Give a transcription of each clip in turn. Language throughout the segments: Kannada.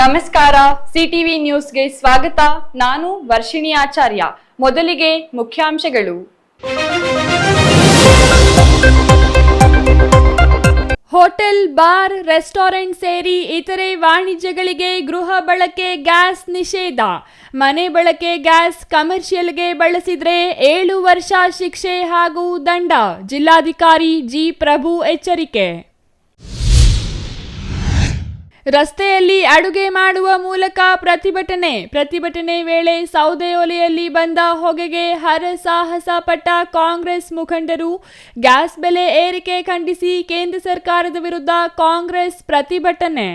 ನಮಸ್ಕಾರ, ಸಿಟಿವಿ ನ್ಯೂಸ್ಗೆ ಸ್ವಾಗತ. ನಾನು ವರ್ಷಿಣಿ ಆಚಾರ್ಯ. ಮೊದಲಿಗೆ ಮುಖ್ಯಾಂಶಗಳು. ಹೋಟೆಲ್, ಬಾರ್, ರೆಸ್ಟೋರೆಂಟ್ ಸೇರಿ ಇತರೆ ವಾಣಿಜ್ಯಗಳಿಗೆ ಗೃಹ ಬಳಕೆ ಗ್ಯಾಸ್ ನಿಷೇಧ. ಮನೆ ಬಳಕೆ ಗ್ಯಾಸ್ ಕಮರ್ಷಿಯಲ್ಗೆ ಬಳಸಿದ್ರೆ 7 ವರ್ಷ ಶಿಕ್ಷೆ ಹಾಗೂ ದಂಡ. ಜಿಲ್ಲಾಧಿಕಾರಿ ಜಿ ಪ್ರಭು ಎಚ್ಚರಿಕೆ. ರಸ್ತೆಯಲ್ಲಿ ಅಡುಗೆ ಮಾಡುವ ಮೂಲಕ ಪ್ರತಿಭಟನೆ ವೇಳೆ ಸೌದೆ ಒಲೆಯಲ್ಲಿ ಬಂದ ಹೊಗೆಗೆ ಹರಸಾಹಸ ಪಟ್ಟ ಕಾಂಗ್ರೆಸ್ ಮುಖಂಡರು. ಗ್ಯಾಸ್ ಬೆಲೆ ಏರಿಕೆ ಖಂಡಿಸಿ ಕೇಂದ್ರ ಸರ್ಕಾರದ ವಿರುದ್ಧ ಕಾಂಗ್ರೆಸ್ ಪ್ರತಿಭಟನೆ.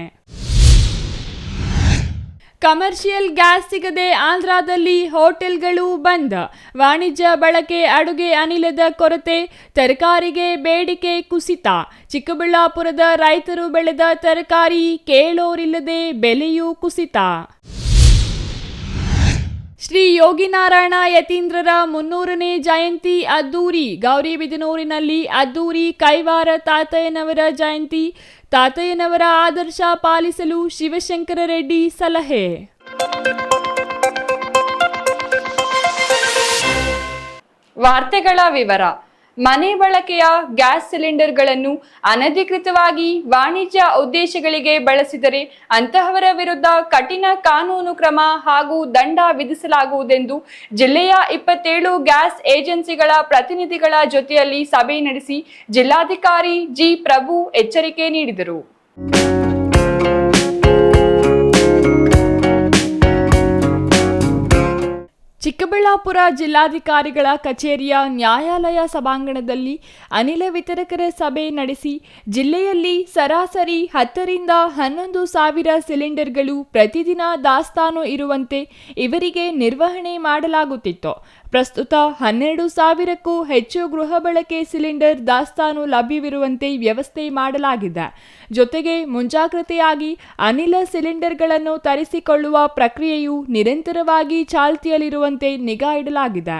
ಕಮರ್ಷಿಯಲ್ ಗ್ಯಾಸ್ ಸಿಗದೆ ಆಂಧ್ರದಲ್ಲಿ ಹೋಟೆಲ್ಗಳು ಬಂದ್. ವಾಣಿಜ್ಯ ಬಳಕೆ ಅಡುಗೆ ಅನಿಲದ ಕೊರತೆ, ತರಕಾರಿಗೆ ಬೇಡಿಕೆ ಕುಸಿತ. ಚಿಕ್ಕಬಳ್ಳಾಪುರದ ರೈತರು ಬೆಳೆದ ತರಕಾರಿ ಕೇಳೋರಿಲ್ಲದೆ ಬೆಲೆಯೂ ಕುಸಿತ. ಶ್ರೀ ಯೋಗಿನಾರಾಯಣ ಯತೀಂದ್ರರ 300ನೇ ಜಯಂತಿ ಅದ್ದೂರಿ. ಗೌರಿಬಿದನೂರಿನಲ್ಲಿ ಅದ್ದೂರಿ ಕೈವಾರ ತಾತಯ್ಯನವರ ಜಯಂತಿ. ತಾತಯ್ಯನವರ ಆದರ್ಶ ಪಾಲಿಸಲು ಶಿವಶಂಕರ ರೆಡ್ಡಿ ಸಲಹೆ. ವಾರ್ತೆಗಳ ವಿವರ. ಮನೆ ಬಳಕೆಯ ಗ್ಯಾಸ್ ಸಿಲಿಂಡರ್ಗಳನ್ನು ಅನಧಿಕೃತವಾಗಿ ವಾಣಿಜ್ಯ ಉದ್ದೇಶಗಳಿಗೆ ಬಳಸಿದರೆ ಅಂತಹವರ ವಿರುದ್ಧ ಕಠಿಣ ಕಾನೂನು ಕ್ರಮ ಹಾಗೂ ದಂಡ ವಿಧಿಸಲಾಗುವುದೆಂದು ಜಿಲ್ಲೆಯ 27 ಗ್ಯಾಸ್ ಏಜೆನ್ಸಿಗಳ ಪ್ರತಿನಿಧಿಗಳ ಜೊತೆಯಲ್ಲಿ ಸಭೆ ನಡೆಸಿ ಜಿಲ್ಲಾಧಿಕಾರಿ ಜಿ ಪ್ರಭು ಎಚ್ಚರಿಕೆ ನೀಡಿದರು. ಚಿಕ್ಕಬಳ್ಳಾಪುರ ಜಿಲ್ಲಾಧಿಕಾರಿಗಳ ಕಚೇರಿಯ ನ್ಯಾಯಾಲಯ ಸಭಾಂಗಣದಲ್ಲಿ ಅನಿಲ ವಿತರಕರ ಸಭೆ ನಡೆಸಿ ಜಿಲ್ಲೆಯಲ್ಲಿ ಸರಾಸರಿ 10 ರಿಂದ 11 ಸಾವಿರ ಸಿಲಿಂಡರ್ಗಳು ಪ್ರತಿದಿನ ದಾಸ್ತಾನು ಇರುವಂತೆ ಇವರಿಗೆ ನಿರ್ವಹಣೆ ಮಾಡಲಾಗುತ್ತಿತ್ತು. ಪ್ರಸ್ತುತ 12 ಸಾವಿರಕ್ಕೂ ಹೆಚ್ಚು ಗೃಹ ಬಳಕೆ ಸಿಲಿಂಡರ್ ದಾಸ್ತಾನು ಲಭ್ಯವಿರುವಂತೆ ವ್ಯವಸ್ಥೆ ಮಾಡಲಾಗಿದೆ. ಜೊತೆಗೆ ಮುಂಜಾಗ್ರತೆಯಾಗಿ ಅನಿಲ ಸಿಲಿಂಡರ್ಗಳನ್ನು ತರಿಸಿಕೊಳ್ಳುವ ಪ್ರಕ್ರಿಯೆಯು ನಿರಂತರವಾಗಿ ಚಾಲ್ತಿಯಲ್ಲಿರುವಂತೆ ನಿಗಾ ಇಡಲಾಗಿದೆ.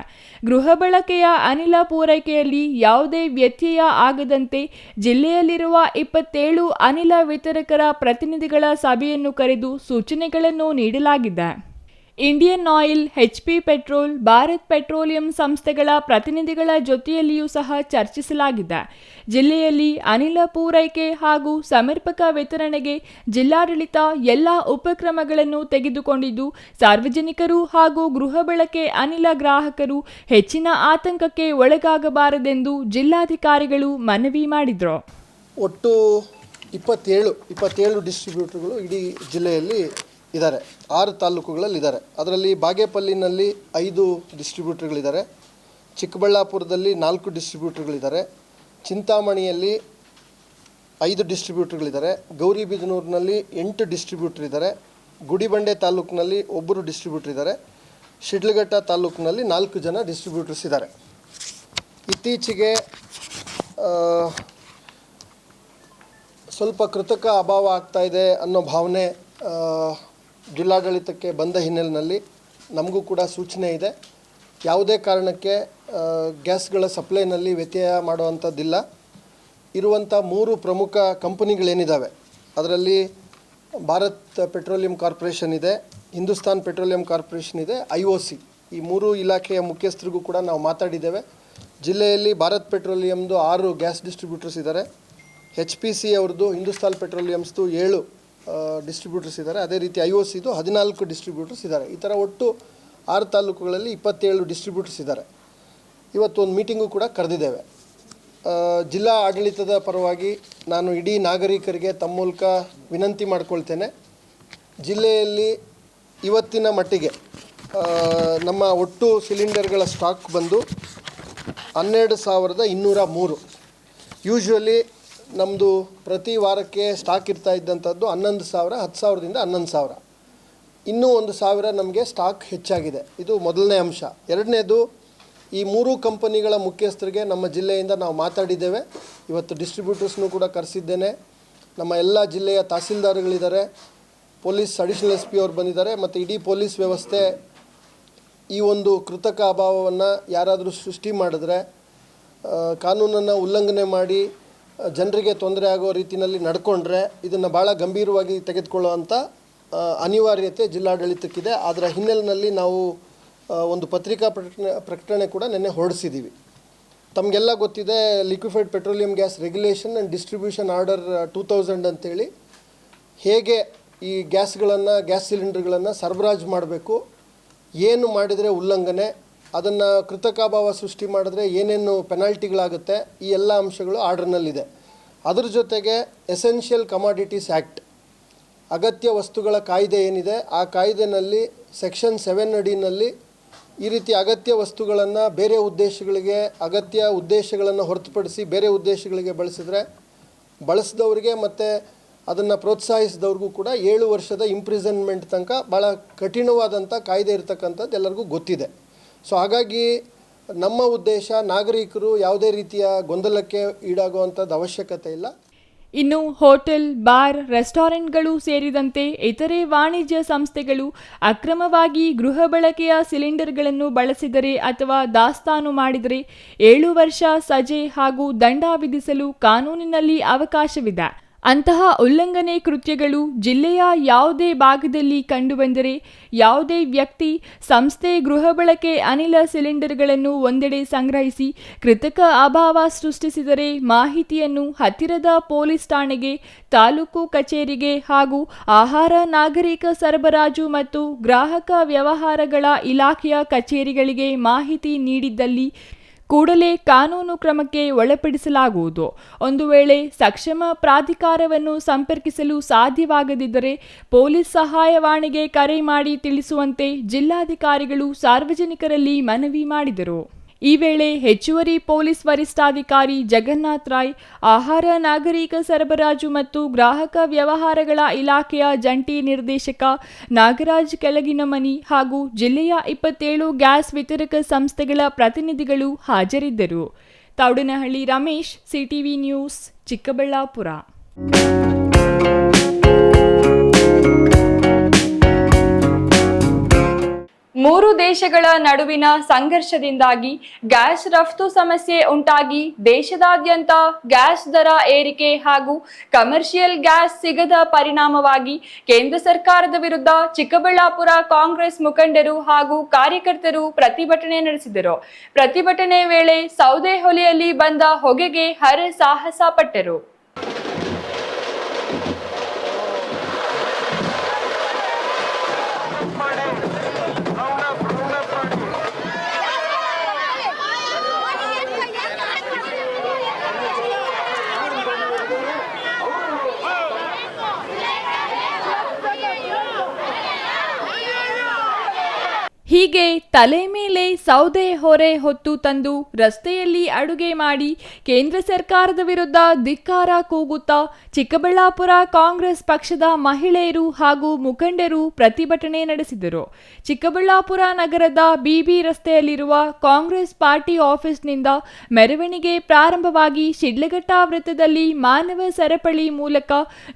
ಗೃಹ ಬಳಕೆಯ ಅನಿಲ ಪೂರೈಕೆಯಲ್ಲಿ ಯಾವುದೇ ವ್ಯತ್ಯಯ ಆಗದಂತೆ ಜಿಲ್ಲೆಯಲ್ಲಿರುವ 27 ಅನಿಲ ವಿತರಕರ ಪ್ರತಿನಿಧಿಗಳ ಸಭೆಯನ್ನು ಕರೆದು ಸೂಚನೆಗಳನ್ನು ನೀಡಲಾಗಿದೆ. Indian oil, HP petrol, Bharat petroleum ಸಂಸ್ಥೆಗಳ ಪ್ರತಿನಿಧಿಗಳ ಜೊತೆಯಲ್ಲಿಯೂ ಸಹ ಚರ್ಚಿಸಲಾಗಿದೆ. ಜಿಲ್ಲೆಯಲ್ಲಿ ಅನಿಲ ಪೂರೈಕೆ ಹಾಗೂ ಸಮರ್ಪಕ ವಿತರಣೆಗೆ ಜಿಲ್ಲಾಡಳಿತ ಎಲ್ಲ ಉಪಕ್ರಮಗಳನ್ನು ತೆಗೆದುಕೊಂಡಿದ್ದು, ಸಾರ್ವಜನಿಕರು ಹಾಗೂ ಗೃಹ ಬಳಕೆ ಅನಿಲ ಗ್ರಾಹಕರು ಹೆಚ್ಚಿನ ಆತಂಕಕ್ಕೆ ಒಳಗಾಗಬಾರದೆಂದು ಜಿಲ್ಲಾಧಿಕಾರಿಗಳು ಮನವಿ ಮಾಡಿದರು. ಒಟ್ಟು 27 ಡಿಸ್ಟ್ರಿಬ್ಯೂಟರ್ಗಳು ಇಡೀ ಜಿಲ್ಲೆಯಲ್ಲಿ ಇದ್ದಾರೆ. 6 ತಾಲೂಕುಗಳಲ್ಲಿ ಇದ್ದಾರೆ. ಅದರಲ್ಲಿ ಬಾಗೇಪಲ್ಲಿನಲ್ಲಿ 5 ಡಿಸ್ಟ್ರಿಬ್ಯೂಟರ್ಗಳಿದ್ದಾರೆ. ಚಿಕ್ಕಬಳ್ಳಾಪುರದಲ್ಲಿ 4 ಡಿಸ್ಟ್ರಿಬ್ಯೂಟರ್ಗಳಿದ್ದಾರೆ. ಚಿಂತಾಮಣಿಯಲ್ಲಿ 5 ಡಿಸ್ಟ್ರಿಬ್ಯೂಟರ್ಗಳಿದ್ದಾರೆ. ಗೌರಿಬಿದನೂರಿನಲ್ಲಿ 8 ಡಿಸ್ಟ್ರಿಬ್ಯೂಟರ್ ಇದ್ದಾರೆ. ಗುಡಿಬಂಡೆ ತಾಲೂಕಿನಲ್ಲಿ 1 ಡಿಸ್ಟ್ರಿಬ್ಯೂಟರ್ ಇದ್ದಾರೆ. ಶಿಡ್ಲಘಟ್ಟ ತಾಲೂಕಿನಲ್ಲಿ 4 ಜನ ಡಿಸ್ಟ್ರಿಬ್ಯೂಟರ್ಸ್ ಇದ್ದಾರೆ. ಇತ್ತೀಚೆಗೆ ಸ್ವಲ್ಪ ಕೃತಕ ಅಭಾವ ಆಗ್ತಾ ಇದೆ ಅನ್ನೋ ಭಾವನೆ ಜಿಲ್ಲಾಡಳಿತಕ್ಕೆ ಬಂದ ಹಿನ್ನೆಲೆಯಲ್ಲಿ ನಮಗೂ ಕೂಡ ಸೂಚನೆ ಇದೆ. ಯಾವುದೇ ಕಾರಣಕ್ಕೆ ಗ್ಯಾಸ್ಗಳ ಸಪ್ಲೈನಲ್ಲಿ ವ್ಯತ್ಯಯ ಮಾಡುವಂಥದ್ದಿಲ್ಲ. ಇರುವಂಥ 3 ಪ್ರಮುಖ ಕಂಪನಿಗಳೇನಿದ್ದಾವೆ ಅದರಲ್ಲಿ ಭಾರತ್ ಪೆಟ್ರೋಲಿಯಂ ಕಾರ್ಪೊರೇಷನ್ ಇದೆ, ಹಿಂದೂಸ್ತಾನ್ ಪೆಟ್ರೋಲಿಯಂ ಕಾರ್ಪೊರೇಷನ್ ಇದೆ, IOC. ಈ 3 ಇಲಾಖೆಯ ಮುಖ್ಯಸ್ಥರಿಗೂ ಕೂಡ ನಾವು ಮಾತಾಡಿದ್ದೇವೆ. ಜಿಲ್ಲೆಯಲ್ಲಿ ಭಾರತ್ ಪೆಟ್ರೋಲಿಯಮ್ದು 6 ಗ್ಯಾಸ್ ಡಿಸ್ಟ್ರಿಬ್ಯೂಟರ್ಸ್ ಇದ್ದಾರೆ. HPC ಅವ್ರದ್ದು, ಹಿಂದೂಸ್ತಾನ್ ಪೆಟ್ರೋಲಿಯಮ್ಸ್ದು 7 ಡಿಸ್ಟ್ರಿಬ್ಯೂಟರ್ಸ್ ಇದ್ದಾರೆ. ಅದೇ ರೀತಿ IOCದು 14 ಡಿಸ್ಟ್ರಿಬ್ಯೂಟರ್ಸ್ ಇದ್ದಾರೆ. ಈ ಥರ ಒಟ್ಟು 6 ತಾಲೂಕುಗಳಲ್ಲಿ 27 ಡಿಸ್ಟ್ರಿಬ್ಯೂಟರ್ಸ್ ಇದ್ದಾರೆ. ಇವತ್ತು ಒಂದು ಮೀಟಿಂಗು ಕೂಡ ಕರೆದಿದ್ದೇವೆ. ಜಿಲ್ಲಾ ಆಡಳಿತದ ಪರವಾಗಿ ನಾನು ಇಡೀ ನಾಗರಿಕರಿಗೆ ತಮ್ಮ ಮೂಲಕ ವಿನಂತಿ ಮಾಡ್ಕೊಳ್ತೇನೆ. ಜಿಲ್ಲೆಯಲ್ಲಿ ಇವತ್ತಿನ ಮಟ್ಟಿಗೆ ನಮ್ಮ ಒಟ್ಟು ಸಿಲಿಂಡರ್ಗಳ ಸ್ಟಾಕ್ ಬಂದು 12,203. ಯೂಶ್ವಲಿ ನಮ್ಮದು ಪ್ರತಿ ವಾರಕ್ಕೆ ಸ್ಟಾಕ್ ಇರ್ತಾ ಇದ್ದಂಥದ್ದು 11,000, 10,000ದಿಂದ 11,000. ಇನ್ನೂ 1,000 ನಮಗೆ ಸ್ಟಾಕ್ ಹೆಚ್ಚಾಗಿದೆ. ಇದು ಮೊದಲನೇ ಅಂಶ. ಎರಡನೇದು, ಈ 3 ಕಂಪನಿಗಳ ಮುಖ್ಯಸ್ಥರಿಗೆ ನಮ್ಮ ಜಿಲ್ಲೆಯಿಂದ ನಾವು ಮಾತಾಡಿದ್ದೇವೆ. ಇವತ್ತು ಡಿಸ್ಟ್ರಿಬ್ಯೂಟರ್ಸ್ನೂ ಕೂಡ ಕರೆಸಿದ್ದೇನೆ. ನಮ್ಮ ಎಲ್ಲ ಜಿಲ್ಲೆಯ ತಹಸೀಲ್ದಾರ್ಗಳಿದ್ದಾರೆ, ಪೊಲೀಸ್ ಅಡಿಷನಲ್ SP ಅವ್ರು ಬಂದಿದ್ದಾರೆ. ಮತ್ತು ಇಡೀ ಪೊಲೀಸ್ ವ್ಯವಸ್ಥೆ ಈ ಒಂದು ಕೃತಕ ಅಭಾವವನ್ನು ಯಾರಾದರೂ ಸೃಷ್ಟಿ ಮಾಡಿದ್ರೆ, ಕಾನೂನನ್ನು ಉಲ್ಲಂಘನೆ ಮಾಡಿ ಜನರಿಗೆ ತೊಂದರೆ ಆಗೋ ರೀತಿಯಲ್ಲಿ ನಡ್ಕೊಂಡ್ರೆ ಇದನ್ನು ಭಾಳ ಗಂಭೀರವಾಗಿ ತೆಗೆದುಕೊಳ್ಳುವಂಥ ಅನಿವಾರ್ಯತೆ ಜಿಲ್ಲಾಡಳಿತಕ್ಕಿದೆ. ಅದರ ಹಿನ್ನೆಲೆಯಲ್ಲಿ ನಾವು ಒಂದು ಪತ್ರಿಕಾ ಪ್ರಕಟಣೆ ಕೂಡ ನಿನ್ನೆ ಹೊರಡಿಸಿದ್ದೀವಿ. ತಮಗೆಲ್ಲ ಗೊತ್ತಿದೆ, liquefied petroleum gas regulation and distribution order 2000 ಅಂತೇಳಿ ಹೇಗೆ ಈ ಗ್ಯಾಸ್ ಸಿಲಿಂಡರ್ಗಳನ್ನು ಸರಬರಾಜು ಮಾಡಬೇಕು, ಏನು ಮಾಡಿದರೆ ಉಲ್ಲಂಘನೆ, ಅದನ್ನು ಕೃತಕಾಭಾವ ಸೃಷ್ಟಿ ಮಾಡಿದ್ರೆ ಏನೇನು ಪೆನಾಲ್ಟಿಗಳಾಗುತ್ತೆ, ಈ ಎಲ್ಲ ಅಂಶಗಳು ಆರ್ಡರ್ನಲ್ಲಿದೆ. ಅದರ ಜೊತೆಗೆ ಎಸೆನ್ಷಿಯಲ್ ಕಮಾಡಿಟೀಸ್ ಆ್ಯಕ್ಟ್, ಅಗತ್ಯ ವಸ್ತುಗಳ ಕಾಯ್ದೆ ಏನಿದೆ, ಆ ಕಾಯ್ದೆನಲ್ಲಿ ಸೆಕ್ಷನ್ 7 ಅಡಿನಲ್ಲಿ ಈ ರೀತಿ ಅಗತ್ಯ ವಸ್ತುಗಳನ್ನು ಬೇರೆ ಉದ್ದೇಶಗಳಿಗೆ, ಅಗತ್ಯ ಉದ್ದೇಶಗಳನ್ನು ಹೊರತುಪಡಿಸಿ ಬೇರೆ ಉದ್ದೇಶಗಳಿಗೆ ಬಳಸಿದವರಿಗೆ ಮತ್ತು ಅದನ್ನು ಪ್ರೋತ್ಸಾಹಿಸಿದವ್ರಿಗೂ ಕೂಡ 7 ವರ್ಷದ ಇಂಪ್ರಿಸನ್ಮೆಂಟ್ ತನಕ ಭಾಳ ಕಠಿಣವಾದಂಥ ಕಾಯ್ದೆ ಇರತಕ್ಕಂಥದ್ದು ಎಲ್ಲರಿಗೂ ಗೊತ್ತಿದೆ. ಸೊ ಹಾಗಾಗಿ ನಮ್ಮ ಉದ್ದೇಶ ನಾಗರಿಕರು ಯಾವುದೇ ರೀತಿಯ ಗೊಂದಲಕ್ಕೆ ಈಡಾಗುವಂಥದ್ದು ಅವಶ್ಯಕತೆ ಇಲ್ಲ. ಇನ್ನು ಹೋಟೆಲ್, ಬಾರ್, ರೆಸ್ಟೋರೆಂಟ್ಗಳು ಸೇರಿದಂತೆ ಇತರೆ ವಾಣಿಜ್ಯ ಸಂಸ್ಥೆಗಳು ಅಕ್ರಮವಾಗಿ ಗೃಹ ಬಳಕೆಯ ಸಿಲಿಂಡರ್ಗಳನ್ನು ಬಳಸಿದರೆ ಅಥವಾ ದಾಸ್ತಾನು ಮಾಡಿದರೆ 7 ವರ್ಷ ಸಜೆ ಹಾಗೂ ದಂಡ ವಿಧಿಸಲು ಕಾನೂನಿನಲ್ಲಿ ಅವಕಾಶವಿದೆ. ಅಂತಹ ಉಲ್ಲಂಘನೆ ಕೃತ್ಯಗಳು ಜಿಲ್ಲೆಯ ಯಾವುದೇ ಭಾಗದಲ್ಲಿ ಕಂಡುಬಂದರೆ ಯಾವುದೇ ವ್ಯಕ್ತಿ, ಸಂಸ್ಥೆ ಗೃಹ ಬಳಕೆ ಅನಿಲ ಸಿಲಿಂಡರ್ಗಳನ್ನು ಒಂದೆಡೆ ಸಂಗ್ರಹಿಸಿ ಕೃತಕ ಅಭಾವ ಸೃಷ್ಟಿಸಿದರೆ ಮಾಹಿತಿಯನ್ನು ಹತ್ತಿರದ ಪೊಲೀಸ್ ಠಾಣೆಗೆ, ತಾಲೂಕು ಕಚೇರಿಗೆ ಹಾಗೂ ಆಹಾರ, ನಾಗರಿಕ ಸರಬರಾಜು ಮತ್ತು ಗ್ರಾಹಕ ವ್ಯವಹಾರಗಳ ಇಲಾಖೆಯ ಕಚೇರಿಗಳಿಗೆ ಮಾಹಿತಿ ನೀಡಿದ್ದಲ್ಲಿ ಕೂಡಲೇ ಕಾನೂನು ಕ್ರಮಕ್ಕೆ ಒಳಪಡಿಸಲಾಗುವುದು. ಒಂದು ವೇಳೆ ಸಕ್ಷಮ ಪ್ರಾಧಿಕಾರವನ್ನು ಸಂಪರ್ಕಿಸಲು ಸಾಧ್ಯವಾಗದಿದ್ದರೆ ಪೊಲೀಸ್ ಸಹಾಯವಾಣಿಗೆ ಕರೆ ಮಾಡಿ ತಿಳಿಸುವಂತೆ ಜಿಲ್ಲಾಧಿಕಾರಿಗಳು ಸಾರ್ವಜನಿಕರಲ್ಲಿ ಮನವಿ ಮಾಡಿದರು. ಈ ವೇಳೆ ಹೆಚ್ಚುವರಿ ಪೊಲೀಸ್ ವರಿಷ್ಠಾಧಿಕಾರಿ ಜಗನ್ನಾಥ್ ರಾಯ್, ಆಹಾರ, ನಾಗರಿಕ ಸರಬರಾಜು ಮತ್ತು ಗ್ರಾಹಕ ವ್ಯವಹಾರಗಳ ಇಲಾಖೆಯ ಜಂಟಿ ನಿರ್ದೇಶಕ ನಾಗರಾಜ್ ಕೆಳಗಿನಮನಿ ಹಾಗೂ ಜಿಲ್ಲೆಯ 27 ಗ್ಯಾಸ್ ವಿತರಕ ಸಂಸ್ಥೆಗಳ ಪ್ರತಿನಿಧಿಗಳು ಹಾಜರಿದ್ದರು. Thoudanahalli Ramesh, CTV news, Chikkaballapur. 3 ದೇಶಗಳ ನಡುವಿನ ಸಂಘರ್ಷದಿಂದಾಗಿ ಗ್ಯಾಸ್ ರಫ್ತು ಸಮಸ್ಯೆ ಉಂಟಾಗಿ ದೇಶದಾದ್ಯಂತ ಗ್ಯಾಸ್ ದರ ಏರಿಕೆ ಹಾಗೂ ಕಮರ್ಷಿಯಲ್ ಗ್ಯಾಸ್ ಸಿಗದ ಪರಿಣಾಮವಾಗಿ ಕೇಂದ್ರ ಸರ್ಕಾರದ ವಿರುದ್ಧ ಚಿಕ್ಕಬಳ್ಳಾಪುರ ಕಾಂಗ್ರೆಸ್ ಮುಖಂಡರು ಹಾಗೂ ಕಾರ್ಯಕರ್ತರು ಪ್ರತಿಭಟನೆ ನಡೆಸಿದರು. ಪ್ರತಿಭಟನೆ ವೇಳೆ ಸೌದೆ ಹೊಲೆಯಲ್ಲಿ ಬಂದ ಹೊಗೆಗೆ ಹರಸಾಹಸ ಪಟ್ಟರು. ಹೀಗೆ ತಲೆ ಮೇಲೆ ಸೌದೆ ಹೊರೆ ಹೊತ್ತು ತಂದು ರಸ್ತೆಯಲ್ಲಿ ಅಡುಗೆ ಮಾಡಿ ಕೇಂದ್ರ ಸರ್ಕಾರದ ವಿರುದ್ಧ ಧಿಕ್ಕಾರ ಕೂಗುತ್ತಾ ಚಿಕ್ಕಬಳ್ಳಾಪುರ ಕಾಂಗ್ರೆಸ್ ಪಕ್ಷದ ಮಹಿಳೆಯರು ಹಾಗೂ ಮುಖಂಡರು ಪ್ರತಿಭಟನೆ ನಡೆಸಿದರು. ಚಿಕ್ಕಬಳ್ಳಾಪುರ ನಗರದ ಬಿಬಿ ರಸ್ತೆಯಲ್ಲಿರುವ ಕಾಂಗ್ರೆಸ್ ಪಾರ್ಟಿ ಆಫೀಸ್ನಿಂದ ಮೆರವಣಿಗೆ ಪ್ರಾರಂಭವಾಗಿ ಶಿಡ್ಲಘಟ್ಟ ವೃತ್ತದಲ್ಲಿ ಮಾನವ ಸರಪಳಿ ಮೂಲಕ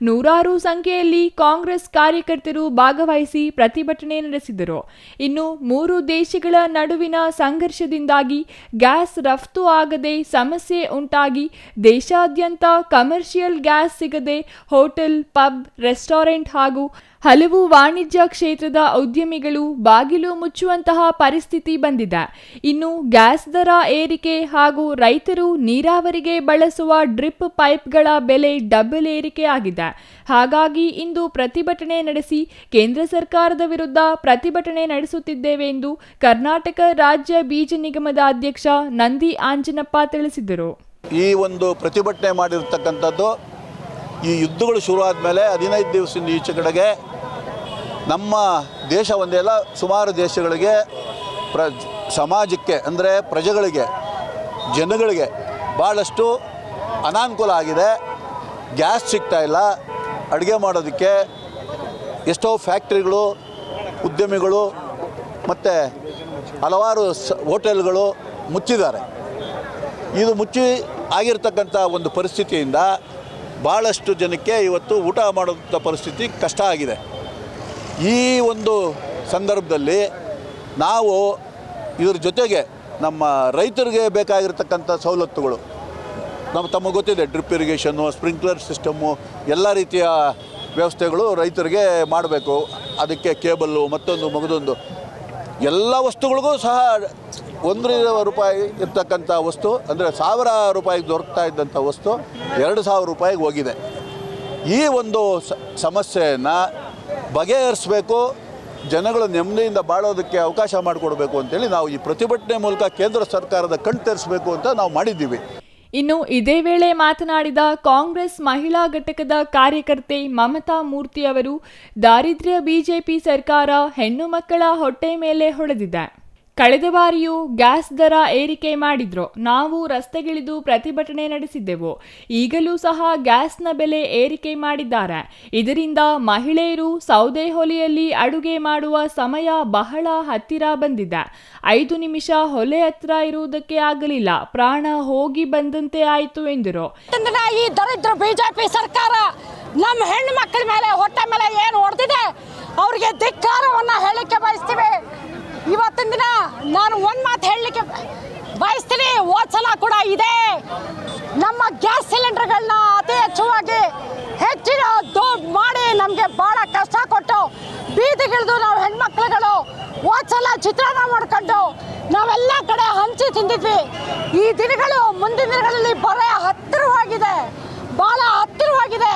ನೂರಾರು ಸಂಖ್ಯೆಯಲ್ಲಿ ಕಾಂಗ್ರೆಸ್ ಕಾರ್ಯಕರ್ತರು ಭಾಗವಹಿಸಿ ಪ್ರತಿಭಟನೆ ನಡೆಸಿದರು. ಇನ್ನು 3 ದೇಶಗಳ ನಡುವಿನ ಸಂಘರ್ಷದಿಂದಾಗಿ ಗ್ಯಾಸ್ ರಫ್ತು ಆಗದೆ ಸಮಸ್ಯೆ ಉಂಟಾಗಿ ದೇಶಾದ್ಯಂತ ಕಮರ್ಷಿಯಲ್ ಗ್ಯಾಸ್ ಸಿಗದೆ ಹೋಟೆಲ್, ಪಬ್, ರೆಸ್ಟೋರೆಂಟ್ ಹಾಗೂ ಹಲವು ವಾಣಿಜ್ಯ ಕ್ಷೇತ್ರದ ಉದ್ಯಮಿಗಳು ಬಾಗಿಲು ಮುಚ್ಚುವಂತಹ ಪರಿಸ್ಥಿತಿ ಬಂದಿದೆ. ಇನ್ನು ಗ್ಯಾಸ್ ದರ ಏರಿಕೆ ಹಾಗೂ ರೈತರು ನೀರಾವರಿಗೆ ಬಳಸುವ ಡ್ರಿಪ್ ಪೈಪ್ಗಳ ಬೆಲೆ ಡಬಲ್ ಏರಿಕೆ ಆಗಿದೆ. ಹಾಗಾಗಿ ಇಂದು ಪ್ರತಿಭಟನೆ ನಡೆಸಿ ಕೇಂದ್ರ ಸರ್ಕಾರದ ವಿರುದ್ಧ ಪ್ರತಿಭಟನೆ ನಡೆಸುತ್ತಿದ್ದೇವೆ ಎಂದು ಕರ್ನಾಟಕ ರಾಜ್ಯ ಬೀಜ ನಿಗಮದ ಅಧ್ಯಕ್ಷ ನಂದಿ ಆಂಜನಪ್ಪ ತಿಳಿಸಿದರು. ಈ ಒಂದು ಪ್ರತಿಭಟನೆ ಮಾಡಿರ್ತಕ್ಕಂಥದ್ದು ಈ ಯುದ್ಧಗಳು ಶುರುವಾದ ಮೇಲೆ 15 ದಿವಸದಿಂದ ಈಚೆ ಕಡೆಗೆ ನಮ್ಮ ದೇಶ ಒಂದೇ ಅಲ್ಲ, ಸುಮಾರು ದೇಶಗಳಿಗೆ ಸಮಾಜಕ್ಕೆ ಅಂದರೆ ಪ್ರಜೆಗಳಿಗೆ, ಜನಗಳಿಗೆ ಭಾಳಷ್ಟು ಅನಾನುಕೂಲ ಆಗಿದೆ. ಗ್ಯಾಸ್ ಸಿಗ್ತಾ ಇಲ್ಲ ಅಡುಗೆ ಮಾಡೋದಕ್ಕೆ. ಎಷ್ಟೋ ಫ್ಯಾಕ್ಟ್ರಿಗಳು, ಉದ್ಯಮಿಗಳು ಮತ್ತು ಹಲವಾರು ಹೋಟೆಲ್ಗಳು ಮುಚ್ಚಿದ್ದಾರೆ. ಇದು ಮುಚ್ಚಿ ಆಗಿರ್ತಕ್ಕಂಥ ಒಂದು ಪರಿಸ್ಥಿತಿಯಿಂದ ಭಾಳಷ್ಟು ಜನಕ್ಕೆ ಇವತ್ತು ಊಟ ಮಾಡೋಂಥ ಪರಿಸ್ಥಿತಿ ಕಷ್ಟ ಆಗಿದೆ. ಈ ಒಂದು ಸಂದರ್ಭದಲ್ಲಿ ನಾವು ಇದ್ರ ಜೊತೆಗೆ ನಮ್ಮ ರೈತರಿಗೆ ಬೇಕಾಗಿರ್ತಕ್ಕಂಥ ಸವಲತ್ತುಗಳು ತಮಗೆ ಗೊತ್ತಿದೆ, ಡ್ರಿಪ್ ಇರಿಗೇಷನ್ನು, ಸ್ಪ್ರಿಂಕ್ಲರ್ ಸಿಸ್ಟಮ್ಮು, ಎಲ್ಲ ರೀತಿಯ ವ್ಯವಸ್ಥೆಗಳು ರೈತರಿಗೆ ಮಾಡಬೇಕು. ಅದಕ್ಕೆ ಕೇಬಲ್ಲು ಮತ್ತೊಂದು ಮಗದೊಂದು ಎಲ್ಲ ವಸ್ತುಗಳಿಗೂ ಸಹ 1 ರೂಪಾಯಿ ಇರ್ತಕ್ಕಂಥ ವಸ್ತು ಅಂದರೆ 1000 ರೂಪಾಯಿಗೆ ದೊರಕ್ತಾ ಇದ್ದಂಥ ವಸ್ತು 2000 ರೂಪಾಯಿಗೆ ಹೋಗಿದೆ. ಈ ಒಂದು ಸಮಸ್ಯೆಯನ್ನು ಬಗೆಹರಿಸಬೇಕು, ಜನಗಳು ನೆಮ್ಮದಿಯಿಂದ ಬಾಳೋದಕ್ಕೆ ಅವಕಾಶ ಮಾಡಿಕೊಡ್ಬೇಕು ಅಂತೇಳಿ ನಾವು ಈ ಪ್ರತಿಭಟನೆ ಮೂಲಕ ಕೇಂದ್ರ ಸರ್ಕಾರದ ಕಣ್ಣು ತೆರೆಸಬೇಕು ಅಂತ ನಾವು ಮಾಡಿದ್ದೀವಿ. ಇನ್ನು ಇದೇ ವೇಳೆ ಮಾತನಾಡಿದ ಕಾಂಗ್ರೆಸ್ ಮಹಿಳಾ ಘಟಕದ ಕಾರ್ಯಕರ್ತೆ ಮಮತಾ ಮೂರ್ತಿ ಅವರು, ದಾರಿದ್ರ್ಯ ಬಿಜೆಪಿ ಸರ್ಕಾರ ಹೆಣ್ಣು ಮಕ್ಕಳ ಹೊಟ್ಟೆ ಮೇಲೆ ಹೊಡೆದಿದೆ. ಕಳೆದ ಬಾರಿಯೂ ಗ್ಯಾಸ್ ದರ ಏರಿಕೆ ಮಾಡಿದ್ರು, ನಾವು ರಸ್ತೆಗಿಳಿದು ಪ್ರತಿಭಟನೆ ನಡೆಸಿದ್ದೆವು. ಈಗಲೂ ಸಹ ಗ್ಯಾಸ್ನ ಬೆಲೆ ಏರಿಕೆ ಮಾಡಿದ್ದಾರೆ. ಇದರಿಂದ ಮಹಿಳೆಯರು ಸೌದೆ ಒಲೆಯಲ್ಲಿ ಅಡುಗೆ ಮಾಡುವ ಸಮಯ ಬಹಳ ಹತ್ತಿರ ಬಂದಿದೆ. 5 ನಿಮಿಷ ಒಲೆ ಹತ್ರ ಇರುವುದಕ್ಕೆ ಆಗಲಿಲ್ಲ, ಪ್ರಾಣ ಹೋಗಿ ಬಂದಂತೆ ಆಯಿತು ಎಂದರು. ಈ ದರಿದ್ರ ಬಿಜೆಪಿ ಸರ್ಕಾರ ನಮ್ಮ ಹೆಣ್ಣು ಮಕ್ಕಳ ಮೇಲೆ ಹೊಟ್ಟೆ ಮೇಲೆ ಏನು ಹೊಡೆದಿದೆ ಅವರಿಗೆ ಧಿಕ್ಕಾರವನ್ನ ಹೇಳಲಿಕ್ಕೆ ಬಯಸ್ತೀವಿ. ಇವತ್ತಿನ ದಿನ ನಾನು ಒಂದು ಮಾತು ಹೇಳಲಿಕ್ಕೆ ಬಯಸ್ತೀನಿ. ಹೋದ್ಸಲ ಕೂಡ ಇದೆ, ನಮ್ಮ ಗ್ಯಾಸ್ ಸಿಲಿಂಡರ್ಗಳನ್ನ ಅತಿ ಹೆಚ್ಚಿನ ದುಡ್ಡು ಮಾಡಿ ನಮಗೆ ಭಾಳ ಕಷ್ಟ ಕೊಟ್ಟು ಬೀದಿಗಿಳಿದು ನಾವು ಹೆಣ್ಮಕ್ಳುಗಳು ಹೋದ್ಸಲ ಚಿತ್ರಾನ್ನ ಮಾಡ್ಕೊಂಡು ನಾವೆಲ್ಲ ಕಡೆ ಹಂಚಿ ತಿಂದಿದ್ವಿ. ಈ ದಿನಗಳು ಮುಂದಿನ ದಿನಗಳಲ್ಲಿ ಬಹಳ ಹತ್ತಿರವಾಗಿದೆ, ಭಾಳ ಹತ್ತಿರವಾಗಿದೆ.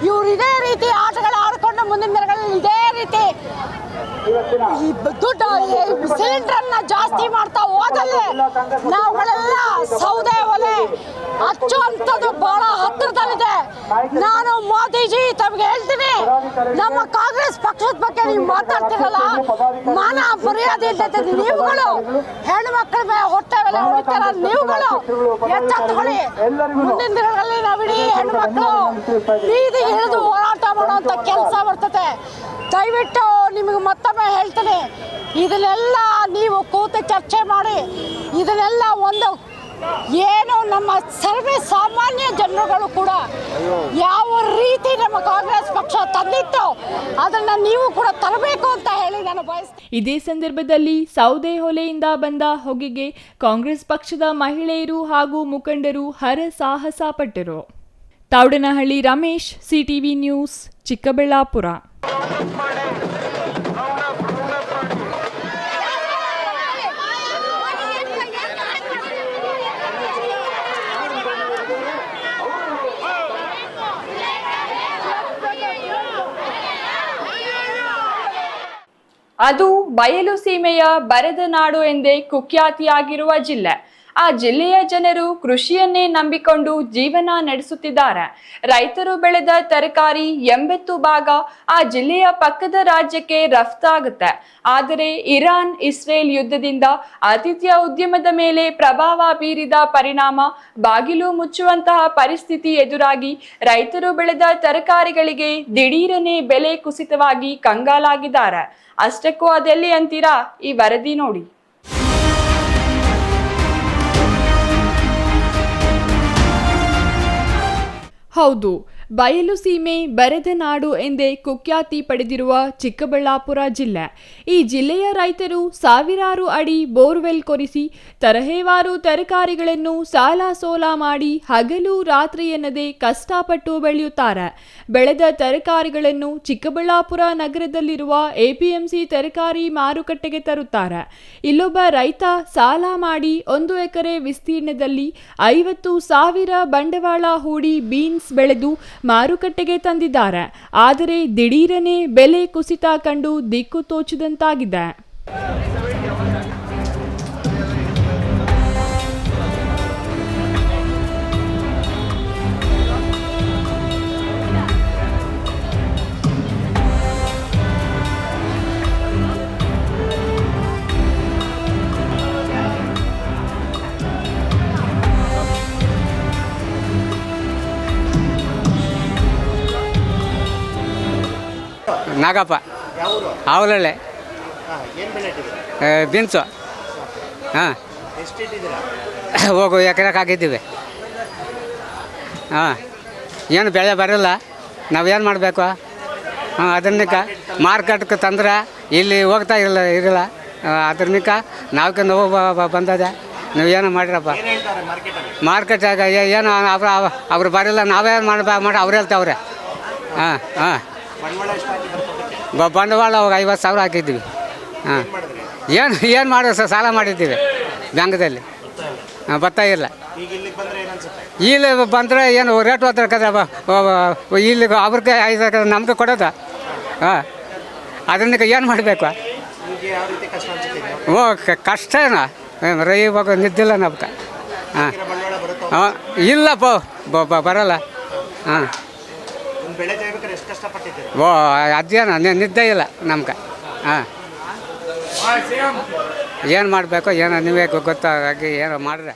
ಇವ್ರು ಇದೇ ರೀತಿ ಆಟಗಳು ಆಡ್ಕೊಂಡು ಮುಂದಿನ ದಿನಗಳಲ್ಲಿ ಇದೇ ರೀತಿ ದುಡ್ಡು ಸಿಲಿಂಡರ್ನ ಜಾಸ್ತಿ ಮಾಡ್ತಾ ಹೋದಲ್ಲಿ ನಾವುಗಳೆಲ್ಲ ಸೌದೆ ಒಲೆ ಹಚ್ಚುವಂಥದ್ದು ಬಹಳ ಹತ್ತಿರದಲ್ಲಿದೆ. ನಾನು ಮೋದಿಜಿ ತಮಗೆ ಹೇಳ್ತೀನಿ, ನಮ್ಮ ಕಾಂಗ್ರೆಸ್ ಪಕ್ಷದ ಬಗ್ಗೆ ನೀವು ಮಾತಾಡ್ತಿರಲ್ಲ, ಮಾನ ಮರ್ಯಾದೆ ಇರ್ತೈತೆ. ನೀವುಗಳು ಹೆಣ್ಣು ಮಕ್ಕಳ ಮೇಲೆ ಹೊಟ್ಟೆ ಮೇಲೆ ಹೊಡಿತಾರ, ನೀವುಗಳು ಎಚ್ಚೆತ್ತುಕೊಳ್ಳಿ. ಮುಂದಿನ ದಿನಗಳಲ್ಲಿ ನಾವು ಇಡೀ ಹೆಣ್ಣು ಮಕ್ಕಳು ಬೀದಿಗೆ ಇಳಿದು ಹೋರಾಟ ಮಾಡುವಂಥ ಕೆಲಸ ಬರ್ತದೆ. ದಯವಿಟ್ಟು ನಿಮಗೆ ಮತ್ತೊಮ್ಮೆ ಹೇಳ್ತೀನಿ, ಇದನ್ನೆಲ್ಲ ನೀವು ಕೂತು ಚರ್ಚೆ ಮಾಡಿ, ಇದನ್ನೆಲ್ಲ ಒಂದು ಏನು ನಮ್ಮ ಸರ್ವೇ ಸಾಮಾನ್ಯ ಜನರುಗಳು ಕೂಡ ಯಾವ ರೀತಿ ನಮ್ಮ ಕಾಂಗ್ರೆಸ್ ಪಕ್ಷ ತಂದಿತ್ತು ಅದನ್ನ ನೀವು ಕೂಡ ತರಬೇಕು ಅಂತ ಹೇಳಿ ನಾನು ಬಯಸ್ತೀನಿ. ಇದೇ ಸಂದರ್ಭದಲ್ಲಿ ಸೌದೆ ಒಲೆಯಿಂದ ಬಂದ ಹೊಗೆಗೆ ಕಾಂಗ್ರೆಸ್ ಪಕ್ಷದ ಮಹಿಳೆಯರು ಹಾಗೂ ಮುಖಂಡರು ಹರಸಾಹಸ ಪಟ್ಟರು. Thoudanahalli Ramesh, CTV news, Chikkaballapur. ಅದು ಬಯಲು ಸೀಮೆಯ ಬರದ ನಾಡು ಎಂದೇ ಕುಖ್ಯಾತಿಯಾಗಿರುವ ಜಿಲ್ಲೆ. ಆ ಜಿಲ್ಲೆಯ ಜನರು ಕೃಷಿಯನ್ನೇ ನಂಬಿಕೊಂಡು ಜೀವನ ನಡೆಸುತ್ತಿದ್ದಾರೆ. ರೈತರು ಬೆಳೆದ ತರಕಾರಿ 80 ಭಾಗ ಆ ಜಿಲ್ಲೆಯ ಪಕ್ಕದ ರಾಜ್ಯಕ್ಕೆ ರಫ್ತಾಗುತ್ತೆ. ಆದರೆ ಇರಾನ್ ಇಸ್ರೇಲ್ ಯುದ್ಧದಿಂದ ಆತಿಥ್ಯ ಉದ್ಯಮದ ಮೇಲೆ ಪ್ರಭಾವ ಬೀರಿದ ಪರಿಣಾಮ ಬಾಗಿಲು ಮುಚ್ಚುವಂತಹ ಪರಿಸ್ಥಿತಿ ಎದುರಾಗಿ ರೈತರು ಬೆಳೆದ ತರಕಾರಿಗಳಿಗೆ ದಿಢೀರನೆ ಬೆಲೆ ಕುಸಿತವಾಗಿ ಕಂಗಾಲಾಗಿದ್ದಾರೆ. ಅಷ್ಟಕ್ಕೂ ಅದೆಲ್ಲಿ ಅಂತೀರಾ? ಈ ವರದಿ ನೋಡಿ. ಹೌದು, ಬಯಲು ಸೀಮೆ ಬರೆದ ನಾಡು ಎಂದೇ ಕುಖ್ಯಾತಿ ಪಡೆದಿರುವ ಚಿಕ್ಕಬಳ್ಳಾಪುರ ಜಿಲ್ಲೆ. ಈ ಜಿಲ್ಲೆಯ ರೈತರು ಸಾವಿರಾರು ಅಡಿ ಬೋರ್ವೆಲ್ ಕೊರೆಸಿ ತರಹೇವಾರು ತರಕಾರಿಗಳನ್ನು ಸಾಲ ಸೋಲ ಮಾಡಿ ಹಗಲು ರಾತ್ರಿ ಎನ್ನದೆ ಕಷ್ಟಪಟ್ಟು ಬೆಳೆಯುತ್ತಾರೆ. ಬೆಳೆದ ತರಕಾರಿಗಳನ್ನು ಚಿಕ್ಕಬಳ್ಳಾಪುರ ನಗರದಲ್ಲಿರುವ ಎಪಿಎಂಸಿ ತರಕಾರಿ ಮಾರುಕಟ್ಟೆಗೆ ತರುತ್ತಾರೆ. ಇಲ್ಲೊಬ್ಬ ರೈತ ಸಾಲ ಮಾಡಿ 1 ಎಕರೆ ವಿಸ್ತೀರ್ಣದಲ್ಲಿ 50,000 ಬಂಡವಾಳ ಹೂಡಿ ಬೀನ್ಸ್ ಬೆಳೆದು ಮಾರುಕಟ್ಟೆಗೆ ತಂದಿದ್ದಾರೆ. ಆದರೆ ದಿಢೀರನೆ ಬೆಲೆ ಕುಸಿತ ಕಂಡು ದಿಕ್ಕು ತೋಚದಂತಾಗಿದೆ. ನಾಗಪ್ಪ, ಅವಲಳ್ಳಿ, ಬೀನ್ಸು. ಹಾಂ, ಹೋಗು ಎಕರೆಗೆ ಹಾಕಿದ್ದೀವಿ. ಹಾಂ, ಏನು ಬೆಳೆ ಬರೋಲ್ಲ, ನಾವೇನು ಮಾಡಬೇಕು? ಹಾಂ, ಅದನ್ನಕ್ಕೆ ಮಾರ್ಕೆಟ್ಗೆ ತಂದ್ರೆ ಇಲ್ಲಿ ಹೋಗ್ತಾ ಇರಲ್ಲ. ಅದನ್ನಕ್ಕ ನಾವಕ್ಕೆ ನೋವು ಬಂದದೆ. ನೀವೇನು ಮಾಡಿರಪ್ಪ ಮಾರ್ಕೆಟಾಗ ಏನು ಅವ್ರು ಬರಲ್ಲ, ನಾವೇನು ಮಾಡಿ ಅವ್ರು ಹೇಳ್ತಾವ್ರೆ. ಹಾಂ ಹಾಂ ಬಂಡವಾಳ ಅವಾಗ 50,000 ಹಾಕಿದ್ವಿ. ಹಾಂ, ಏನು ಮಾಡೋದು ಸರ್, ಸಾಲ ಮಾಡಿದ್ದೀವಿ ಬ್ಯಾಂಕ್ದಲ್ಲಿ. ಬರ್ತಾ ಇಲ್ಲ. ಇಲ್ಲಿ ಬಂದರೆ ಏನು ರೇಟ್ ಹೋಗ್ತಾರೆ, ಇಲ್ಲಿ ಅವ್ರಿಗೆ 5 ನಮ್ಗೆ ಕೊಡೋದು. ಹಾಂ, ಅದನ್ನ ಏನು ಮಾಡಬೇಕು? ಓ ಕಷ್ಟನಾ ಇವಾಗ ನಿದ್ದಿಲ್ಲ ನಮ್ಗೆ. ಹಾಂ, ಇಲ್ಲಪ್ಪ ಬರಲ್ಲ. ಹಾಂ, ಓ ಅದೇನ ನಿದ್ದೆ ಇಲ್ಲ ನಮ್ಗೆ. ಹಾಂ, ಏನು ಮಾಡಬೇಕು ಏನೋ ನೀವೇ ಗೊತ್ತಾಗಿ ಏನೋ ಮಾಡಿದ್ರೆ.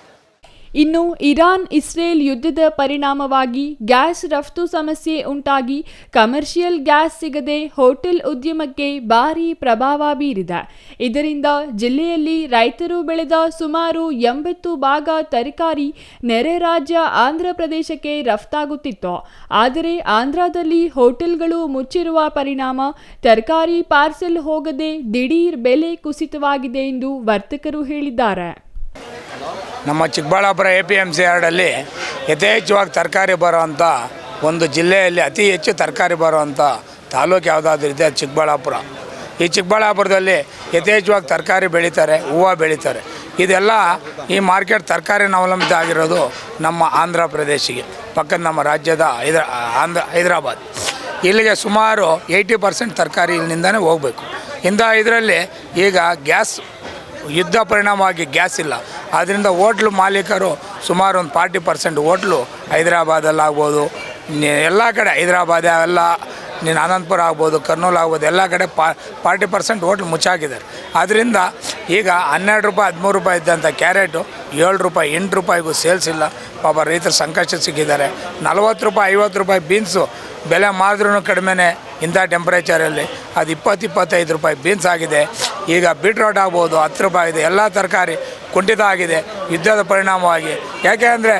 ಇನ್ನು ಇರಾನ್ ಇಸ್ರೇಲ್ ಯುದ್ಧದ ಪರಿಣಾಮವಾಗಿ ಗ್ಯಾಸ್ ರಫ್ತು ಸಮಸ್ಯೆ ಉಂಟಾಗಿ ಕಮರ್ಷಿಯಲ್ ಗ್ಯಾಸ್ ಸಿಗದೆ ಹೋಟೆಲ್ ಉದ್ಯಮಕ್ಕೆ ಭಾರೀ ಪ್ರಭಾವ ಬೀರಿದೆ. ಇದರಿಂದ ಜಿಲ್ಲೆಯಲ್ಲಿ ರೈತರು ಬೆಳೆದ ಸುಮಾರು 80 ಭಾಗ ತರಕಾರಿ ನೆರೆ ರಾಜ್ಯ ಆಂಧ್ರ ಪ್ರದೇಶಕ್ಕೆ ರಫ್ತಾಗುತ್ತಿತ್ತು. ಆದರೆ ಆಂಧ್ರದಲ್ಲಿ ಹೋಟೆಲ್ಗಳು ಮುಚ್ಚಿರುವ ಪರಿಣಾಮ ತರಕಾರಿ ಪಾರ್ಸೆಲ್ ಹೋಗದೆ ದಿಢೀರ್ ಬೆಲೆ ಕುಸಿತವಾಗಿದೆ ಎಂದು ವರ್ತಕರು ಹೇಳಿದ್ದಾರೆ. ನಮ್ಮ ಚಿಕ್ಕಬಳ್ಳಾಪುರ APMC ಯಾರ್ಡಲ್ಲಿ ಯಥೇಚ್ಛವಾಗಿ ತರಕಾರಿ ಬರೋವಂಥ ಒಂದು ಜಿಲ್ಲೆಯಲ್ಲಿ ಅತಿ ಹೆಚ್ಚು ತರಕಾರಿ ಬರುವಂಥ ತಾಲೂಕು ಯಾವುದಾದ್ರೂ ಇದೆ ಅದು ಚಿಕ್ಕಬಳ್ಳಾಪುರ. ಈ ಚಿಕ್ಕಬಳ್ಳಾಪುರದಲ್ಲಿ ಯಥೇಚ್ಛವಾಗಿ ತರಕಾರಿ ಬೆಳೀತಾರೆ, ಹೂವು ಬೆಳೀತಾರೆ. ಇದೆಲ್ಲ ಈ ಮಾರ್ಕೆಟ್ ತರಕಾರಿನ ಅವಲಂಬಿತ ಆಗಿರೋದು ನಮ್ಮ ಆಂಧ್ರ ಪ್ರದೇಶಿಗೆ, ಪಕ್ಕದ ನಮ್ಮ ರಾಜ್ಯದ ಹೈದರಾಬಾದ್. ಇಲ್ಲಿಗೆ ಸುಮಾರು 80% ತರಕಾರಿ ಇಲ್ಲಿಂದನೇ ಹೋಗಬೇಕು. ಇದರಲ್ಲಿ ಈಗ ಗ್ಯಾಸ್ ಯುದ್ಧ ಪರಿಣಾಮವಾಗಿ ಗ್ಯಾಸ್ ಇಲ್ಲ. ಆದ್ದರಿಂದ ಹೋಟ್ಲು ಮಾಲೀಕರು ಸುಮಾರು ಒಂದು 40% ಹೋಟ್ಲು ಹೈದರಾಬಾದಲ್ಲಾಗ್ಬೋದು, ಎಲ್ಲ ಕಡೆ ಹೈದರಾಬಾದ್ ಎಲ್ಲ ನೀನು ಅನಂತಪುರ ಆಗ್ಬೋದು, ಕರ್ನೂಲು ಆಗ್ಬೋದು, ಎಲ್ಲ ಕಡೆ 40% ಹೋಟ್ಲು ಮುಚ್ಚಾಕಿದ್ದಾರೆ. ಆದ್ದರಿಂದ ಈಗ 12 ರೂಪಾಯಿ 13 ರೂಪಾಯಿ ಇದ್ದಂಥ ಕ್ಯಾರೆಟು 7 ರೂಪಾಯಿ 8 ರೂಪಾಯಿಗೂ ಸೇಲ್ಸ್ ಇಲ್ಲ. ಪಾಪ ರೈತರು ಸಂಕಷ್ಟ ಸಿಕ್ಕಿದ್ದಾರೆ. 40 ರೂಪಾಯಿ 50 ರೂಪಾಯಿ ಬೀನ್ಸು ಬೆಲೆ ಮಾರಿದ್ರೂ ಕಡಿಮೆನೇ. ಇಂಥ ಟೆಂಪ್ರೇಚರಲ್ಲಿ ಅದು 20-25 ರೂಪಾಯಿ ಬೀನ್ಸ್ ಆಗಿದೆ. ಈಗ ಬೀಟ್ರೋಟ್ ಆಗ್ಬೋದು 10 ರೂಪಾಯಿ ಇದೆ. ಎಲ್ಲ ತರಕಾರಿ ಕುಂಠಿತ ಆಗಿದೆ ಯುದ್ಧದ ಪರಿಣಾಮವಾಗಿ. ಯಾಕೆ ಅಂದರೆ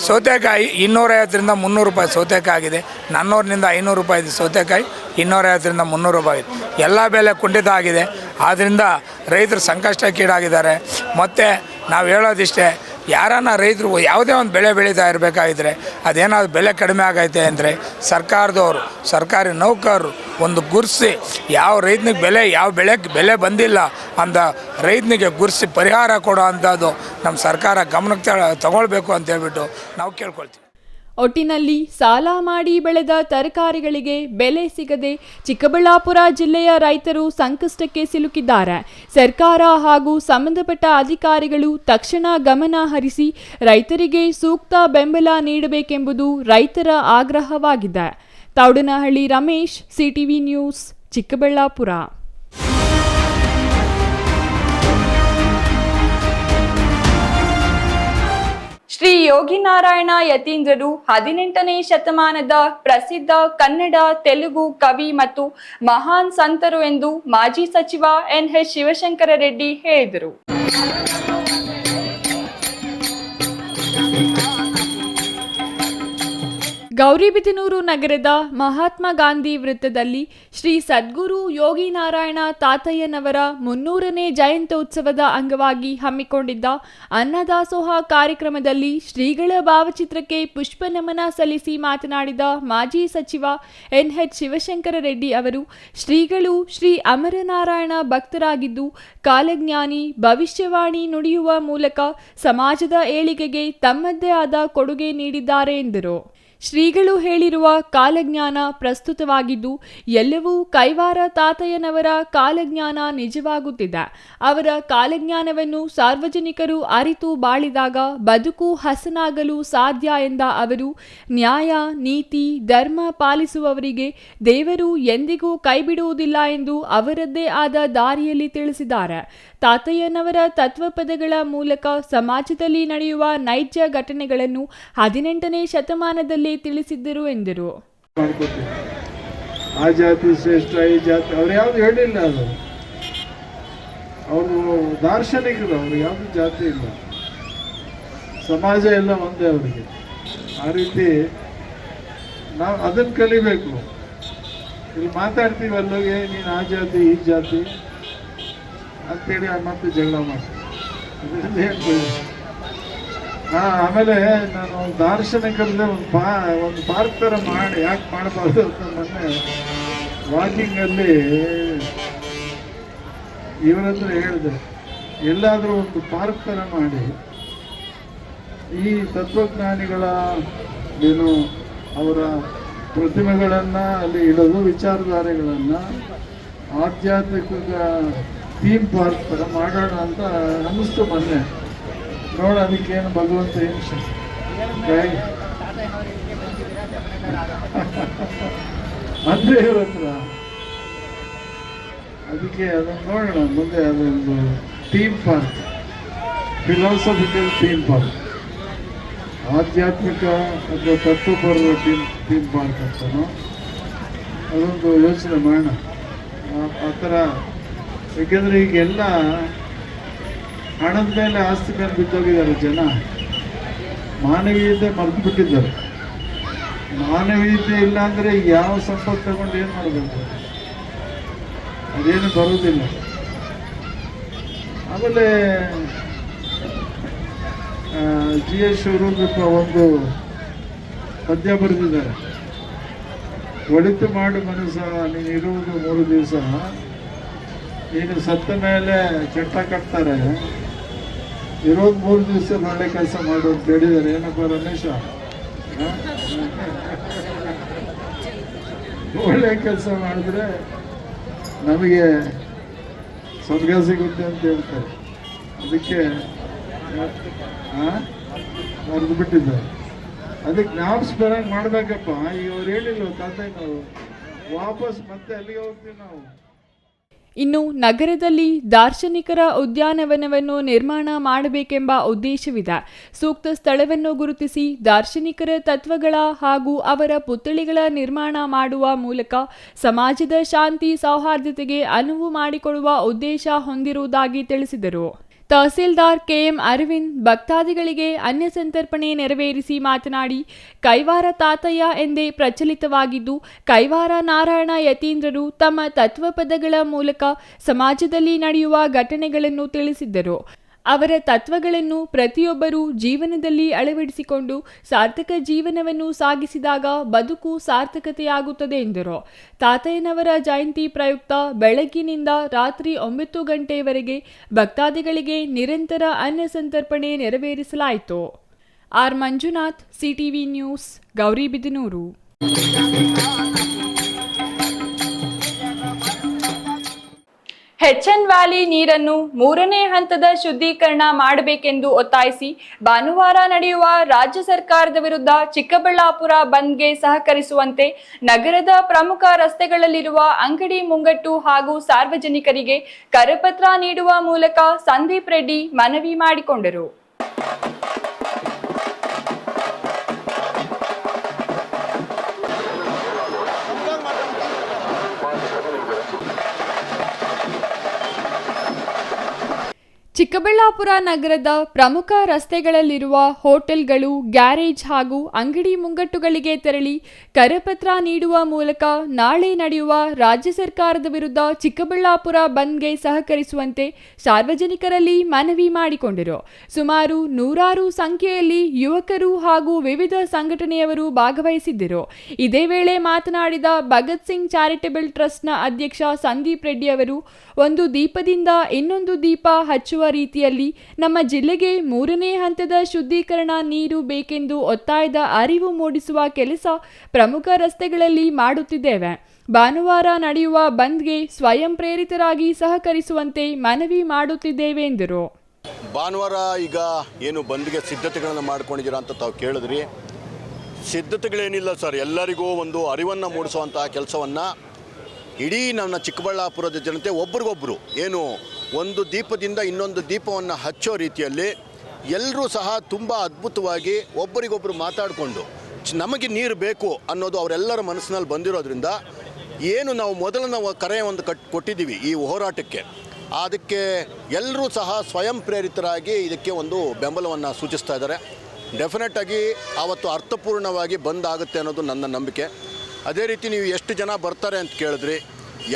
ಸೌತೆಕಾಯಿ 250ರಿಂದ 300 ರೂಪಾಯಿ ಸೌತೆಕಾಯಿ ಆಗಿದೆ. 400ರಿಂದ 500 ರೂಪಾಯಿ ಸೌತೆಕಾಯಿ, 250ರಿಂದ 300 ರೂಪಾಯಿ. ಎಲ್ಲ ಬೆಲೆ ಕುಂಠಿತ ಆಗಿದೆ. ಆದ್ದರಿಂದ ರೈತರು ಸಂಕಷ್ಟಕ್ಕೀಡಾಗಿದ್ದಾರೆ. ಮತ್ತು ನಾವು ಹೇಳೋದಿಷ್ಟೇ, ಯಾರನ್ನ ರೈತರು ಯಾವುದೇ ಒಂದು ಬೆಳೆ ಬೆಳೀತಾ ಇರಬೇಕಾಗಿದ್ರೆ ಅದೇನಾದ್ರು ಬೆಲೆ ಕಡಿಮೆ ಆಗೈತೆ ಅಂದರೆ ಸರ್ಕಾರದವರು, ಸರ್ಕಾರಿ ನೌಕರರು ಒಂದು ಗುರ್ಸಿ ಯಾವ ರೈತನಿಗೆ ಯಾವ ಬೆಳೆಗೆ ಬೆಲೆ ಬಂದಿಲ್ಲ ಅಂತ ರೈತನಿಗೆ ಗುರ್ಸಿ ಪರಿಹಾರ ಕೊಡೋ ಅಂಥದ್ದು ನಮ್ಮ ಸರ್ಕಾರ ಗಮನಕ್ಕೆ ತಗೊಳ್ಬೇಕು ಅಂತ ಹೇಳ್ಬಿಟ್ಟು ನಾವು ಕೇಳ್ಕೊಳ್ತೀವಿ. ಒಟ್ಟಿನಲ್ಲಿ ಸಾಲ ಮಾಡಿ ಬೆಳೆದ ತರಕಾರಿಗಳಿಗೆ ಬೆಲೆ ಸಿಗದೆ ಚಿಕ್ಕಬಳ್ಳಾಪುರ ಜಿಲ್ಲೆಯ ರೈತರು ಸಂಕಷ್ಟಕ್ಕೆ ಸಿಲುಕಿದ್ದಾರೆ. ಸರ್ಕಾರ ಹಾಗೂ ಸಂಬಂಧಪಟ್ಟ ಅಧಿಕಾರಿಗಳು ತಕ್ಷಣ ಗಮನ ಹರಿಸಿ ರೈತರಿಗೆ ಸೂಕ್ತ ಬೆಂಬಲ ನೀಡಬೇಕೆಂಬುದು ರೈತರ ಆಗ್ರಹವಾಗಿದೆ. Thoudanahalli Ramesh, CTV news, Chikkaballapur. ಶ್ರೀ ಯೋಗಿನಾರಾಯಣ ಯತೀಂದ್ರರು 18ನೇ ಶತಮಾನದ ಪ್ರಸಿದ್ಧ ಕನ್ನಡ ತೆಲುಗು ಕವಿ ಮತ್ತು ಮಹಾನ್ ಸಂತರು ಎಂದು ಮಾಜಿ ಸಚಿವ NH ಶಿವಶಂಕರ ರೆಡ್ಡಿ ಹೇಳಿದರು. ಗೌರಿಬಿದನೂರು ನಗರದ ಮಹಾತ್ಮ ಗಾಂಧಿ ವೃತ್ತದಲ್ಲಿ ಶ್ರೀ ಸದ್ಗುರು ಯೋಗಿನಾರಾಯಣ ತಾತಯ್ಯನವರ 300ನೇ ಜಯಂತ್ಯೋತ್ಸವದ ಅಂಗವಾಗಿ ಹಮ್ಮಿಕೊಂಡಿದ್ದ ಅನ್ನದಾಸೋಹ ಕಾರ್ಯಕ್ರಮದಲ್ಲಿ ಶ್ರೀಗಳ ಭಾವಚಿತ್ರಕ್ಕೆ ಪುಷ್ಪ ನಮನ ಸಲ್ಲಿಸಿ ಮಾತನಾಡಿದ ಮಾಜಿ ಸಚಿವ NH ಶಿವಶಂಕರ ರೆಡ್ಡಿ ಅವರು, ಶ್ರೀಗಳು ಶ್ರೀ ಅಮರನಾರಾಯಣ ಭಕ್ತರಾಗಿದ್ದು ಕಾಲಜ್ಞಾನಿ, ಭವಿಷ್ಯವಾಣಿ ನುಡಿಯುವ ಮೂಲಕ ಸಮಾಜದ ಏಳಿಗೆಗೆ ತಮ್ಮದೇ ಆದ ಕೊಡುಗೆ ನೀಡಿದ್ದಾರೆ ಎಂದರು. ಶ್ರೀಗಳು ಹೇಳಿರುವ ಕಾಲಜ್ಞಾನ ಪ್ರಸ್ತುತವಾಗಿದ್ದು ಎಲ್ಲವೂ ಕೈವಾರ ತಾತಯ್ಯನವರ ಕಾಲಜ್ಞಾನ ನಿಜವಾಗುತ್ತಿದೆ. ಅವರ ಕಾಲಜ್ಞಾನವನ್ನು ಸಾರ್ವಜನಿಕರು ಅರಿತು ಬಾಳಿದಾಗ ಬದುಕು ಹಸನಾಗಲು ಸಾಧ್ಯ ಎಂದ ಅವರು, ನ್ಯಾಯ, ನೀತಿ, ಧರ್ಮ ಪಾಲಿಸುವವರಿಗೆ ದೇವರು ಎಂದಿಗೂ ಕೈಬಿಡುವುದಿಲ್ಲ ಎಂದು ಅವರದ್ದೇ ಆದ ದಾರಿಯಲ್ಲಿ ತಿಳಿಸಿದ್ದಾರೆ. ತಾತಯ್ಯನವರ ತತ್ವಪದಗಳ ಮೂಲಕ ಸಮಾಜದಲ್ಲಿ ನಡೆಯುವ ನೈಜ ಘಟನೆಗಳನ್ನು 18ನೇ ಶತಮಾನದಲ್ಲಿ ತಿಳಿಸಿದ್ದರು ಎಂದರು. ಆ ಜಾತಿ ಶ್ರೇಷ್ಠ, ಈ ಜಾತಿ ಅವ್ರು ಯಾವ್ದು ಹೇಳಿಲ್ಲ. ಅದು ಅವರು ದಾರ್ಶನಿಕರು, ಅವ್ರು ಯಾವ್ದು ಜಾತಿ ಇಲ್ಲ, ಸಮಾಜ ಎಲ್ಲ ಒಂದೇ ಅವರಿಗೆ. ಆ ರೀತಿ ನಾವು ಅದನ್ನು ಕಲಿಬೇಕು. ಇಲ್ಲಿ ಮಾತಾಡ್ತೀವಿ ಅಲ್ಲೋಗೆ ನೀನು ಆ ಜಾತಿ ಈ ಜಾತಿ ಅಂತೇಳಿ ಮತ್ತೆ ಜಗಳ ಮಾಡ್ತೀವಿ. ಆಮೇಲೆ ನಾನು ದಾರ್ಶನಿಕರದೇ ಒಂದು ಪಾರ್ಕ್ ಥರ ಮಾಡಿ ಯಾಕೆ ಮಾಡಬಾರ್ದು ಅಂತ ಮೊನ್ನೆ ವಾಕಿಂಗಲ್ಲಿ ಇವರ ಹತ್ರ ಹೇಳಿದೆ, ಎಲ್ಲಾದರೂ ಒಂದು ಪಾರ್ಕ್ ಥರ ಮಾಡಿ ಈ ತತ್ವಜ್ಞಾನಿಗಳ ಏನು ಅವರ ಪ್ರತಿಮೆಗಳನ್ನು ಅಲ್ಲಿ ಇಡೋದು, ವಿಚಾರಧಾರೆಗಳನ್ನು ಆಧ್ಯಾತ್ಮಿಕ ಥೀಮ್ ಪಾರ್ಕ್ ಥರ ಮಾಡೋಣ ಅಂತ ಅನ್ನಿಸ್ತು ಮೊನ್ನೆ. ನೋಡ ಅದಕ್ಕೇನು ಭಗವಂತ ಏನು ಅಂದ್ರೆ ಇವ್ರ ಹತ್ರ ಅದಕ್ಕೆ ಅದನ್ನು ನೋಡೋಣ ಮುಂದೆ. ಅದೊಂದು theme park, philosophical theme park, ಆಧ್ಯಾತ್ಮಿಕ ಅಥವಾ ತತ್ವಪರ ಥೀಮ್ ಪಾರ್ಕ್ ಅಂತನೋ ಅದೊಂದು ಯೋಚನೆ ಮಾಡೋಣ ಆ ಥರ. ಏಕೆಂದರೆ ಈಗೆಲ್ಲ ಹಣದ ಮೇಲೆ ಆಸ್ತಿ ಮೇಲೆ ಬಿದ್ದೋಗಿದ್ದಾರೆ ಜನ, ಮಾನವೀಯತೆ ಮರೆತು ಬಿಟ್ಟಿದ್ದಾರೆ. ಮಾನವೀಯತೆ ಇಲ್ಲ ಅಂದರೆ ಯಾವ ಸಂಪತ್ತು ತಗೊಂಡು ಏನು ಮಾಡಬೇಕು, ಅದೇನು ಬರುವುದಿಲ್ಲ. ಆಮೇಲೆ GS ಶಿವರುದ್ರಪ್ಪ ಒಂದು ಪದ್ಯ ಬರೆದಿದ್ದಾರೆ, ಒಳಿತು ಮಾಡು ಮನಸ್ಸ ನೀನು ಇರುವುದು 3 ದಿವಸ, ನೀನು ಸತ್ತ ಮೇಲೆ ಚಟ್ಟ ಕಟ್ತಾರೆ, ಇರೋದು 3 ದಿವಸ ಒಳ್ಳೆ ಕೆಲಸ ಮಾಡು ಅಂತ ಹೇಳಿದ್ದಾರೆ. ಏನಪ್ಪ ರಮೇಶ, ಒಳ್ಳೆ ಕೆಲಸ ಮಾಡಿದ್ರೆ ನಮಗೆ ಸ್ವರ್ಗ ಸಿಗುತ್ತೆ ಅಂತ ಹೇಳ್ತಾರೆ. ಅದಕ್ಕೆ ಮರೆದು ಬಿಟ್ಟಿದ್ದಾರೆ. ಅದಕ್ಕೆ ಜ್ಞಾಪಿಸ್ಬರಂಗೆ ಮಾಡ್ಬೇಕಪ್ಪ. ಈಗ ಅವ್ರು ಹೇಳಿಲ್ಲ ತಂದೆ, ನಾವು ವಾಪಸ್ ಮತ್ತೆ ಅಲ್ಲಿಗೆ ಹೋಗ್ತೀವಿ ನಾವು. ಇನ್ನು ನಗರದಲ್ಲಿ ದಾರ್ಶನಿಕರ ಉದ್ಯಾನವನವನ್ನು ನಿರ್ಮಾಣ ಮಾಡಬೇಕೆಂಬ ಉದ್ದೇಶವಿದೆ. ಸೂಕ್ತ ಸ್ಥಳವನ್ನು ಗುರುತಿಸಿ ದಾರ್ಶನಿಕರ ತತ್ವಗಳ ಹಾಗೂ ಅವರ ಪುತ್ಥಳಿಗಳ ನಿರ್ಮಾಣ ಮಾಡುವ ಮೂಲಕ ಸಮಾಜದ ಶಾಂತಿ ಸೌಹಾರ್ದತೆಗೆ ಅನುವು ಮಾಡಿಕೊಡುವ ಉದ್ದೇಶ ಹೊಂದಿರುವುದಾಗಿ ತಿಳಿಸಿದರು. ತಹಸೀಲ್ದಾರ್ KM ಅರವಿಂದ್ ಭಕ್ತಾದಿಗಳಿಗೆ ಅನ್ನ ಸಂತರ್ಪಣೆ ನೆರವೇರಿಸಿ ಮಾತನಾಡಿ, ಕೈವಾರ ತಾತಯ್ಯ ಎಂದೇ ಪ್ರಚಲಿತವಾಗಿದ್ದು, ಕೈವಾರ ನಾರಾಯಣ ಯತೀಂದ್ರರು ತಮ್ಮ ತತ್ವಪದಗಳ ಮೂಲಕ ಸಮಾಜದಲ್ಲಿ ನಡೆಯುವ ಘಟನೆಗಳನ್ನು ತಿಳಿಸಿದ್ದರು. ಅವರ ತತ್ವಗಳನ್ನು ಪ್ರತಿಯೊಬ್ಬರೂ ಜೀವನದಲ್ಲಿ ಅಳವಡಿಸಿಕೊಂಡು ಸಾರ್ಥಕ ಜೀವನವನ್ನು ಸಾಗಿಸಿದಾಗ ಬದುಕು ಸಾರ್ಥಕತೆಯಾಗುತ್ತದೆ ಎಂದರು. ತಾತಯ್ಯನವರ ಜಯಂತಿ ಪ್ರಯುಕ್ತ ಬೆಳಗ್ಗಿನಿಂದ ರಾತ್ರಿ 9 ಗಂಟೆಯವರೆಗೆ ಭಕ್ತಾದಿಗಳಿಗೆ ನಿರಂತರ ಅನ್ನ ಸಂತರ್ಪಣೆ ನೆರವೇರಿಸಲಾಯಿತು. R Manjunath, CTV news, Gauribidanur. HN valley ನೀರನ್ನು 3ನೇ ಹಂತದ ಶುದ್ಧೀಕರಣ ಮಾಡಬೇಕೆಂದು ಒತ್ತಾಯಿಸಿ ಭಾನುವಾರ ನಡೆಯುವ ರಾಜ್ಯ ಸರ್ಕಾರದ ವಿರುದ್ಧ ಚಿಕ್ಕಬಳ್ಳಾಪುರ ಬಂದ್ಗೆ ಸಹಕರಿಸುವಂತೆ ನಗರದ ಪ್ರಮುಖ ರಸ್ತೆಗಳಲ್ಲಿರುವ ಅಂಗಡಿ ಮುಂಗಟ್ಟು ಹಾಗೂ ಸಾರ್ವಜನಿಕರಿಗೆ ಕರಪತ್ರ ನೀಡುವ ಮೂಲಕ ಸಂದೀಪ್ ರೆಡ್ಡಿ ಮನವಿ ಮಾಡಿಕೊಂಡರು. ಚಿಕ್ಕಬಳ್ಳಾಪುರ ನಗರದ ಪ್ರಮುಖ ರಸ್ತೆಗಳಲ್ಲಿರುವ ಹೋಟೆಲ್ಗಳು, ಗ್ಯಾರೇಜ್ ಹಾಗೂ ಅಂಗಡಿ ಮುಂಗಟ್ಟುಗಳಿಗೆ ತೆರಳಿ ಕರಪತ್ರ ನೀಡುವ ಮೂಲಕ ನಾಳೆ ನಡೆಯುವ ರಾಜ್ಯ ಸರ್ಕಾರದ ವಿರುದ್ಧ ಚಿಕ್ಕಬಳ್ಳಾಪುರ ಬಂದ್ಗೆ ಸಹಕರಿಸುವಂತೆ ಸಾರ್ವಜನಿಕರಲ್ಲಿ ಮನವಿ ಮಾಡಿಕೊಂಡರು. ಸುಮಾರು 100 ಸಂಖ್ಯೆಯಲ್ಲಿ ಯುವಕರು ಹಾಗೂ ವಿವಿಧ ಸಂಘಟನೆಯವರು ಭಾಗವಹಿಸಿದ್ದರು. ಇದೇ ವೇಳೆ ಮಾತನಾಡಿದ ಭಗತ್ ಸಿಂಗ್ ಚಾರಿಟಬಲ್ ಟ್ರಸ್ಟ್ನ ಅಧ್ಯಕ್ಷ ಸಂದೀಪ್ ರೆಡ್ಡಿ ಅವರು, ಒಂದು ದೀಪದಿಂದ ಇನ್ನೊಂದು ದೀಪ ಹಚ್ಚುವ ರೀತಿಯಲ್ಲಿ ನಮ್ಮ ಜಿಲ್ಲೆಗೆ 3ನೇ ಹಂತದ ಶುದ್ಧೀಕರಣ ನೀರು ಬೇಕೆಂದು ಒತ್ತಾಯದ ಅರಿವು ಮೂಡಿಸುವ ಕೆಲಸ ಪ್ರಮುಖ ರಸ್ತೆಗಳಲ್ಲಿ ಮಾಡುತ್ತಿದ್ದೇವೆ. ಭಾನುವಾರ ನಡೆಯುವ ಬಂದ್ಗೆ ಸ್ವಯಂ ಪ್ರೇರಿತರಾಗಿ ಸಹಕರಿಸುವಂತೆ ಮನವಿ ಮಾಡುತ್ತಿದ್ದೇವೆ ಎಂದರು. ಭಾನುವಾರ ಈಗ ಏನು ಬಂದ್ಗೆ ಸಿದ್ಧತೆಗಳನ್ನು ಮಾಡ್ಕೊಂಡಿದ್ದೀರಾ ಅಂತ ತಾವು ಕೇಳಿದ್ರಿ. ಸಿದ್ಧತೆಗಳೇನಿಲ್ಲ ಸರ್, ಎಲ್ಲರಿಗೂ ಒಂದು ಅರಿವನ್ನು ಮೂಡಿಸುವಂತಹ ಕೆಲಸವನ್ನು ಇಡೀ ನನ್ನ ಚಿಕ್ಕಬಳ್ಳಾಪುರದ ಜನತೆ ಒಬ್ರಿಗೊಬ್ಬರು ಏನು ಒಂದು ದೀಪದಿಂದ ಇನ್ನೊಂದು ದೀಪವನ್ನು ಹಚ್ಚೋ ರೀತಿಯಲ್ಲಿ ಎಲ್ಲರೂ ಸಹ ತುಂಬ ಅದ್ಭುತವಾಗಿ ಒಬ್ಬರಿಗೊಬ್ಬರು ಮಾತಾಡಿಕೊಂಡು ನಮಗೆ ನೀರು ಬೇಕು ಅನ್ನೋದು ಅವರೆಲ್ಲರ ಮನಸ್ಸಿನಲ್ಲಿ ಬಂದಿರೋದ್ರಿಂದ ಏನು ನಾವು ಮೊದಲು ಕರೆ ಒಂದು ಕೊಟ್ಟಿದ್ದೀವಿ ಈ ಹೋರಾಟಕ್ಕೆ, ಅದಕ್ಕೆ ಎಲ್ಲರೂ ಸಹ ಸ್ವಯಂ ಪ್ರೇರಿತರಾಗಿ ಇದಕ್ಕೆ ಒಂದು ಬೆಂಬಲವನ್ನು ಸೂಚಿಸ್ತಾ ಇದ್ದಾರೆ. ಡೆಫಿನೆಟಾಗಿ ಆವತ್ತು ಅರ್ಥಪೂರ್ಣವಾಗಿ ಬಂದಾಗುತ್ತೆ ಅನ್ನೋದು ನನ್ನ ನಂಬಿಕೆ. ಅದೇ ರೀತಿ ನೀವು ಎಷ್ಟು ಜನ ಬರ್ತಾರೆ ಅಂತ ಕೇಳಿದ್ರಿ,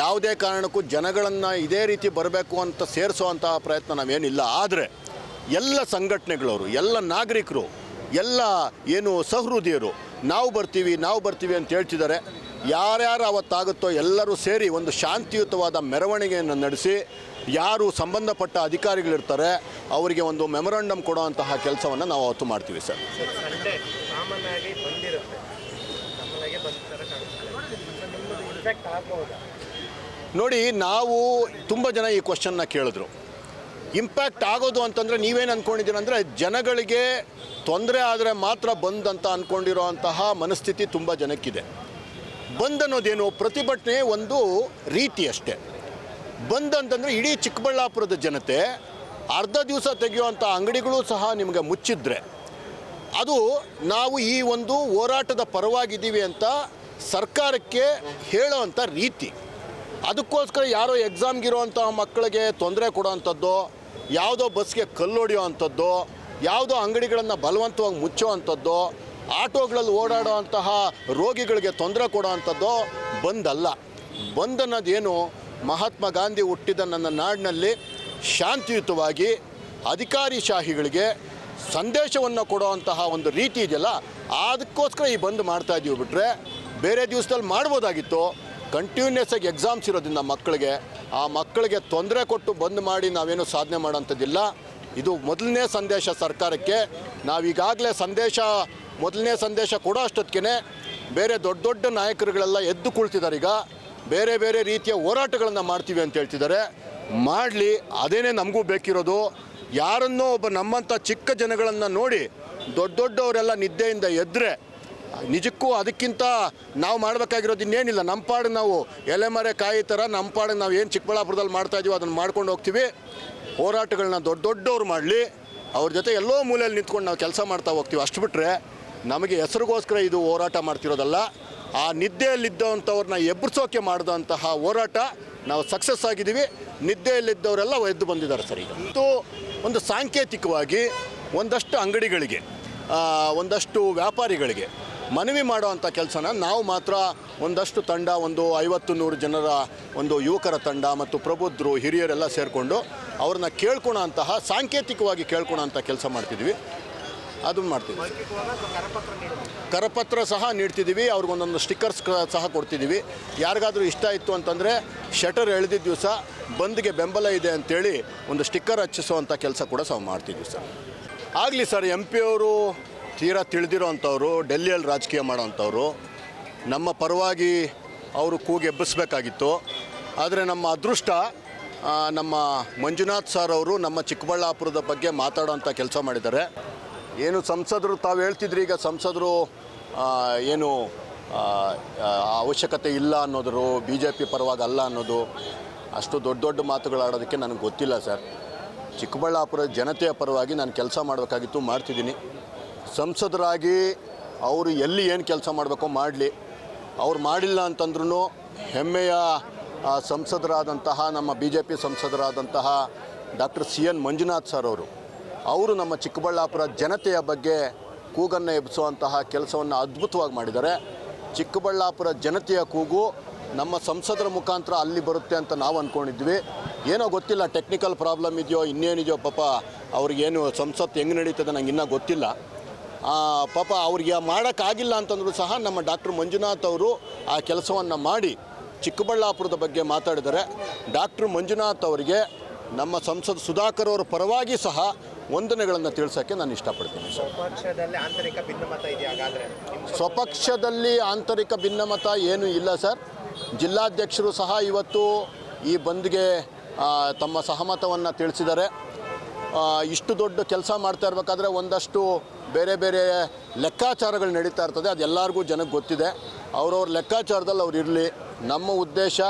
ಯಾವುದೇ ಕಾರಣಕ್ಕೂ ಜನಗಳನ್ನು ಇದೇ ರೀತಿ ಬರಬೇಕು ಅಂತ ಸೇರಿಸೋವಂತಹ ಪ್ರಯತ್ನ ನಾವೇನಿಲ್ಲ. ಆದರೆ ಎಲ್ಲ ಸಂಘಟನೆಗಳವರು, ಎಲ್ಲ ನಾಗರಿಕರು, ಎಲ್ಲ ಏನು ಸಹೃದಯರು ನಾವು ಬರ್ತೀವಿ ಅಂತ ಹೇಳ್ತಿದ್ದಾರೆ. ಯಾರ್ಯಾರು ಅವತ್ತಾಗುತ್ತೋ ಎಲ್ಲರೂ ಸೇರಿ ಒಂದು ಶಾಂತಿಯುತವಾದ ಮೆರವಣಿಗೆಯನ್ನು ನಡೆಸಿ ಯಾರು ಸಂಬಂಧಪಟ್ಟ ಅಧಿಕಾರಿಗಳಿರ್ತಾರೆ ಅವರಿಗೆ ಒಂದು ಮೆಮೊರಂಡಮ್ ಕೊಡುವಂತಹ ಕೆಲಸವನ್ನು ನಾವು ಅವತ್ತು ಮಾಡ್ತೀವಿ ಸರ್. ನೋಡಿ, ನಾವು ತುಂಬ ಜನ ಈ ಕ್ವಶನ್ನ ಕೇಳಿದ್ರು. ಇಂಪ್ಯಾಕ್ಟ್ ಆಗೋದು ಅಂತಂದರೆ ನೀವೇನು ಅಂದ್ಕೊಂಡಿದ್ದೀರ ಅಂದರೆ ಜನಗಳಿಗೆ ತೊಂದರೆ ಆದರೆ ಮಾತ್ರ ಬಂದ್ ಅಂತ ಅಂದ್ಕೊಂಡಿರೋಂತಹ ಮನಸ್ಥಿತಿ ತುಂಬ ಜನಕ್ಕಿದೆ. ಬಂದ್ ಅನ್ನೋದೇನು, ಪ್ರತಿಭಟನೆ ಒಂದು ರೀತಿ ಅಷ್ಟೇ. ಬಂದ್ ಅಂತಂದರೆ ಇಡೀ ಚಿಕ್ಕಬಳ್ಳಾಪುರದ ಜನತೆ ಅರ್ಧ ದಿವಸ ತೆಗೆಯುವಂಥ ಅಂಗಡಿಗಳು ಸಹ ನಿಮಗೆ ಮುಚ್ಚಿದ್ರೆ ಅದು ನಾವು ಈ ಒಂದು ಹೋರಾಟದ ಪರವಾಗಿದ್ದೀವಿ ಅಂತ ಸರ್ಕಾರಕ್ಕೆ ಹೇಳೋವಂಥ ರೀತಿ. ಅದಕ್ಕೋಸ್ಕರ ಯಾರೋ ಎಕ್ಸಾಮ್ಗಿರೋವಂಥ ಮಕ್ಕಳಿಗೆ ತೊಂದರೆ ಕೊಡೋವಂಥದ್ದು, ಯಾವುದೋ ಬಸ್ಗೆ ಕಲ್ಲೊಡೆಯೋ ಅಂಥದ್ದು, ಯಾವುದೋ ಅಂಗಡಿಗಳನ್ನು ಬಲವಂತವಾಗಿ ಮುಚ್ಚೋ ಅಂಥದ್ದು, ಆಟೋಗಳಲ್ಲಿ ಓಡಾಡೋ ಅಂತಹ ರೋಗಿಗಳಿಗೆ ತೊಂದರೆ ಕೊಡೋ ಅಂಥದ್ದು ಬಂದಲ್ಲ. ಬಂದ್ ಅನ್ನೋದೇನು, ಮಹಾತ್ಮ ಗಾಂಧಿ ಹುಟ್ಟಿದ ನನ್ನ ನಾಡಿನಲ್ಲಿ ಶಾಂತಿಯುತವಾಗಿ ಅಧಿಕಾರಿಶಾಹಿಗಳಿಗೆ ಸಂದೇಶವನ್ನು ಕೊಡುವಂತಹ ಒಂದು ರೀತಿ ಇದೆಯಲ್ಲ, ಅದಕ್ಕೋಸ್ಕರ ಈ ಬಂದ್ ಮಾಡ್ತಾಯಿದ್ದೀವಿ. ಬಿಟ್ಟರೆ ಬೇರೆ ದಿವಸದಲ್ಲಿ ಮಾಡ್ಬೋದಾಗಿತ್ತು. ಕಂಟಿನ್ಯೂಸ್ ಆಗಿ ಎಕ್ಸಾಮ್ಸ್ ಇರೋದ್ರಿಂದ ಮಕ್ಕಳಿಗೆ ತೊಂದರೆ ಕೊಟ್ಟು ಬಂದ್ ಮಾಡಿ ನಾವೇನು ಸಾಧನೆ ಮಾಡೋಂಥದ್ದಿಲ್ಲ. ಇದು ಮೊದಲನೇ ಸಂದೇಶ ಸರ್ಕಾರಕ್ಕೆ. ನಾವೀಗಾಗಲೇ ಮೊದಲನೇ ಸಂದೇಶ ಕೊಡೋ ಅಷ್ಟೊತ್ತಿಗೆ ಬೇರೆ ದೊಡ್ಡ ದೊಡ್ಡ ನಾಯಕರುಗಳೆಲ್ಲ ಎದ್ದು ಕುಳ್ತಿದ್ದಾರೆ. ಈಗ ಬೇರೆ ಬೇರೆ ರೀತಿಯ ಹೋರಾಟಗಳನ್ನು ಮಾಡ್ತೀವಿ ಅಂತ ಹೇಳ್ತಿದ್ದಾರೆ. ಮಾಡಲಿ, ಅದೇನೇ ನಮಗೂ ಬೇಕಿರೋದು. ಯಾರನ್ನೋ ಒಬ್ಬ ನಮ್ಮಂಥ ಚಿಕ್ಕ ಜನಗಳನ್ನು ನೋಡಿ ದೊಡ್ಡವರೆಲ್ಲ ನಿದ್ದೆಯಿಂದ ಎದ್ದರೆ ನಿಜಕ್ಕೂ ಅದಕ್ಕಿಂತ ನಾವು ಮಾಡಬೇಕಾಗಿರೋದು ಇನ್ನೇನಿಲ್ಲ. ನಮ್ಮ ಪಾಡಿಗೆ ನಾವು ಎಲೆಮರೆ ಕಾಯಿ ಥರ ನಮ್ಮ ಪಾಡಿಗೆ ನಾವು ಏನು ಚಿಕ್ಕಬಳ್ಳಾಪುರದಲ್ಲಿ ಮಾಡ್ತಾಯಿದ್ದೀವೋ ಅದನ್ನು ಮಾಡ್ಕೊಂಡು ಹೋಗ್ತೀವಿ. ಹೋರಾಟಗಳನ್ನ ದೊಡ್ಡವ್ರು ಮಾಡಲಿ, ಅವ್ರ ಜೊತೆ ಎಲ್ಲೋ ಮೂಲೆಯಲ್ಲಿ ನಿಂತ್ಕೊಂಡು ನಾವು ಕೆಲಸ ಮಾಡ್ತಾ ಹೋಗ್ತೀವಿ. ಅಷ್ಟು ಬಿಟ್ಟರೆ ನಮಗೆ ಹೆಸರಿಗೋಸ್ಕರ ಇದು ಹೋರಾಟ ಮಾಡ್ತಿರೋದಲ್ಲ. ಆ ನಿದ್ದೆಯಲ್ಲಿದ್ದವಂಥವ್ರನ್ನ ಎಬ್ಬರಿಸೋಕೆ ಮಾಡಿದಂತಹ ಹೋರಾಟ ನಾವು ಸಕ್ಸಸ್ ಆಗಿದ್ದೀವಿ. ನಿದ್ದೆಯಲ್ಲಿದ್ದವರೆಲ್ಲ ಎದ್ದು ಬಂದಿದ್ದಾರೆ ಸರ್. ಈಗ ಒಂದು ಸಾಂಕೇತಿಕವಾಗಿ ಒಂದಷ್ಟು ಅಂಗಡಿಗಳಿಗೆ, ಒಂದಷ್ಟು ವ್ಯಾಪಾರಿಗಳಿಗೆ ಮನವಿ ಮಾಡುವಂಥ ಕೆಲಸನ ನಾವು ಮಾತ್ರ ಒಂದಷ್ಟು ತಂಡ, ಒಂದು 50-100 ಜನರ ಒಂದು ಯುವಕರ ತಂಡ ಮತ್ತು ಪ್ರಬುದ್ಧರು ಹಿರಿಯರೆಲ್ಲ ಸೇರಿಕೊಂಡು ಅವ್ರನ್ನ ಕೇಳ್ಕೊಳೋಂತಹ, ಸಾಂಕೇತಿಕವಾಗಿ ಕೇಳ್ಕೊಳೋಂಥ ಕೆಲಸ ಮಾಡ್ತಿದ್ವಿ. ಅದನ್ನು ಮಾಡ್ತಿದ್ವಿ. ಕರಪತ್ರ ಸಹ ನೀಡ್ತಿದ್ದೀವಿ. ಅವ್ರಿಗೊಂದೊಂದು ಸ್ಟಿಕ್ಕರ್ಸ್ ಸಹ ಕೊಡ್ತಿದ್ದೀವಿ. ಯಾರಿಗಾದರೂ ಇಷ್ಟ ಇತ್ತು ಅಂತಂದರೆ ಶಟರ್ ಎಳೆದಿದ್ದ ದಿವಸ ಬಂದ್ಗೆ ಬೆಂಬಲ ಇದೆ ಅಂಥೇಳಿ ಒಂದು ಸ್ಟಿಕ್ಕರ್ ಹಚ್ಚಿಸುವಂಥ ಕೆಲಸ ಕೂಡ ಸಹ ಮಾಡ್ತಿದ್ವಿ ಸರ್. ಆಗಲಿ ಸರ್, MP ಅವರು ತೀರಾ ತಿಳಿದಿರೋ ಅಂಥವ್ರು, ಡೆಲ್ಲಿಯಲ್ಲಿ ರಾಜಕೀಯ ಮಾಡೋವಂಥವ್ರು, ನಮ್ಮ ಪರವಾಗಿ ಅವರು ಕೂಗಿ ಎಬ್ಬಿಸ್ಬೇಕಾಗಿತ್ತು. ಆದರೆ ನಮ್ಮ ಅದೃಷ್ಟ, ನಮ್ಮ ಮಂಜುನಾಥ್ ಸರ್ ಅವರು ನಮ್ಮ ಚಿಕ್ಕಬಳ್ಳಾಪುರದ ಬಗ್ಗೆ ಮಾತಾಡೋಂಥ ಕೆಲಸ ಮಾಡಿದ್ದಾರೆ. ಏನು ಸಂಸದರು ತಾವು ಹೇಳ್ತಿದ್ರಿ, ಈಗ ಸಂಸದರು ಏನು ಅವಶ್ಯಕತೆ ಇಲ್ಲ ಅನ್ನೋದ್ರು, BJP ಪರವಾಗಿ ಅಲ್ಲ ಅನ್ನೋದು, ಅಷ್ಟು ದೊಡ್ಡ ಮಾತುಗಳಾಡೋದಕ್ಕೆ ನನಗೆ ಗೊತ್ತಿಲ್ಲ ಸರ್. ಚಿಕ್ಕಬಳ್ಳಾಪುರ ಜನತೆಯ ಪರವಾಗಿ ನಾನು ಕೆಲಸ ಮಾಡಬೇಕಾಗಿತ್ತು, ಮಾಡ್ತಿದ್ದೀನಿ. ಸಂಸದರಾಗಿ ಅವರು ಎಲ್ಲಿ ಏನು ಕೆಲಸ ಮಾಡಬೇಕೋ ಮಾಡಲಿ. ಅವ್ರು ಮಾಡಿಲ್ಲ ಅಂತಂದ್ರೂ ಹೆಮ್ಮೆಯ ಸಂಸದರಾದಂತಹ ನಮ್ಮ BJP ಸಂಸದರಾದಂತಹ ಡಾಕ್ಟರ್ CN ಮಂಜುನಾಥ್ ಸರ್ ಅವರು ನಮ್ಮ ಚಿಕ್ಕಬಳ್ಳಾಪುರ ಜನತೆಯ ಬಗ್ಗೆ ಕೂಗನ್ನು ಎಬ್ಬಿಸುವಂತಹ ಕೆಲಸವನ್ನು ಅದ್ಭುತವಾಗಿ ಮಾಡಿದ್ದಾರೆ. ಚಿಕ್ಕಬಳ್ಳಾಪುರ ಜನತೆಯ ಕೂಗು ನಮ್ಮ ಸಂಸದರ ಮುಖಾಂತರ ಅಲ್ಲಿ ಬರುತ್ತೆ ಅಂತ ನಾವು ಅಂದ್ಕೊಂಡಿದ್ವಿ. ಏನೋ ಗೊತ್ತಿಲ್ಲ, ಟೆಕ್ನಿಕಲ್ ಪ್ರಾಬ್ಲಮ್ ಇದೆಯೋ ಇನ್ನೇನಿದೆಯೋ, ಪಾಪ ಅವ್ರಿಗೇನು ಸಂಸತ್ತು ಹೆಂಗೆ ನಡೀತದೆ ನಂಗೆ ಇನ್ನೂ ಗೊತ್ತಿಲ್ಲ. ಪಾಪ ಅವ್ರಿಗೆ ಮಾಡೋಕ್ಕಾಗಿಲ್ಲ ಅಂತಂದರೂ ಸಹ ನಮ್ಮ ಡಾಕ್ಟರ್ ಮಂಜುನಾಥ್ ಅವರು ಆ ಕೆಲಸವನ್ನು ಮಾಡಿ ಚಿಕ್ಕಬಳ್ಳಾಪುರದ ಬಗ್ಗೆ ಮಾತಾಡಿದ್ದಾರೆ. ಡಾಕ್ಟರ್ ಮಂಜುನಾಥ್ ಅವರಿಗೆ ನಮ್ಮ ಸಂಸದ ಸುಧಾಕರ್ ಅವರ ಪರವಾಗಿ ಸಹ ವಂದನೆಗಳನ್ನು ತಿಳಿಸೋಕ್ಕೆ ನಾನು ಇಷ್ಟಪಡ್ತೀನಿ ಸರ್. ಸ್ವಪಕ್ಷದಲ್ಲಿ ಆಂತರಿಕ ಭಿನ್ನಮತ ಏನೂ ಇಲ್ಲ ಸರ್. ಜಿಲ್ಲಾಧ್ಯಕ್ಷರು ಸಹ ಇವತ್ತು ಈ ಬಂದ್ಗೆ ತಮ್ಮ ಸಹಮತವನ್ನು ತಿಳಿಸಿದ್ದಾರೆ. ಇಷ್ಟು ದೊಡ್ಡ ಕೆಲಸ ಮಾಡ್ತಾ ಇರಬೇಕಾದ್ರೆ ಒಂದಷ್ಟು ಬೇರೆ ಬೇರೆ ಲೆಕ್ಕಾಚಾರಗಳು ನಡೀತಾ ಇರ್ತದೆ. ಅದೆಲ್ಲರಿಗೂ ಜನಕ್ಕೆ ಗೊತ್ತಿದೆ. ಅವ್ರವ್ರ ಲೆಕ್ಕಾಚಾರದಲ್ಲಿ ಅವ್ರು ಇರಲಿ. ನಮ್ಮ ಉದ್ದೇಶ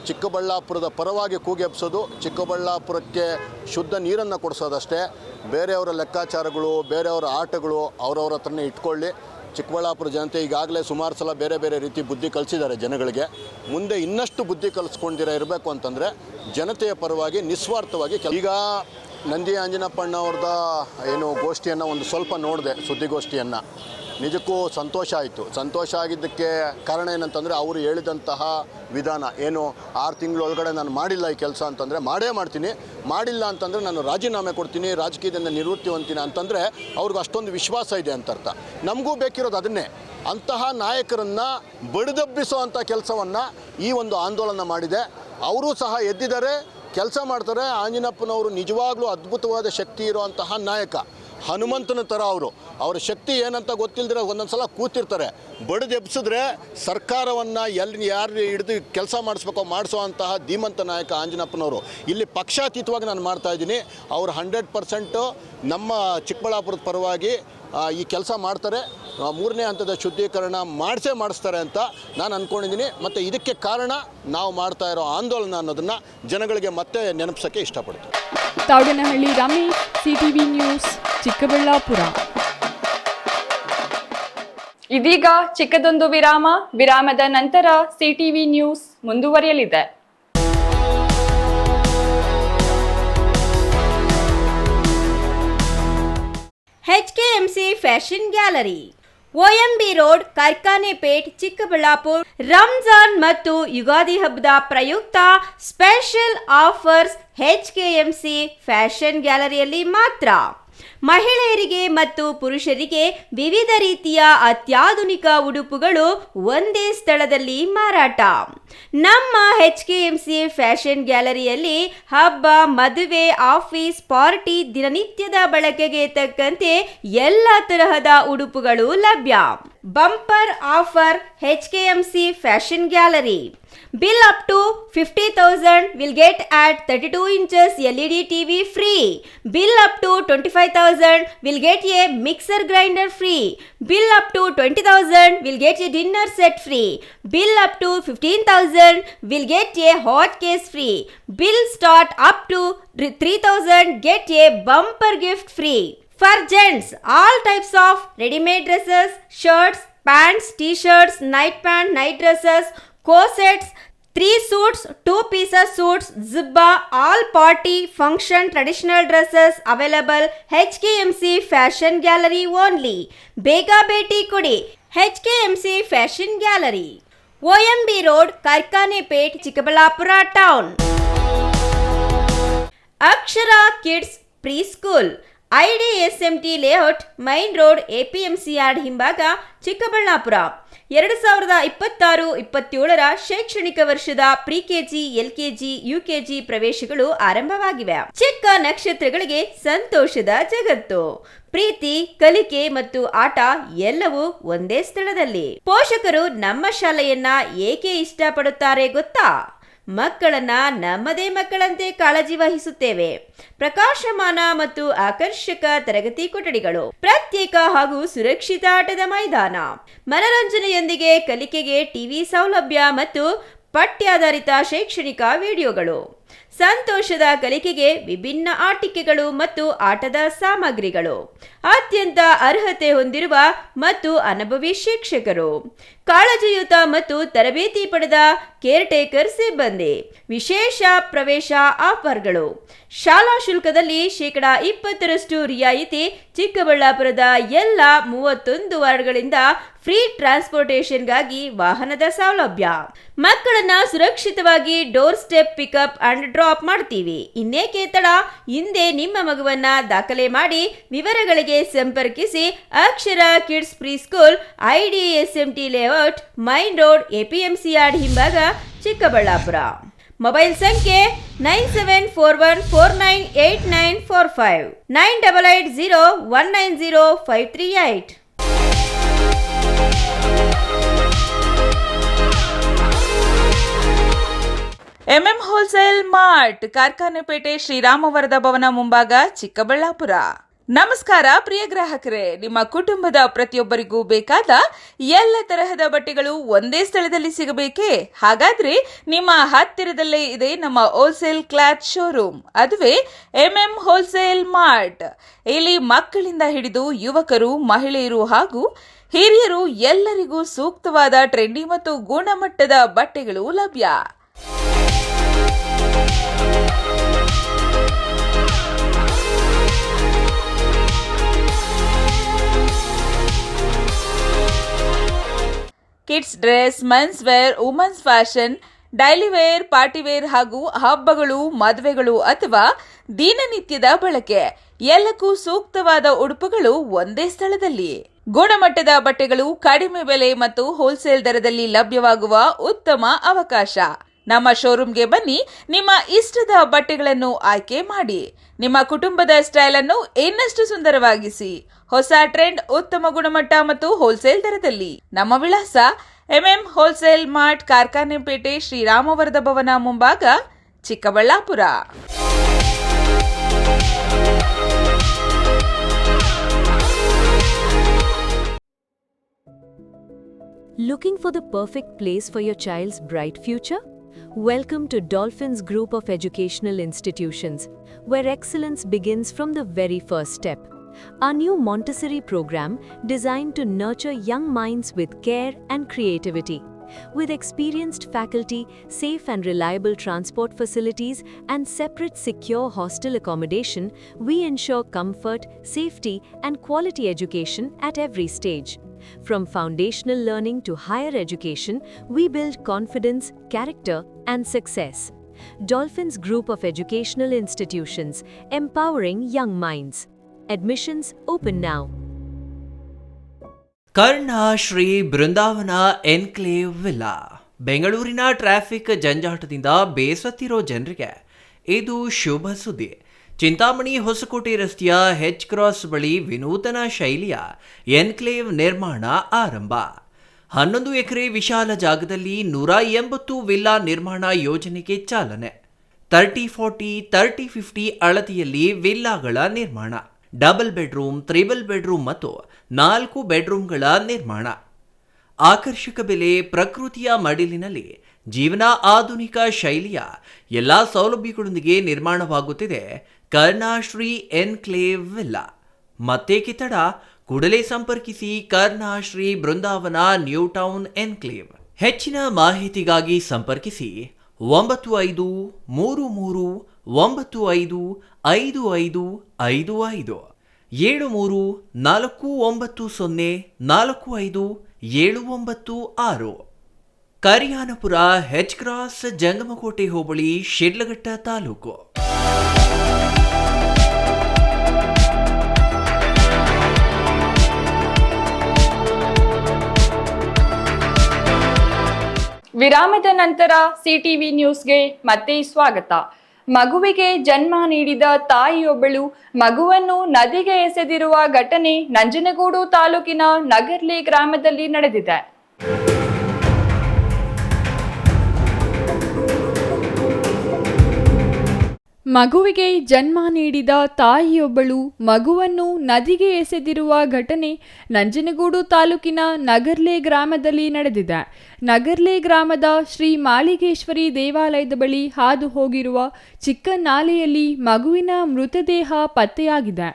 ಚಿಕ್ಕಬಳ್ಳಾಪುರದ ಪರವಾಗಿ ಕೂಗೆಬ್ಸೋದು, ಚಿಕ್ಕಬಳ್ಳಾಪುರಕ್ಕೆ ಶುದ್ಧ ನೀರನ್ನು ಕೊಡಿಸೋದಷ್ಟೇ. ಬೇರೆಯವರ ಲೆಕ್ಕಾಚಾರಗಳು, ಬೇರೆಯವರ ಆಟಗಳು ಅವ್ರವ್ರ ಹತ್ರನೇ ಇಟ್ಕೊಳ್ಳಿ. ಚಿಕ್ಕಬಳ್ಳಾಪುರ ಜನತೆ ಈಗಾಗಲೇ ಸುಮಾರು ಸಲ ಬೇರೆ ಬೇರೆ ರೀತಿ ಬುದ್ಧಿ ಕಲಿಸಿದ್ದಾರೆ ಜನಗಳಿಗೆ. ಮುಂದೆ ಇನ್ನಷ್ಟು ಬುದ್ಧಿ ಇರಬೇಕು ಅಂತಂದರೆ ಜನತೆಯ ಪರವಾಗಿ ನಿಸ್ವಾರ್ಥವಾಗಿ ಈಗ ನಂದಿ ಆಂಜನಪ್ಪಣ್ಣ ಅವ್ರದ ಏನು ಗೋಷ್ಠಿಯನ್ನು ಒಂದು ಸ್ವಲ್ಪ ನೋಡಿದೆ, ಸುದ್ದಿಗೋಷ್ಠಿಯನ್ನು. ನಿಜಕ್ಕೂ ಸಂತೋಷ ಆಯಿತು. ಸಂತೋಷ ಆಗಿದ್ದಕ್ಕೆ ಕಾರಣ ಏನಂತಂದರೆ ಅವರು ಹೇಳಿದಂತಹ ವಿಧಾನ ಏನು, 6 ತಿಂಗಳೊಳಗಡೆ ನಾನು ಮಾಡಿಲ್ಲ ಈ ಕೆಲಸ ಅಂತಂದರೆ ಮಾಡೇ ಮಾಡ್ತೀನಿ, ಮಾಡಿಲ್ಲ ಅಂತಂದರೆ ನಾನು ರಾಜೀನಾಮೆ ಕೊಡ್ತೀನಿ, ರಾಜಕೀಯದಿಂದ ನಿವೃತ್ತಿ ಹೊಂತೀನಿ ಅಂತಂದರೆ ಅವ್ರಿಗೆ ಅಷ್ಟೊಂದು ವಿಶ್ವಾಸ ಇದೆ ಅಂತ ಅರ್ಥ. ನಮಗೂ ಬೇಕಿರೋದು ಅದನ್ನೇ. ಅಂತಹ ನಾಯಕರನ್ನು ಬಡಿದೆಬ್ಬಿಸುವಂಥ ಕೆಲಸವನ್ನು ಈ ಒಂದು ಆಂದೋಲನ ಮಾಡಿದೆ. ಅವರೂ ಸಹ ಎದ್ದಿದ್ದಾರೆ, ಕೆಲಸ ಮಾಡ್ತಾರೆ. ಆಂಜಿನಪ್ಪನವರು ನಿಜವಾಗ್ಲೂ ಅದ್ಭುತವಾದ ಶಕ್ತಿ ಇರುವಂತಹ ನಾಯಕ, ಹನುಮಂತನ ಥರ ಅವರ ಶಕ್ತಿ ಏನಂತ ಗೊತ್ತಿಲ್ಲದ್ರೆ ಒಂದೊಂದು ಸಲ ಕೂತಿರ್ತಾರೆ. ಬಡಿದೆಬ್ಸಿದ್ರೆ ಸರ್ಕಾರವನ್ನು ಯಾರು ಹಿಡಿದು ಕೆಲಸ ಮಾಡಿಸುವಂತಹ ಧೀಮಂತ ನಾಯಕ ಆಂಜಿನಪ್ಪನವರು. ಇಲ್ಲಿ ಪಕ್ಷಾತೀತವಾಗಿ ನಾನು ಮಾಡ್ತಾಯಿದ್ದೀನಿ. ಅವರು 100% ನಮ್ಮ ಚಿಕ್ಕಬಳ್ಳಾಪುರದ ಪರವಾಗಿ ಈ ಕೆಲಸ ಮಾಡ್ತಾರೆ. 3ನೇ ಹಂತದ ಶುದ್ಧೀಕರಣ ಮಾಡಿಸ್ತಾರೆ ಅಂತ ನಾನು ಅಂದ್ಕೊಂಡಿದ್ದೀನಿ. ಮತ್ತು ಇದಕ್ಕೆ ಕಾರಣ ನಾವು ಮಾಡ್ತಾ ಇರೋ ಆಂದೋಲನ ಅನ್ನೋದನ್ನು ಜನಗಳಿಗೆ ಮತ್ತೆ ನೆನಪಿಸೋಕ್ಕೆ ಇಷ್ಟಪಡ್ತೀನಿ. Thoudanahalli Ramesh, CTV news, Chikkaballapur. ಇದೀಗ ಚಿಕ್ಕದೊಂದು ವಿರಾಮ. ವಿರಾಮದ ನಂತರ ಸಿಟಿವಿ ನ್ಯೂಸ್ ಮುಂದುವರಿಯಲಿದೆ. HKMC fashion gallery, OMB road, Karkhanepet, Chikkaballapur. Ramzan ಮತ್ತು ಯುಗಾದಿ ಹಬ್ಬದ ಪ್ರಯುಕ್ತ ಸ್ಪೆಷಲ್ ಆಫರ್ಸ್ HKMC ಫ್ಯಾಷನ್ ಗ್ಯಾಲರಿಯಲ್ಲಿ ಮಾತ್ರ. ಮಹಿಳೆಯರಿಗೆ ಮತ್ತು ಪುರುಷರಿಗೆ ವಿವಿಧ ರೀತಿಯ ಅತ್ಯಾಧುನಿಕ ಉಡುಪುಗಳು ಒಂದೇ ಸ್ಥಳದಲ್ಲಿ ಮಾರಾಟ. ನಮ್ಮ HKMC ಫ್ಯಾಷನ್ ಗ್ಯಾಲರಿಯಲ್ಲಿ ಹಬ್ಬ, ಮದುವೆ, ಆಫೀಸ್, ಪಾರ್ಟಿ, ದಿನನಿತ್ಯದ ಬಳಕೆಗೆ ತಕ್ಕಂತೆ ಎಲ್ಲ ತರಹದ ಉಡುಪುಗಳು ಲಭ್ಯ. Bumper offer HKMC fashion gallery. Bill up to 50,000 will get at 32 inches LED TV free. Bill up to 25,000 will get a mixer grinder free. Bill up to 20,000 will get a dinner set free. Bill up to 15,000 will get a hot case free. Bill start up to 3,000 get a bumper gift free. For gents, all types of ready-made dresses, shirts, pants, t-shirts, night pant, night dresses, corsets, 3 suits, 2 pieces suits, zibba, all party, function, traditional dresses available. HKMC Fashion Gallery only. Bega Beti Kudi. HKMC Fashion Gallery. OMB Road, Karkanepet, Chikkaballapura Town. Akshara Kids Preschool. IDSMT Layout, Main Road, APMC Yard ಹಿಂಭಾಗ, ಚಿಕ್ಕಬಳ್ಳಾಪುರ. 2026-27 ಶೈಕ್ಷಣಿಕ ವರ್ಷದ ಪ್ರಿ-ಕೆಜಿ, LKG, UKG ಪ್ರವೇಶಗಳು ಆರಂಭವಾಗಿವೆ. ಚಿಕ್ಕ ನಕ್ಷತ್ರಗಳಿಗೆ ಸಂತೋಷದ ಜಗತ್ತು. ಪ್ರೀತಿ, ಕಲಿಕೆ ಮತ್ತು ಆಟ ಎಲ್ಲವೂ ಒಂದೇ ಸ್ಥಳದಲ್ಲಿ. ಪೋಷಕರು ನಮ್ಮ ಶಾಲೆಯನ್ನ ಏಕೆ ಇಷ್ಟಪಡುತ್ತಾರೆ ಗೊತ್ತಾ? ಮಕ್ಕಳನ್ನ ನಮ್ಮದೇ ಮಕ್ಕಳಂತೆ ಕಾಳಜಿ ವಹಿಸುತ್ತೇವೆ. ಪ್ರಕಾಶಮಾನ ಮತ್ತು ಆಕರ್ಷಕ ತರಗತಿ ಕೊಠಡಿಗಳು, ಪ್ರತ್ಯೇಕ ಹಾಗೂ ಸುರಕ್ಷಿತ ಆಟದ ಮೈದಾನ, ಮನರಂಜನೆಯೊಂದಿಗೆ ಕಲಿಕೆಗೆ ಟಿವಿ ಸೌಲಭ್ಯ ಮತ್ತು ಪಠ್ಯಾಧಾರಿತ ಶೈಕ್ಷಣಿಕ ವಿಡಿಯೋಗಳು, ಸಂತೋಷದ ಕಲಿಕೆಗೆ ವಿಭಿನ್ನ ಆಟಿಕೆಗಳು ಮತ್ತು ಆಟದ ಸಾಮಗ್ರಿಗಳು, ಅತ್ಯಂತ ಅರ್ಹತೆ ಹೊಂದಿರುವ ಮತ್ತು ಅನುಭವಿ ಶಿಕ್ಷಕರು, ಕಾಳಜಿಯುತ ಮತ್ತು ತರಬೇತಿ ಪಡೆದ ಕೇರ್ಟೇಕರ್ ಸಿಬ್ಬಂದಿ, ವಿಶೇಷ ಪ್ರವೇಶ ಆಫರ್ಗಳು, ಶಾಲಾ ಶುಲ್ಕದಲ್ಲಿ 20% ರಿಯಾಯಿತಿ, ಚಿಕ್ಕಬಳ್ಳಾಪುರದ ಎಲ್ಲ 31 ವಾರ್ಡ್ಗಳಿಂದ ಫ್ರೀ ಟ್ರಾನ್ಸ್ಪೋರ್ಟೇಷನ್ಗಾಗಿ ವಾಹನದ ಸೌಲಭ್ಯ. ಮಕ್ಕಳನ್ನ ಸುರಕ್ಷಿತವಾಗಿ door step pickup and drop ಮಾಡ್ತೀವಿ. ಇನ್ನೇಕೆ ತಡ? ಹಿಂದೆ ನಿಮ್ಮ ಮಗುವನ್ನ ದಾಖಲೆ ಮಾಡಿ. ವಿವರಗಳಿಗೆ ಸಂಪರ್ಕಿಸಿ Akshara kids pre school, IDSMT layout, main road, APMC yard ಹಿಂಭಾಗ, ಚಿಕ್ಕಬಳ್ಳಾಪುರ. ಮೊಬೈಲ್ ಸಂಖ್ಯೆ 9741498945, 9880190538. MM ಹೋಲ್ಸೇಲ್ ಮಾರ್ಟ್, ಕಾರ್ಖಾನೆಪೇಟೆ, ಶ್ರೀರಾಮವರದ ಭವನ ಮುಂಭಾಗ, ಚಿಕ್ಕಬಳ್ಳಾಪುರ. ನಮಸ್ಕಾರ ಪ್ರಿಯ ಗ್ರಾಹಕರೇ, ನಿಮ್ಮ ಕುಟುಂಬದ ಪ್ರತಿಯೊಬ್ಬರಿಗೂ ಬೇಕಾದ ಎಲ್ಲ ತರಹದ ಬಟ್ಟೆಗಳು ಒಂದೇ ಸ್ಥಳದಲ್ಲಿ ಸಿಗಬೇಕೇ? ಹಾಗಾದ್ರೆ ನಿಮ್ಮ ಹತ್ತಿರದಲ್ಲೇ ಇದೆ ನಮ್ಮ ಹೋಲ್ಸೇಲ್ ಕ್ಲಾತ್ ಶೋರೂಮ್, ಅದುವೇ MM ಹೋಲ್ಸೇಲ್ ಮಾರ್ಟ್. ಇಲ್ಲಿ ಮಕ್ಕಳಿಂದ ಹಿಡಿದು ಯುವಕರು, ಮಹಿಳೆಯರು ಹಾಗೂ ಹಿರಿಯರು ಎಲ್ಲರಿಗೂ ಸೂಕ್ತವಾದ ಟ್ರೆಂಡಿ ಮತ್ತು ಗುಣಮಟ್ಟದ ಬಟ್ಟೆಗಳು ಲಭ್ಯ. Kids dress, men's wear, women's fashion, daily wear, party wear ಹಾಗೂ ಹಬ್ಬಗಳು, ಮದುವೆಗಳು ಅಥವಾ ದಿನನಿತ್ಯದ ಬಳಕೆ ಎಲ್ಲಕ್ಕೂ ಸೂಕ್ತವಾದ ಉಡುಪುಗಳು ಒಂದೇ ಸ್ಥಳದಲ್ಲಿ. ಗುಣಮಟ್ಟದ ಬಟ್ಟೆಗಳು ಕಡಿಮೆ ಬೆಲೆ ಮತ್ತು ಹೋಲ್ಸೇಲ್ ದರದಲ್ಲಿ ಲಭ್ಯವಾಗುವ ಉತ್ತಮ ಅವಕಾಶ. ನಮ್ಮ ಶೋರೂಮ್ಗೆ ಬನ್ನಿ, ನಿಮ್ಮ ಇಷ್ಟದ ಬಟ್ಟೆಗಳನ್ನು ಆಯ್ಕೆ ಮಾಡಿ, ನಿಮ್ಮ ಕುಟುಂಬದ ಸ್ಟೈಲ್ ಅನ್ನು ಇನ್ನಷ್ಟು ಸುಂದರವಾಗಿಸಿ. ಹೊಸ ಟ್ರೆಂಡ್, ಉತ್ತಮ ಗುಣಮಟ್ಟ ಮತ್ತು ಹೋಲ್ಸೇಲ್ ದರದಲ್ಲಿ. ನಮ್ಮ ವಿಳಾಸ ಎಂಎಂ ಹೋಲ್ಸೇಲ್ ಮಾರ್ಟ್, ಕಾರ್ಖಾನೆಪೇಟೆ, ಶ್ರೀರಾಮವರದ ಭವನ ಮುಂಭಾಗ, Chikkaballapur. Looking for the perfect place for your child's bright future? Welcome to Dolphins Group of Educational Institutions, where excellence begins from the very first step. Our new Montessori program designed to nurture young minds with care and creativity. With experienced faculty, safe and reliable transport facilities, and separate secure hostel accommodation, we ensure comfort, safety, and quality education at every stage. From foundational learning to higher education, we build confidence, character, and success. Dolphins Group of Educational Institutions, empowering young minds. Admissions open now. Karna Shri Brindavan enclave villa. ಬೆಂಗಳೂರಿನ ಟ್ರಾಫಿಕ್ ಜಂಜಾಟದಿಂದ ಬೇಸತ್ತಿರೋ ಜನರಿಗೆ ಇದು ಶುಭ ಸುದ್ದಿ. ಚಿಂತಾಮಣಿ ಹೊಸಕೋಟೆ ರಸ್ತೆಯ ಹೆಚ್ ಕ್ರಾಸ್ ಬಳಿ ವಿನೂತನ ಶೈಲಿಯ ಎನ್ಕ್ಲೇವ್ ನಿರ್ಮಾಣ ಆರಂಭ. 11 ಎಕರೆ ವಿಶಾಲ ಜಾಗದಲ್ಲಿ 180 ವಿಲ್ಲಾ ನಿರ್ಮಾಣ ಯೋಜನೆಗೆ ಚಾಲನೆ. 30-40, 30-50 ಅಳತೆಯಲ್ಲಿ ವಿಲ್ಲಾಗಳ ನಿರ್ಮಾಣ. ಡಬಲ್ ಬೆಡ್ರೂಮ್, ತ್ರಿಬಲ್ ಬೆಡ್ರೂಮ್ ಮತ್ತು 4 ಬೆಡ್ರೂಮ್ಗಳ ನಿರ್ಮಾಣ. ಆಕರ್ಷಕ ಬೆಲೆ, ಪ್ರಕೃತಿಯ ಮಡಿಲಿನಲ್ಲಿ ಜೀವನ, ಆಧುನಿಕ ಶೈಲಿಯ ಎಲ್ಲ ಸೌಲಭ್ಯಗಳೊಂದಿಗೆ ನಿರ್ಮಾಣವಾಗುತ್ತಿದೆ ಕರ್ಣಶ್ರೀ ಎನ್ಕ್ಲೇವ್ ವಿಲ್ಲಾ. ಮತ್ತೇಕೆ ತಡ? ಕೂಡಲೇ ಸಂಪರ್ಕಿಸಿ ಕರ್ಣಶ್ರೀ ಬೃಂದಾವನ ನ್ಯೂ ಟೌನ್ ಎನ್ಕ್ಲೇವ್. ಹೆಚ್ಚಿನ ಮಾಹಿತಿಗಾಗಿ ಸಂಪರ್ಕಿಸಿ 9535555555 7349045796. ಕರಿಯಾನಪುರ, ಹೆಚ್ ಕ್ರಾಸ್, ಜಂಗಮಕೋಟೆ ಹೋಬಳಿ, ಶಿಡ್ಲಘಟ್ಟ ತಾಲೂಕು. ವಿರಾಮದ ನಂತರ ಸಿಟಿವಿ ನ್ಯೂಸ್ಗೆ ಮತ್ತೆ ಸ್ವಾಗತ. ಮಗುವಿಗೆ ಜನ್ಮ ನೀಡಿದ ತಾಯಿಯೊಬ್ಬಳು ಮಗುವನ್ನು ನದಿಗೆ ಎಸೆದಿರುವ ಘಟನೆ ನಂಜನಗೂಡು ತಾಲೂಕಿನ ನಗರ್ಲಿ ಗ್ರಾಮದಲ್ಲಿ ನಡೆದಿದೆ. ಮಗುವಿಗೆ ಜನ್ಮ ನೀಡಿದ ತಾಯಿಯೊಬ್ಬಳು ಮಗುವನ್ನು ನದಿಗೆ ಎಸೆದಿರುವ ಘಟನೆ ನಂಜನಗೂಡು ತಾಲೂಕಿನ ನಗರ್ಲೆ ಗ್ರಾಮದಲ್ಲಿ ನಡೆದಿದೆ. ನಗರ್ಲೆ ಗ್ರಾಮದ ಶ್ರೀ ಮಾಳಿಗೇಶ್ವರಿ ದೇವಾಲಯದ ಬಳಿ ಹಾದು ಹೋಗಿರುವ ಚಿಕ್ಕ ನಾಲೆಯಲ್ಲಿ ಮಗುವಿನ ಮೃತದೇಹ ಪತ್ತೆಯಾಗಿದೆ.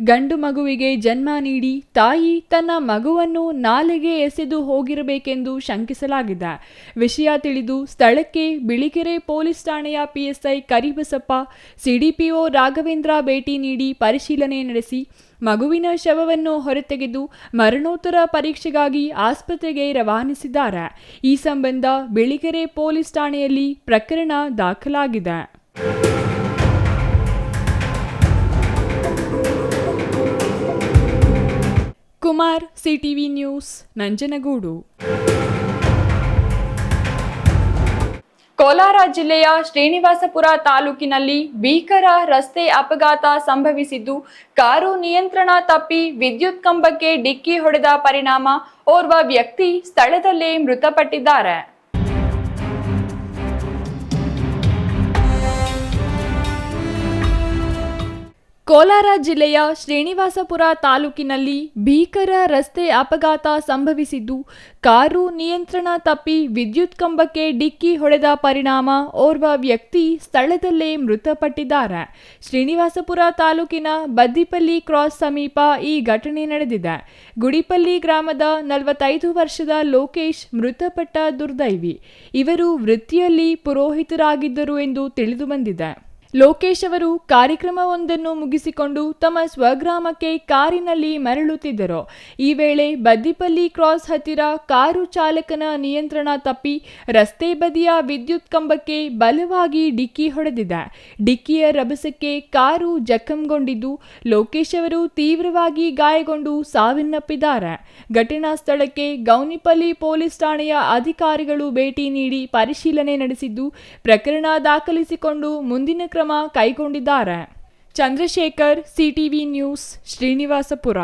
ಗಂಡು ಮಗುವಿಗೆ ಜನ್ಮ ನೀಡಿ ತಾಯಿ ತನ್ನ ಮಗುವನ್ನು ನಾಲೆಗೆ ಎಸೆದು ಹೋಗಿರಬೇಕೆಂದು ಶಂಕಿಸಲಾಗಿದೆ. ವಿಷಯ ತಿಳಿದು ಸ್ಥಳಕ್ಕೆ ಬಿಳಿಕೆರೆ ಪೊಲೀಸ್ ಠಾಣೆಯ ಪಿಎಸ್ಐ ಕರಿಬಸಪ್ಪ, ಸಿಡಿಪಿಒ ರಾಘವೇಂದ್ರ ಭೇಟಿ ನೀಡಿ ಪರಿಶೀಲನೆ ನಡೆಸಿ ಮಗುವಿನ ಶವವನ್ನು ಹೊರತೆಗೆದು ಮರಣೋತ್ತರ ಪರೀಕ್ಷೆಗಾಗಿ ಆಸ್ಪತ್ರೆಗೆ ರವಾನಿಸಿದ್ದಾರೆ. ಈ ಸಂಬಂಧ ಬಿಳಿಕೆರೆ ಪೊಲೀಸ್ ಠಾಣೆಯಲ್ಲಿ ಪ್ರಕರಣ ದಾಖಲಾಗಿದೆ. Kumar, CTV news, Nanjangud. ಕೋಲಾರ ಜಿಲ್ಲೆಯ ಶ್ರೀನಿವಾಸಪುರ ತಾಲೂಕಿನಲ್ಲಿ ಭೀಕರ ರಸ್ತೆ ಅಪಘಾತ ಸಂಭವಿಸಿದ್ದು, ಕಾರು ನಿಯಂತ್ರಣ ತಪ್ಪಿ ವಿದ್ಯುತ್ ಕಂಬಕ್ಕೆ ಡಿಕ್ಕಿ ಹೊಡೆದ ಪರಿಣಾಮ ಓರ್ವ ವ್ಯಕ್ತಿ ಸ್ಥಳದಲ್ಲೇ ಮೃತಪಟ್ಟಿದ್ದಾರೆ. ಕೋಲಾರ ಜಿಲ್ಲೆಯ ಶ್ರೀನಿವಾಸಪುರ ತಾಲೂಕಿನಲ್ಲಿ ಭೀಕರ ರಸ್ತೆ ಅಪಘಾತ ಸಂಭವಿಸಿದ್ದು, ಕಾರು ನಿಯಂತ್ರಣ ತಪ್ಪಿ ವಿದ್ಯುತ್ ಕಂಬಕ್ಕೆ ಡಿಕ್ಕಿ ಹೊಡೆದ ಪರಿಣಾಮ ಓರ್ವ ವ್ಯಕ್ತಿ ಸ್ಥಳದಲ್ಲೇ ಮೃತಪಟ್ಟಿದ್ದಾರೆ. ಶ್ರೀನಿವಾಸಪುರ ತಾಲೂಕಿನ ಬದ್ದಿಪಲ್ಲಿ ಕ್ರಾಸ್ ಸಮೀಪ ಈ ಘಟನೆ ನಡೆದಿದೆ. ಗುಡಿಪಲ್ಲಿ ಗ್ರಾಮದ 45 ವರ್ಷದ ಲೋಕೇಶ್ ಮೃತಪಟ್ಟ ದುರ್ದೈವಿ. ಇವರು ವೃತ್ತಿಯಲ್ಲಿ ಪುರೋಹಿತರಾಗಿದ್ದರು ಎಂದು ತಿಳಿದುಬಂದಿದೆ. ಲೋಕೇಶ್ ಅವರು ಕಾರ್ಯಕ್ರಮವೊಂದನ್ನು ಮುಗಿಸಿಕೊಂಡು ತಮ್ಮ ಸ್ವಗ್ರಾಮಕ್ಕೆ ಕಾರಿನಲ್ಲಿ ಮರಳುತ್ತಿದ್ದರು. ಈ ವೇಳೆ ಬದ್ದಿಪಲ್ಲಿ ಕ್ರಾಸ್ ಹತ್ತಿರ ಕಾರು ಚಾಲಕನ ನಿಯಂತ್ರಣ ತಪ್ಪಿ ರಸ್ತೆ ಬದಿಯ ವಿದ್ಯುತ್ ಕಂಬಕ್ಕೆ ಬಲವಾಗಿ ಡಿಕ್ಕಿ ಹೊಡೆದಿದೆ. ಡಿಕ್ಕಿಯ ರಭಸಕ್ಕೆ ಕಾರು ಜಖಂಗೊಂಡಿದ್ದು ಲೋಕೇಶ್ ಅವರು ತೀವ್ರವಾಗಿ ಗಾಯಗೊಂಡು ಸಾವನ್ನಪ್ಪಿದ್ದಾರೆ. ಘಟನಾ ಸ್ಥಳಕ್ಕೆ ಗೌನಿಪಲ್ಲಿ ಪೊಲೀಸ್ ಠಾಣೆಯ ಅಧಿಕಾರಿಗಳು ಭೇಟಿ ನೀಡಿ ಪರಿಶೀಲನೆ ನಡೆಸಿದ್ದು ಪ್ರಕರಣ ದಾಖಲಿಸಿಕೊಂಡು ಮುಂದಿನ ಕ್ರಮ ಕೈಗೊಂಡಿದ್ದಾರೆ. Chandrashekhar, CTV news, Srinivaspur.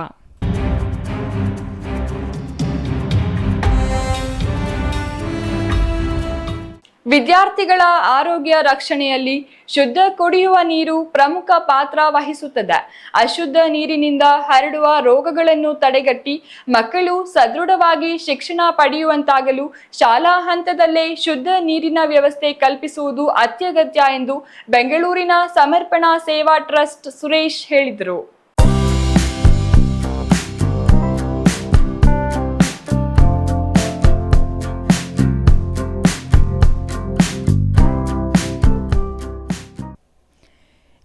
ವಿದ್ಯಾರ್ಥಿಗಳ ಆರೋಗ್ಯ ರಕ್ಷಣೆಯಲ್ಲಿ ಶುದ್ಧ ಕುಡಿಯುವ ನೀರು ಪ್ರಮುಖ ಪಾತ್ರ ವಹಿಸುತ್ತದೆ. ಅಶುದ್ಧ ನೀರಿನಿಂದ ಹರಡುವ ರೋಗಗಳನ್ನು ತಡೆಗಟ್ಟಿ ಮಕ್ಕಳು ಸದೃಢವಾಗಿ ಶಿಕ್ಷಣ ಪಡೆಯುವಂತಾಗಲು ಶಾಲಾ ಹಂತದಲ್ಲೇ ಶುದ್ಧ ನೀರಿನ ವ್ಯವಸ್ಥೆ ಕಲ್ಪಿಸುವುದು ಅತ್ಯಗತ್ಯ ಎಂದು ಬೆಂಗಳೂರಿನ ಸಮರ್ಪಣಾ ಸೇವಾ ಟ್ರಸ್ಟ್ ಸುರೇಶ್ ಹೇಳಿದರು.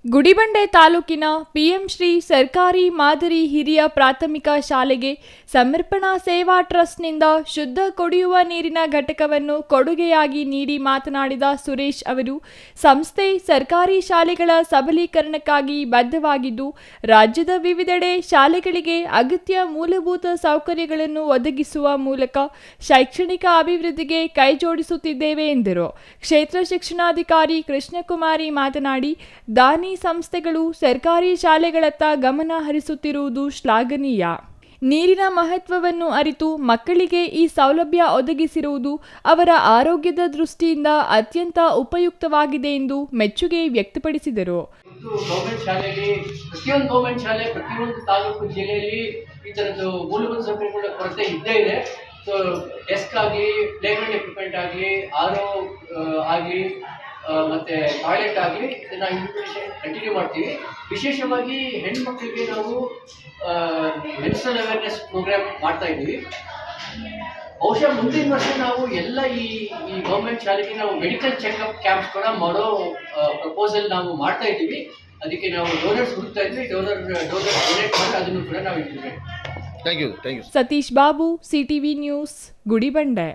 ಗುಡಿಬಂಡೆ ತಾಲೂಕಿನ ಪಿಎಂ ಶ್ರೀ ಸರ್ಕಾರಿ ಮಾದರಿ ಹಿರಿಯ ಪ್ರಾಥಮಿಕ ಶಾಲೆಗೆ ಸಮರ್ಪಣಾ ಸೇವಾ ಟ್ರಸ್ಟ್ನಿಂದ ಶುದ್ಧ ಕುಡಿಯುವ ನೀರಿನ ಘಟಕವನ್ನು ಕೊಡುಗೆಯಾಗಿ ನೀಡಿ ಮಾತನಾಡಿದ ಸುರೇಶ್ ಅವರು, ಸಂಸ್ಥೆ ಸರ್ಕಾರಿ ಶಾಲೆಗಳ ಸಬಲೀಕರಣಕ್ಕಾಗಿ ಬದ್ಧವಾಗಿದ್ದು ರಾಜ್ಯದ ವಿವಿಧೆಡೆ ಶಾಲೆಗಳಿಗೆ ಅಗತ್ಯ ಮೂಲಭೂತ ಸೌಕರ್ಯಗಳನ್ನು ಒದಗಿಸುವ ಮೂಲಕ ಶೈಕ್ಷಣಿಕ ಅಭಿವೃದ್ಧಿಗೆ ಕೈಜೋಡಿಸುತ್ತಿದ್ದೇವೆ ಎಂದರು. ಕ್ಷೇತ್ರ ಶಿಕ್ಷಣಾಧಿಕಾರಿ ಕೃಷ್ಣಕುಮಾರಿ ಮಾತನಾಡಿ, ದಾನಿ ಸಂಸ್ಥೆಗಳು ಸರ್ಕಾರಿ ಶಾಲೆಗಳತ್ತ ಗಮನ ಹರಿಸುತ್ತಿರುವುದು ಶ್ಲಾಘನೀಯ. ನೀರಿನ ಮಹತ್ವವನ್ನು ಅರಿತು ಮಕ್ಕಳಿಗೆ ಈ ಸೌಲಭ್ಯ ಒದಗಿಸಿರುವುದು ಅವರ ಆರೋಗ್ಯದ ದೃಷ್ಟಿಯಿಂದ ಅತ್ಯಂತ ಉಪಯುಕ್ತವಾಗಿದೆ ಎಂದು ಮೆಚ್ಚುಗೆ ವ್ಯಕ್ತಪಡಿಸಿದರು. ಗೌರ್ಮೆಂಟ್ ಶಾಲೆಯಲ್ಲಿ ಪ್ರತಿಯೊಂದು ಗೌರ್ಮೆಂಟ್ ಶಾಲೆ ಪ್ರತಿಯೊಂದು ತಾಲೂಕು ಜಿಲ್ಲೆಯಲ್ಲಿ ಈ ಥರದ್ದು ಮೂಲಭೂತ ಸೌಕರ್ಯಗಳ ಕೊರತೆ ಇದ್ದೇ ಇದೆ. ಸೊ ಡೆಸ್ಕ್ ಆಗಲಿ, ಪ್ಲೇಗ್ರೌಂಡ್ ಎಕ್ವಿಪ್ಮೆಂಟ್ ಆಗಲಿ, ಆರೋ ಆಗಲಿ ಮತ್ತು ಟಾಯ್ಲೆಟ್ ಆಗಲಿ ಇದನ್ನು ಇಂಪ್ಲಿಮೆಂಟೇಷನ್ ಕಂಟಿನ್ಯೂ ಮಾಡ್ತೀವಿ. ವಿಶೇಷವಾಗಿ ಹೆಣ್ಮಕ್ಳಿಗೆ ನಾವು ಮೆನ್ಸ್ಟ್ರಲ್ ಅವೇರ್ನೆಸ್ ಪ್ರೋಗ್ರಾಮ್ ಮಾಡ್ತಾ ಇದ್ದೀವಿ. ಬಹುಶಃ ಮುಂದಿನ ವರ್ಷ ನಾವು ಎಲ್ಲ ಈ ಗೌರ್ಮೆಂಟ್ ಶಾಲೆಗೆ ನಾವು ಮೆಡಿಕಲ್ ಚೆಕಪ್ ಕ್ಯಾಂಪ್ಸ್ ಕೂಡ ಮಾಡೋ ಪ್ರಪೋಸಲ್ ನಾವು ಮಾಡ್ತಾ ಇದ್ದೀವಿ. ಅದಕ್ಕೆ ನಾವು ಡೋನರ್ಸ್ ಹುಡುಕ್ತಾ ಇದ್ವಿ. ಡೋನರ್ ಡೊನೇಟ್ ಮಾಡಿ ಅದನ್ನು ಕೂಡ ನಾವು implement. Thank you. Satish Babu, CTV news, Gudibande.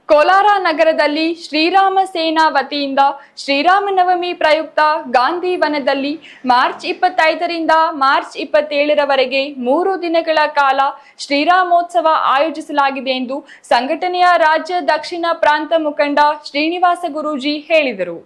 Kolar ನಗರದಲ್ಲಿ ಶ್ರೀರಾಮ ಸೇನಾ ವತಿಯಿಂದ ಶ್ರೀರಾಮನವಮಿ ಪ್ರಯುಕ್ತ ಗಾಂಧಿ ವನದಲ್ಲಿ ಮಾರ್ಚ್ 25ರಿಂದ ಮಾರ್ಚ್ 27ರವರೆಗೆ 3 ದಿನಗಳ ಕಾಲ ಶ್ರೀರಾಮೋತ್ಸವ ಆಯೋಜಿಸಲಾಗಿದೆ ಎಂದು ಸಂಘಟನೆಯ ರಾಜ್ಯ ದಕ್ಷಿಣ ಪ್ರಾಂತ ಮುಖಂಡ ಶ್ರೀನಿವಾಸ ಗುರೂಜಿ ಹೇಳಿದರು.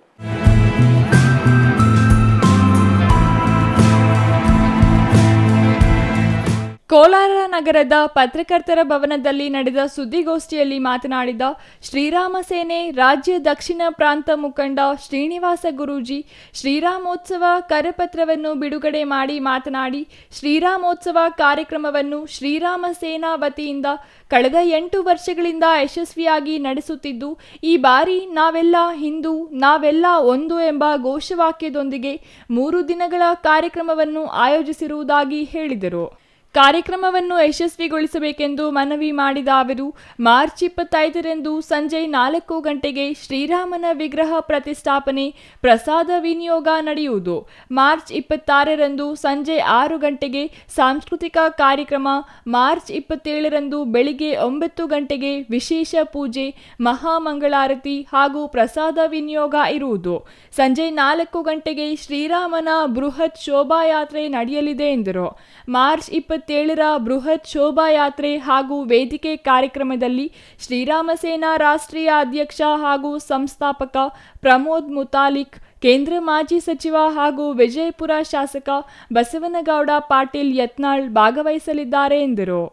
ಕೋಲಾರ ನಗರದ ಪತ್ರಕರ್ತರ ಭವನದಲ್ಲಿ ನಡೆದ ಸುದ್ದಿಗೋಷ್ಠಿಯಲ್ಲಿ ಮಾತನಾಡಿದ ಶ್ರೀರಾಮ ಸೇನೆ ರಾಜ್ಯ ದಕ್ಷಿಣ ಪ್ರಾಂತ ಮುಖಂಡ ಶ್ರೀನಿವಾಸ ಗುರೂಜಿ, ಶ್ರೀರಾಮೋತ್ಸವ ಕರಪತ್ರವನ್ನು ಬಿಡುಗಡೆ ಮಾಡಿ ಮಾತನಾಡಿ, ಶ್ರೀರಾಮೋತ್ಸವ ಕಾರ್ಯಕ್ರಮವನ್ನು ಶ್ರೀರಾಮ ಸೇನಾ ವತಿಯಿಂದ ಕಳೆದ 8 ವರ್ಷಗಳಿಂದ ಯಶಸ್ವಿಯಾಗಿ ನಡೆಸುತ್ತಿದ್ದು, ಈ ಬಾರಿ ನಾವೆಲ್ಲ ಹಿಂದೂ, ನಾವೆಲ್ಲ ಒಂದು ಎಂಬ ಘೋಷವಾಕ್ಯದೊಂದಿಗೆ 3 ದಿನಗಳ ಕಾರ್ಯಕ್ರಮವನ್ನು ಆಯೋಜಿಸಿರುವುದಾಗಿ ಹೇಳಿದರು. ಕಾರ್ಯಕ್ರಮವನ್ನು ಯಶಸ್ವಿಗೊಳಿಸಬೇಕೆಂದು ಮನವಿ ಮಾಡಿದ ಅವರು, ಮಾರ್ಚ್ 25ರಂದು ಸಂಜೆ 4 ಗಂಟೆಗೆ ಶ್ರೀರಾಮನ ವಿಗ್ರಹ ಪ್ರತಿಷ್ಠಾಪನೆ, ಪ್ರಸಾದ ವಿನಿಯೋಗ ನಡೆಯುವುದು. ಮಾರ್ಚ್ 26ರಂದು ಸಂಜೆ 6 ಗಂಟೆಗೆ ಸಾಂಸ್ಕೃತಿಕ ಕಾರ್ಯಕ್ರಮ, ಮಾರ್ಚ್ 27ರಂದು ಬೆಳಿಗ್ಗೆ 9 ಗಂಟೆಗೆ ವಿಶೇಷ ಪೂಜೆ, ಮಹಾಮಂಗಳಾರತಿ ಹಾಗೂ ಪ್ರಸಾದ ವಿನಿಯೋಗ ಇರುವುದು. ಸಂಜೆ 4 ಗಂಟೆಗೆ ಶ್ರೀರಾಮನ ಬೃಹತ್ ಶೋಭಾಯಾತ್ರೆ ನಡೆಯಲಿದೆ ಎಂದರು. ಮಾರ್ಚ್ 27ರ ಬೃಹತ್ ಶೋಭಾಯಾತ್ರೆ ಹಾಗೂ ವೇದಿಕೆ ಕಾರ್ಯಕ್ರಮದಲ್ಲಿ ಶ್ರೀರಾಮ ಸೇನಾ ರಾಷ್ಟ್ರೀಯ ಅಧ್ಯಕ್ಷ ಹಾಗೂ ಸಂಸ್ಥಾಪಕ ಪ್ರಮೋದ್ ಮುತಾಲಿಕ್, ಕೇಂದ್ರ ಮಾಜಿ ಸಚಿವ ಹಾಗೂ ವಿಜಯಪುರ ಶಾಸಕ ಬಸವನಗೌಡ ಪಾಟೀಲ್ ಯತ್ನಾಳ್ ಭಾಗವಹಿಸಲಿದ್ದಾರೆ ಎಂದರು.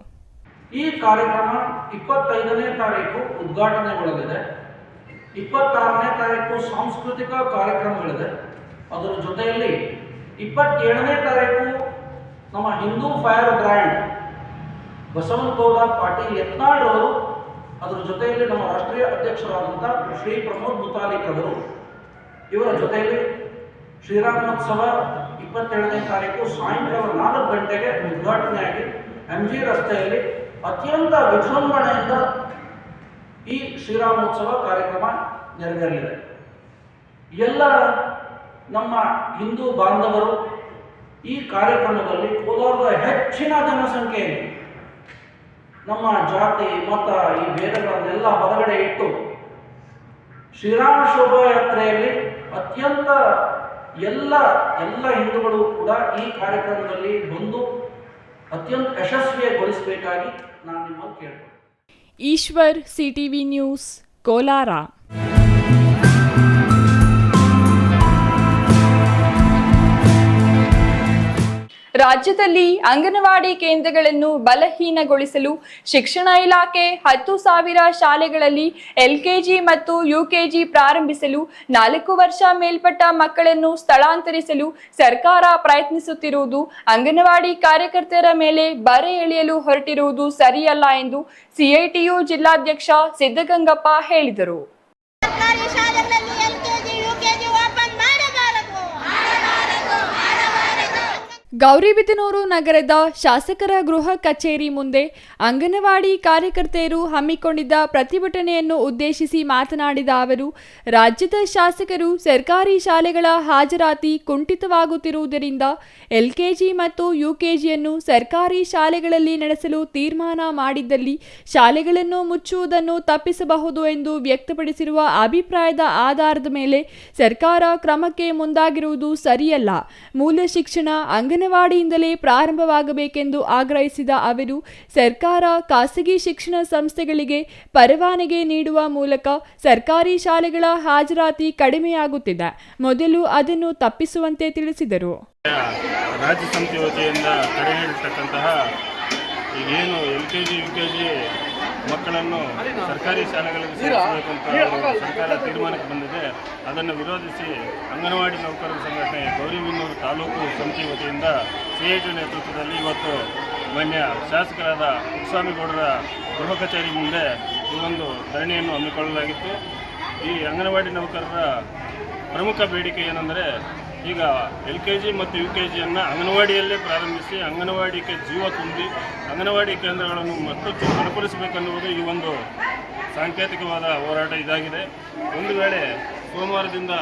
ಈ ಕಾರ್ಯಕ್ರಮ 25ನೇ ತಾರೀಕು ಉದ್ಘಾಟನೆಗೊಳ್ಳಲಿದೆ. 26ನೇ ತಾರೀಕು ಸಾಂಸ್ಕೃತಿಕ ಕಾರ್ಯಕ್ರಮಗಳಿದೆ. ಅದರ ಜೊತೆಯಲ್ಲಿ 27ನೇ ತಾರೀಕು ನಮ್ಮ ಹಿಂದೂ ಫೈರ್ ಬ್ರ್ಯಾಂಡ್ ಬಸವನಗೌಡ ಪಾಟೀಲ್ ಯತ್ನಾಳ್ ಅವರು, ಅದರ ಜೊತೆಯಲ್ಲಿ ನಮ್ಮ ರಾಷ್ಟ್ರೀಯ ಅಧ್ಯಕ್ಷರಾದಂಥ ಶ್ರೀ ಪ್ರಮೋದ್ ಮುತಾಲಿಕ್ ಅವರು, ಇವರ ಜೊತೆಯಲ್ಲಿ ಶ್ರೀರಾಮೋತ್ಸವ 27ನೇ ತಾರೀಕು ಸಾಯಂಕಾಲ 4 ಗಂಟೆಗೆ ಉದ್ಘಾಟನೆಯಾಗಿ MG ರಸ್ತೆಯಲ್ಲಿ ಅತ್ಯಂತ ವಿಜೃಂಭಣೆಯಿಂದ ಈ ಶ್ರೀರಾಮೋತ್ಸವ ಕಾರ್ಯಕ್ರಮ ನೆರವೇರಲಿದೆ. ಎಲ್ಲ ನಮ್ಮ ಹಿಂದೂ ಬಾಂಧವರು ಈ ಕಾರ್ಯಕ್ರಮದಲ್ಲಿ ಕೋಲಾರದ ಹೆಚ್ಚಿನ ಜನಸಂಖ್ಯೆಯಲ್ಲಿ ನಮ್ಮ ಜಾತಿ ಮತ ಈ ಭೇದಗಳನ್ನೆಲ್ಲ ಹೊರಗಡೆ ಇಟ್ಟು ಶ್ರೀರಾಮ ಶೋಭಾಯಾತ್ರೆಯಲ್ಲಿ ಅತ್ಯಂತ ಎಲ್ಲ ಹಿಂದೂಗಳು ಕೂಡ ಈ ಕಾರ್ಯಕ್ರಮದಲ್ಲಿ ಬಂದು ಅತ್ಯಂತ ಯಶಸ್ವಿಗೊಳಿಸಬೇಕಾಗಿ ನಾನು ನಿಮ್ಮನ್ನು ಕೇಳ್ತೀನಿ. Eshwar, CTV news, Kolar. ರಾಜ್ಯದಲ್ಲಿ ಅಂಗನವಾಡಿ ಕೇಂದ್ರಗಳನ್ನು ಬಲಹೀನಗೊಳಿಸಲು ಶಿಕ್ಷಣ ಇಲಾಖೆ 10,000 ಶಾಲೆಗಳಲ್ಲಿ LKG ಮತ್ತು UKG ಪ್ರಾರಂಭಿಸಲು 4 ವರ್ಷ ಮೇಲ್ಪಟ್ಟ ಮಕ್ಕಳನ್ನು ಸ್ಥಳಾಂತರಿಸಲು ಸರ್ಕಾರ ಪ್ರಯತ್ನಿಸುತ್ತಿರುವುದು ಅಂಗನವಾಡಿ ಕಾರ್ಯಕರ್ತರ ಮೇಲೆ ಬರೆ ಎಳೆಯಲು ಹೊರಟಿರುವುದು ಸರಿಯಲ್ಲ ಎಂದು CITU ಜಿಲ್ಲಾಧ್ಯಕ್ಷ ಸಿದ್ದಗಂಗಪ್ಪ ಹೇಳಿದರು. ಗೌರಿಬಿದನೂರು ನಗರದ ಶಾಸಕರ ಗೃಹ ಕಚೇರಿ ಮುಂದೆ ಅಂಗನವಾಡಿ ಕಾರ್ಯಕರ್ತೆಯರು ಹಮ್ಮಿಕೊಂಡಿದ್ದ ಪ್ರತಿಭಟನೆಯನ್ನು ಉದ್ದೇಶಿಸಿ ಮಾತನಾಡಿದ ಅವರು, ರಾಜ್ಯದ ಶಾಸಕರು ಸರ್ಕಾರಿ ಶಾಲೆಗಳ ಹಾಜರಾತಿ ಕುಂಠಿತವಾಗುತ್ತಿರುವುದರಿಂದ LKG ಮತ್ತು UKGಯನ್ನು ಸರ್ಕಾರಿ ಶಾಲೆಗಳಲ್ಲಿ ನಡೆಸಲು ತೀರ್ಮಾನ ಮಾಡಿದ್ದಲ್ಲಿ ಶಾಲೆಗಳನ್ನು ಮುಚ್ಚುವುದನ್ನು ತಪ್ಪಿಸಬಹುದು ಎಂದು ವ್ಯಕ್ತಪಡಿಸಿರುವ ಅಭಿಪ್ರಾಯದ ಆಧಾರದ ಮೇಲೆ ಸರ್ಕಾರ ಕ್ರಮಕ್ಕೆ ಮುಂದಾಗಿರುವುದು ಸರಿಯಲ್ಲ. ಮೂಲ ಶಿಕ್ಷಣ ಅಂಗನವಾಡಿಯಿಂದಲೇ ಪ್ರಾರಂಭವಾಗಬೇಕೆಂದು ಆಗ್ರಹಿಸಿದ ಅವರು, ಸರ್ಕಾರ ಖಾಸಗಿ ಶಿಕ್ಷಣ ಸಂಸ್ಥೆಗಳಿಗೆ ಪರವಾನಗಿ ನೀಡುವ ಮೂಲಕ ಸರ್ಕಾರಿ ಶಾಲೆಗಳ ಹಾಜರಾತಿ ಕಡಿಮೆಯಾಗುತ್ತಿದೆ. ಮೊದಲು ಅದನ್ನು ತಪ್ಪಿಸುವಂತೆ ತಿಳಿಸಿದರು. ರಾಜ್ಯ ಸಮಿತಿ ವತಿಯಿಂದ ಕರೆ ನೀಡಿರ್ತಕ್ಕಂತಹ ಈಗೇನು LKG UKG ಮಕ್ಕಳನ್ನು ಸರ್ಕಾರಿ ಶಾಲೆಗಳಲ್ಲಿ ಸೇರಿಸಬೇಕಂತ ಸರ್ಕಾರ ತೀರ್ಮಾನಕ್ಕೆ ಬಂದಿದೆ. ಅದನ್ನು ವಿರೋಧಿಸಿ ಅಂಗನವಾಡಿ ನೌಕರರ ಸಂಘಟನೆ ಗೌರಿಬಿದನೂರು ತಾಲೂಕು ಸಮಿತಿ ವತಿಯಿಂದ CITU ನೇತೃತ್ವದಲ್ಲಿ ಇವತ್ತು ಮಾನ್ಯ ಶಾಸಕರಾದ ಪುಟ್ಟಸ್ವಾಮಿಗೌಡರ ಗೃಹ ಕಚೇರಿ ಮುಂದೆ ಈ ಒಂದು ಧರಣಿಯನ್ನು ಹಮ್ಮಿಕೊಳ್ಳಲಾಗಿತ್ತು. ಈ ಅಂಗನವಾಡಿ ನೌಕರರ ಪ್ರಮುಖ ಬೇಡಿಕೆ ಏನೆಂದರೆ, ಈಗ LKG ಮತ್ತು UKGಯನ್ನು ಅಂಗನವಾಡಿಯಲ್ಲೇ ಪ್ರಾರಂಭಿಸಿ ಅಂಗನವಾಡಿಗೆ ಜೀವ ತುಂಬಿ ಅಂಗನವಾಡಿ ಕೇಂದ್ರಗಳನ್ನು ಮತ್ತಷ್ಟು ಬಲಪಡಿಸಬೇಕನ್ನುವುದು ಈ ಒಂದು ಸಾಂಕೇತಿಕವಾದ ಹೋರಾಟ ಇದಾಗಿದೆ. ಒಂದು ವೇಳೆ ಸೋಮವಾರದಿಂದ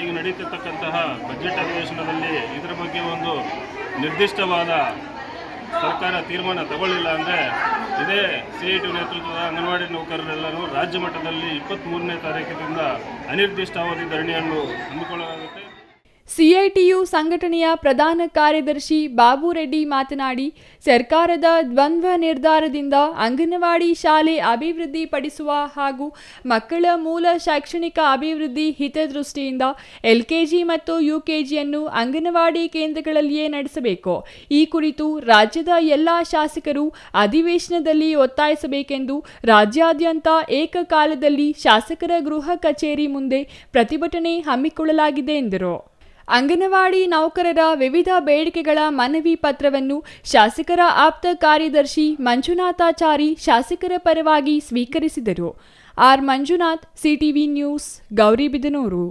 ಈಗ ನಡೀತಿರ್ತಕ್ಕಂತಹ ಬಜೆಟ್ ಅಧಿವೇಶನದಲ್ಲಿ ಇದರ ಬಗ್ಗೆ ಒಂದು ನಿರ್ದಿಷ್ಟವಾದ ಸರ್ಕಾರ ತೀರ್ಮಾನ ತಗೊಳ್ಳಿಲ್ಲ ಅಂದರೆ ಇದೇ CITU ನೇತೃತ್ವದ ಅಂಗನವಾಡಿ ನೌಕರರೆಲ್ಲರೂ ರಾಜ್ಯ ಮಟ್ಟದಲ್ಲಿ 23ನೇ ತಾರೀಕಿನಿಂದ ಅನಿರ್ದಿಷ್ಟಾವಧಿ ಧರಣಿಯನ್ನು ಹಮ್ಮಿಕೊಳ್ಳಲಾಗುತ್ತೆ. CITU ಸಂಘಟನೆಯ ಪ್ರಧಾನ ಕಾರ್ಯದರ್ಶಿ ಬಾಬು ರೆಡ್ಡಿ ಮಾತನಾಡಿ, ಸರ್ಕಾರದ ದ್ವಂದ್ವ ನಿರ್ಧಾರದಿಂದ ಅಂಗನವಾಡಿ ಶಾಲೆ ಅಭಿವೃದ್ಧಿಪಡಿಸುವ ಹಾಗೂ ಮಕ್ಕಳ ಮೂಲ ಶೈಕ್ಷಣಿಕ ಅಭಿವೃದ್ಧಿ ಹಿತದೃಷ್ಟಿಯಿಂದ LKG ಮತ್ತು UKGಯನ್ನು ಅಂಗನವಾಡಿ ಕೇಂದ್ರಗಳಲ್ಲಿಯೇ ನಡೆಸಬೇಕು. ಈ ಕುರಿತು ರಾಜ್ಯದ ಎಲ್ಲ ಶಾಸಕರು ಅಧಿವೇಶನದಲ್ಲಿ ಒತ್ತಾಯಿಸಬೇಕೆಂದು ರಾಜ್ಯಾದ್ಯಂತ ಏಕಕಾಲದಲ್ಲಿ ಶಾಸಕರ ಗೃಹ ಕಚೇರಿ ಮುಂದೆ ಪ್ರತಿಭಟನೆ ಹಮ್ಮಿಕೊಳ್ಳಲಾಗಿದೆ ಎಂದರು. ಅಂಗನವಾಡಿ ನೌಕರರ ವಿವಿಧ ಬೇಡಿಕೆಗಳ ಮನವಿ ಪತ್ರವನ್ನು ಶಾಸಕರ ಆಪ್ತ ಕಾರ್ಯದರ್ಶಿ ಮಂಜುನಾಥಾಚಾರಿ ಶಾಸಕರ ಪರವಾಗಿ ಸ್ವೀಕರಿಸಿದರು. R. Manjunath, CTV news, Gauribidanur.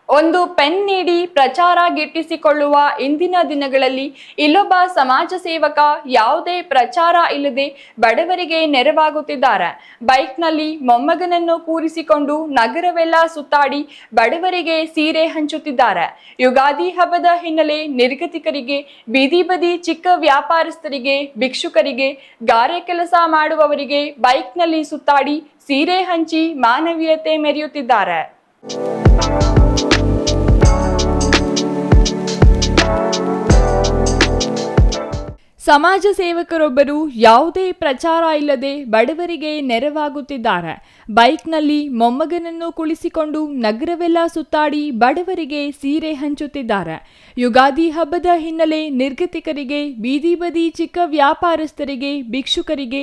ಒಂದು ಪೆನ್ ನೀಡಿ ಪ್ರಚಾರ ಗಿಟ್ಟಿಸಿಕೊಳ್ಳುವ ಇಂದಿನ ದಿನಗಳಲ್ಲಿ ಇಲ್ಲೊಬ್ಬ ಸಮಾಜ ಸೇವಕ ಯಾವುದೇ ಪ್ರಚಾರ ಇಲ್ಲದೆ ಬಡವರಿಗೆ ನೆರವಾಗುತ್ತಿದ್ದಾರೆ. ಬೈಕ್ನಲ್ಲಿ ಮೊಮ್ಮಗನನ್ನು ಕೂರಿಸಿಕೊಂಡು ನಗರವೆಲ್ಲ ಸುತ್ತಾಡಿ ಬಡವರಿಗೆ ಸೀರೆ ಹಂಚುತ್ತಿದ್ದಾರೆ. ಯುಗಾದಿ ಹಬ್ಬದ ಹಿನ್ನೆಲೆ ನಿರ್ಗತಿಕರಿಗೆ, ಬೀದಿ ಬದಿ ಚಿಕ್ಕ ವ್ಯಾಪಾರಸ್ಥರಿಗೆ, ಭಿಕ್ಷುಕರಿಗೆ, ಗಾರೆ ಕೆಲಸ ಮಾಡುವವರಿಗೆ ಬೈಕ್ನಲ್ಲಿ ಸುತ್ತಾಡಿ ಸೀರೆ ಹಂಚಿ ಮಾನವೀಯತೆ ಮೆರೆಯುತ್ತಿದ್ದಾರೆ. ಸಮಾಜ ಸೇವಕರೊಬ್ಬರು ಯಾವುದೇ ಪ್ರಚಾರ ಇಲ್ಲದೆ ಬಡವರಿಗೆ ನೆರವಾಗುತ್ತಿದ್ದಾರೆ. ಬೈಕ್ನಲ್ಲಿ ಮೊಮ್ಮಗನನ್ನು ಕುಳಿಸಿಕೊಂಡು ನಗರವೆಲ್ಲ ಸುತ್ತಾಡಿ ಬಡವರಿಗೆ ಸೀರೆ ಹಂಚುತ್ತಿದ್ದಾರೆ. ಯುಗಾದಿ ಹಬ್ಬದ ಹಿನ್ನೆಲೆ ನಿರ್ಗತಿಕರಿಗೆ, ಬೀದಿ ಬದಿ ಚಿಕ್ಕ ವ್ಯಾಪಾರಸ್ಥರಿಗೆ, ಭಿಕ್ಷುಕರಿಗೆ,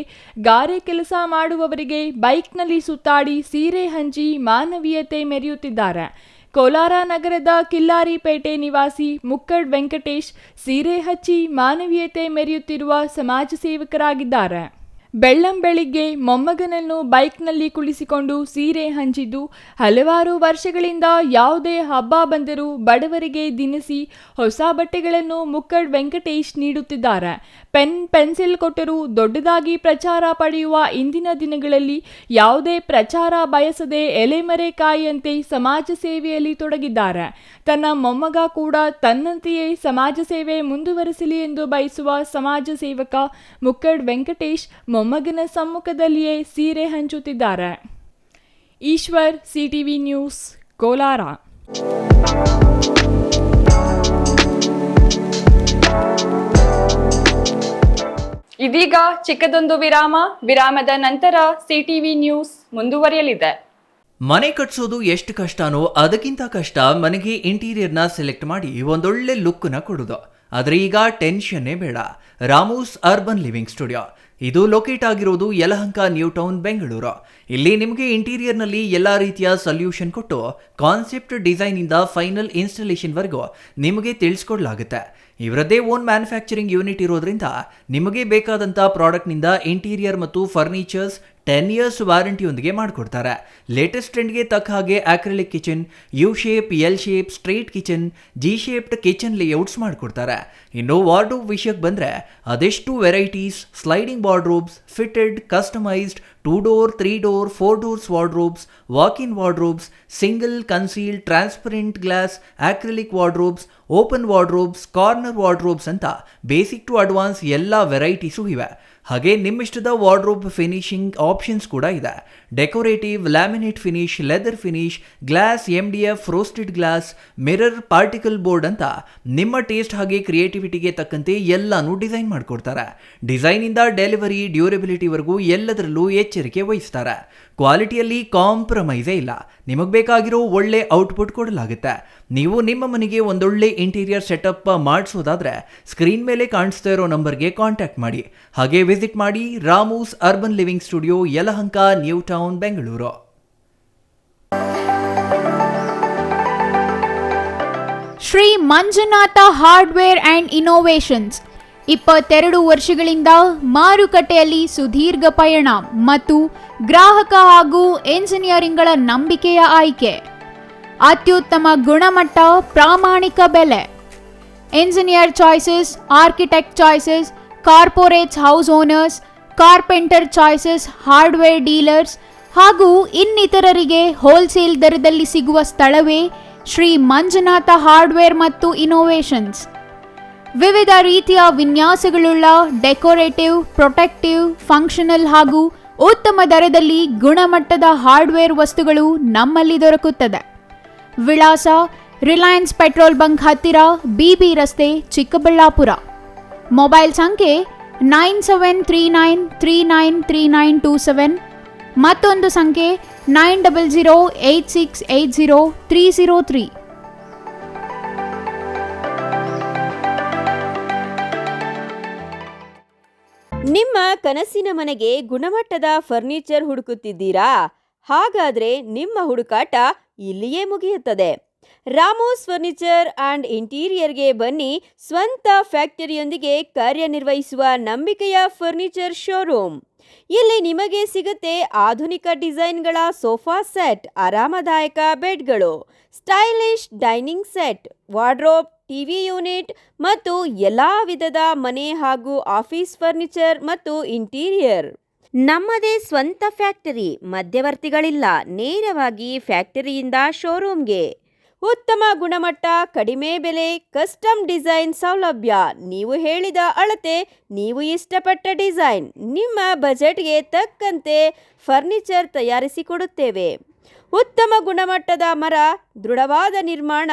ಗಾರೆ ಕೆಲಸ ಮಾಡುವವರಿಗೆ ಬೈಕ್ನಲ್ಲಿ ಸುತ್ತಾಡಿ ಸೀರೆ ಹಂಚಿ ಮಾನವೀಯತೆ ಮೆರೆಯುತ್ತಿದ್ದಾರೆ. ಕೋಲಾರ ನಗರದ ಕಿಲ್ಲಾರಿಪೇಟೆ ನಿವಾಸಿ ಮುಕ್ಕಡ್ ವೆಂಕಟೇಶ್ ಸೀರೆ ಹಚ್ಚಿ ಮಾನವೀಯತೆ ಮೆರೆಯುತ್ತಿರುವ ಸಮಾಜ ಸೇವಕರಾಗಿದ್ದಾರೆ. ಬೆಳ್ಳಂಬೆಳಿಗ್ಗೆ ಮೊಮ್ಮಗನನ್ನು ಬೈಕ್ನಲ್ಲಿ ಕುಳಿಸಿಕೊಂಡು ಸೀರೆ ಹಂಚಿದ್ದು, ಹಲವಾರು ವರ್ಷಗಳಿಂದ ಯಾವುದೇ ಹಬ್ಬ ಬಂದರೂ ಬಡವರಿಗೆ ದಿನಸಿ ಹೊಸ ಬಟ್ಟೆಗಳನ್ನು ಮುಕ್ಕಡ್ ವೆಂಕಟೇಶ್ ನೀಡುತ್ತಿದ್ದಾರೆ. ಪೆನ್ ಪೆನ್ಸಿಲ್ ಕೊಟ್ಟರೂ ದೊಡ್ಡದಾಗಿ ಪ್ರಚಾರ ಪಡೆಯುವ ಇಂದಿನ ದಿನಗಳಲ್ಲಿ ಯಾವುದೇ ಪ್ರಚಾರ ಬಯಸದೆ ಎಲೆಮರೆಕಾಯಿಯಂತೆ ಸಮಾಜ ಸೇವೆಯಲ್ಲಿ ತೊಡಗಿದ್ದಾರೆ. ತನ್ನ ಮೊಮ್ಮಗ ಕೂಡ ತನ್ನಂತೆಯೇ ಸಮಾಜ ಸೇವೆ ಮುಂದುವರಿಸಲಿ ಎಂದು ಬಯಸುವ ಸಮಾಜ ಸೇವಕ ಮುಕ್ಕಡ್ ವೆಂಕಟೇಶ್ ಮೊಮ್ಮಗನ ಸಮ್ಮುಖದಲ್ಲಿಯೇ ಸೀರೆ ಹಂಚುತ್ತಿದ್ದಾರೆ. Eshwar, CTV news, Kolar. ಇದೀಗ ಚಿಕ್ಕದೊಂದು ವಿರಾಮದ ನಂತರ ಸಿಟಿವಿ ನ್ಯೂಸ್ ಮುಂದುವರಿಯಲಿದೆ. ಮನೆ ಕಟ್ಸೋದು ಎಷ್ಟು ಕಷ್ಟನೋ ಅದಕ್ಕಿಂತ ಕಷ್ಟ ಮನೆಗೆ ಇಂಟೀರಿಯರ್ನ ಸೆಲೆಕ್ಟ್ ಮಾಡಿ ಒಂದೊಳ್ಳೆ ಲುಕ್ನ ಕೊಡೋದು. ಆದರೆ ಈಗ ಟೆನ್ಷನ್ನೇ ಬೇಡ. ರಾಮೂಸ್ ಅರ್ಬನ್ ಲಿವಿಂಗ್ ಸ್ಟುಡಿಯೋ ಇದು ಲೊಕೇಟ್ ಆಗಿರೋದು ಯಲಹಂಕ ನ್ಯೂ ಟೌನ್, ಬೆಂಗಳೂರು. ಇಲ್ಲಿ ನಿಮಗೆ ಇಂಟೀರಿಯರ್ನಲ್ಲಿ ಎಲ್ಲ ರೀತಿಯ ಸೊಲ್ಯೂಷನ್ ಕೊಟ್ಟು ಕಾನ್ಸೆಪ್ಟ್ ಡಿಸೈನಿಂದ ಫೈನಲ್ ಇನ್ಸ್ಟಾಲೇಷನ್ವರೆಗೂ ನಿಮಗೆ ತಿಳಿಸ್ಕೊಡ್ಲಾಗುತ್ತೆ. ಇವರದ್ದೇ ಓನ್ ಮ್ಯಾನುಫ್ಯಾಕ್ಚರಿಂಗ್ ಯೂನಿಟ್ ಇರೋದ್ರಿಂದ ನಿಮಗೆ ಬೇಕಾದಂಥ ಪ್ರಾಡಕ್ಟ್ನಿಂದ ಇಂಟೀರಿಯರ್ ಮತ್ತು ಫರ್ನಿಚರ್ಸ್ 10 years ವಾರಂಟಿಯೊಂದಿಗೆ ಮಾಡಿಕೊಡ್ತಾರೆ. ಲೇಟೆಸ್ಟ್ ಟ್ರೆಂಡ್ಗೆ ತಕ್ಕ ಹಾಗೆ acrylic kitchen, U shape, L shape, straight kitchen, G shaped kitchen layouts ಮಾಡಿಕೊಡ್ತಾರೆ. ಇನ್ನು ವಾರ್ಡ್ರೋಬ್ ವಿಷಯಕ್ಕೆ ಬಂದರೆ ಅದೆಷ್ಟು varieties, sliding wardrobes, fitted, customised 2 door, 3 door, 4 doors wardrobes, walk-in wardrobes, single, concealed, transparent glass, acrylic wardrobes, open wardrobes, corner wardrobes ಅಂತ ಬೇಸಿಕ್ ಟು ಅಡ್ವಾನ್ಸ್ ಎಲ್ಲ ವೆರೈಟೀಸು ಇವೆ. ಹಾಗೆ ನಿಮ್ಮಿಷ್ಟದ ವಾರ್ಡ್ರೋಬ್ ಫಿನಿಶಿಂಗ್ ಆಪ್ಷನ್ಸ್ ಕೂಡ ಇದೆ. Decorative, laminate finish, leather finish, glass, MDF, roasted glass, mirror, particle board ಅಂತ ನಿಮ್ಮ ಟೇಸ್ಟ್ ಹಾಗೆ ಕ್ರಿಯೇಟಿವಿಟಿಗೆ ತಕ್ಕಂತೆ ಎಲ್ಲನೂ ಡಿಸೈನ್ ಮಾಡಿಕೊಡ್ತಾರೆ. ಡಿಸೈನಿಂದ ಡೆಲಿವರಿ, ಡ್ಯೂರಬಿಲಿಟಿವರೆಗೂ ಎಲ್ಲದರಲ್ಲೂ ಎಚ್ಚರಿಕೆ ವಹಿಸ್ತಾರೆ. ಕ್ವಾಲಿಟಿಯಲ್ಲಿ ಕಾಂಪ್ರಮೈಸೇ ಇಲ್ಲ. ನಿಮಗೆ ಬೇಕಾಗಿರೋ ಒಳ್ಳೆ ಔಟ್ಪುಟ್ ಕೊಡಲಾಗುತ್ತೆ. ನೀವು ನಿಮ್ಮ ಮನೆಗೆ ಒಂದೊಳ್ಳೆ ಇಂಟೀರಿಯರ್ ಸೆಟಪ್ ಮಾಡಿಸೋದಾದ್ರೆ ಸ್ಕ್ರೀನ್ ಮೇಲೆ ಕಾಣಿಸ್ತಾ ಇರೋ ನಂಬರ್ಗೆ ಕಾಂಟ್ಯಾಕ್ಟ್ ಮಾಡಿ. ಹಾಗೆ ವಿಸಿಟ್ ಮಾಡಿ Ramu's urban living studio, Yelahanka, new town, Bengaluru. Shri Manjunatha hardware and innovations 22 ವರ್ಷಗಳಿಂದ ಮಾರುಕಟ್ಟೆಯಲ್ಲಿ ಸುದೀರ್ಘ ಪಯಣ ಮತ್ತು ಗ್ರಾಹಕ ಹಾಗೂ ಎಂಜಿನಿಯರಿಂಗ್ಗಳ ನಂಬಿಕೆಯ ಆಯ್ಕೆ. ಅತ್ಯುತ್ತಮ ಗುಣಮಟ್ಟ, ಪ್ರಾಮಾಣಿಕ ಬೆಲೆ. Engineer choices, architect choices, corporates, house owners, carpenter choices, hardware dealers ಹಾಗೂ ಇನ್ನಿತರರಿಗೆ ಹೋಲ್ಸೇಲ್ ದರದಲ್ಲಿ ಸಿಗುವ ಸ್ಥಳವೇ ಶ್ರೀ ಮಂಜುನಾಥ ಹಾರ್ಡ್ವೇರ್ ಮತ್ತು ಇನೋವೇಷನ್ಸ್. ವಿವಿಧ ರೀತಿಯ ವಿನ್ಯಾಸಗಳುಳ್ಳ ಡೆಕೋರೇಟಿವ್, ಪ್ರೊಟೆಕ್ಟಿವ್, ಫಂಕ್ಷನಲ್ ಹಾಗೂ ಉತ್ತಮ ದರದಲ್ಲಿ ಗುಣಮಟ್ಟದ ಹಾರ್ಡ್ವೇರ್ ವಸ್ತುಗಳು ನಮ್ಮಲ್ಲಿ ದೊರಕುತ್ತದೆ. ವಿಳಾಸ: ರಿಲಯನ್ಸ್ ಪೆಟ್ರೋಲ್ ಬಂಕ್ ಹತ್ತಿರ, BB ರಸ್ತೆ, ಚಿಕ್ಕಬಳ್ಳಾಪುರ. ಮೊಬೈಲ್ ಸಂಖ್ಯೆ 9739393927, ಮತ್ತೊಂದು ಸಂಖ್ಯೆ 9008680303. ನಿಮ್ಮ ಕನಸಿನ ಮನೆಗೆ ಗುಣಮಟ್ಟದ ಫರ್ನಿಚರ್ ಹುಡುಕುತ್ತಿದ್ದೀರಾ? ಹಾಗಾದ್ರೆ ನಿಮ್ಮ ಹುಡುಕಾಟ ಇಲ್ಲಿಯೇ ಮುಗಿಯುತ್ತದೆ. ರಾಮೋಸ್ ಫರ್ನಿಚರ್ ಆ್ಯಂಡ್ ಇಂಟೀರಿಯರ್ಗೆ ಬನ್ನಿ. ಸ್ವಂತ ಫ್ಯಾಕ್ಟರಿಯೊಂದಿಗೆ ಕಾರ್ಯನಿರ್ವಹಿಸುವ ನಂಬಿಕೆಯ ಫರ್ನಿಚರ್ ಶೋರೂಮ್. ಇಲ್ಲಿ ನಿಮಗೆ ಸಿಗುತ್ತೆ ಆಧುನಿಕ ಡಿಸೈನ್ಗಳ ಸೋಫಾ ಸೆಟ್, ಆರಾಮದಾಯಕ ಬೆಡ್ಗಳು, stylish dining set, wardrobe, TV unit ಮತ್ತು ಎಲ್ಲ ವಿಧದ ಮನೆ ಹಾಗೂ ಆಫೀಸ್ ಫರ್ನಿಚರ್ ಮತ್ತು ಇಂಟೀರಿಯರ್. ನಮ್ಮದೇ ಸ್ವಂತ ಫ್ಯಾಕ್ಟರಿ, ಮಧ್ಯವರ್ತಿಗಳಿಲ್ಲ. ನೇರವಾಗಿ ಫ್ಯಾಕ್ಟರಿಯಿಂದ ಶೋರೂಮ್ಗೆ. ಉತ್ತಮ ಗುಣಮಟ್ಟ, ಕಡಿಮೆ ಬೆಲೆ, ಕಸ್ಟಮ್ ಡಿಸೈನ್ ಸೌಲಭ್ಯ. ನೀವು ಹೇಳಿದ ಅಳತೆ, ನೀವು ಇಷ್ಟಪಟ್ಟ ಡಿಸೈನ್, ನಿಮ್ಮ ಬಜೆಟ್ಗೆ ತಕ್ಕಂತೆ ಫರ್ನಿಚರ್ ತಯಾರಿಸಿಕೊಡುತ್ತೇವೆ. ಉತ್ತಮ ಗುಣಮಟ್ಟದ ಮರ, ದೃಢವಾದ ನಿರ್ಮಾಣ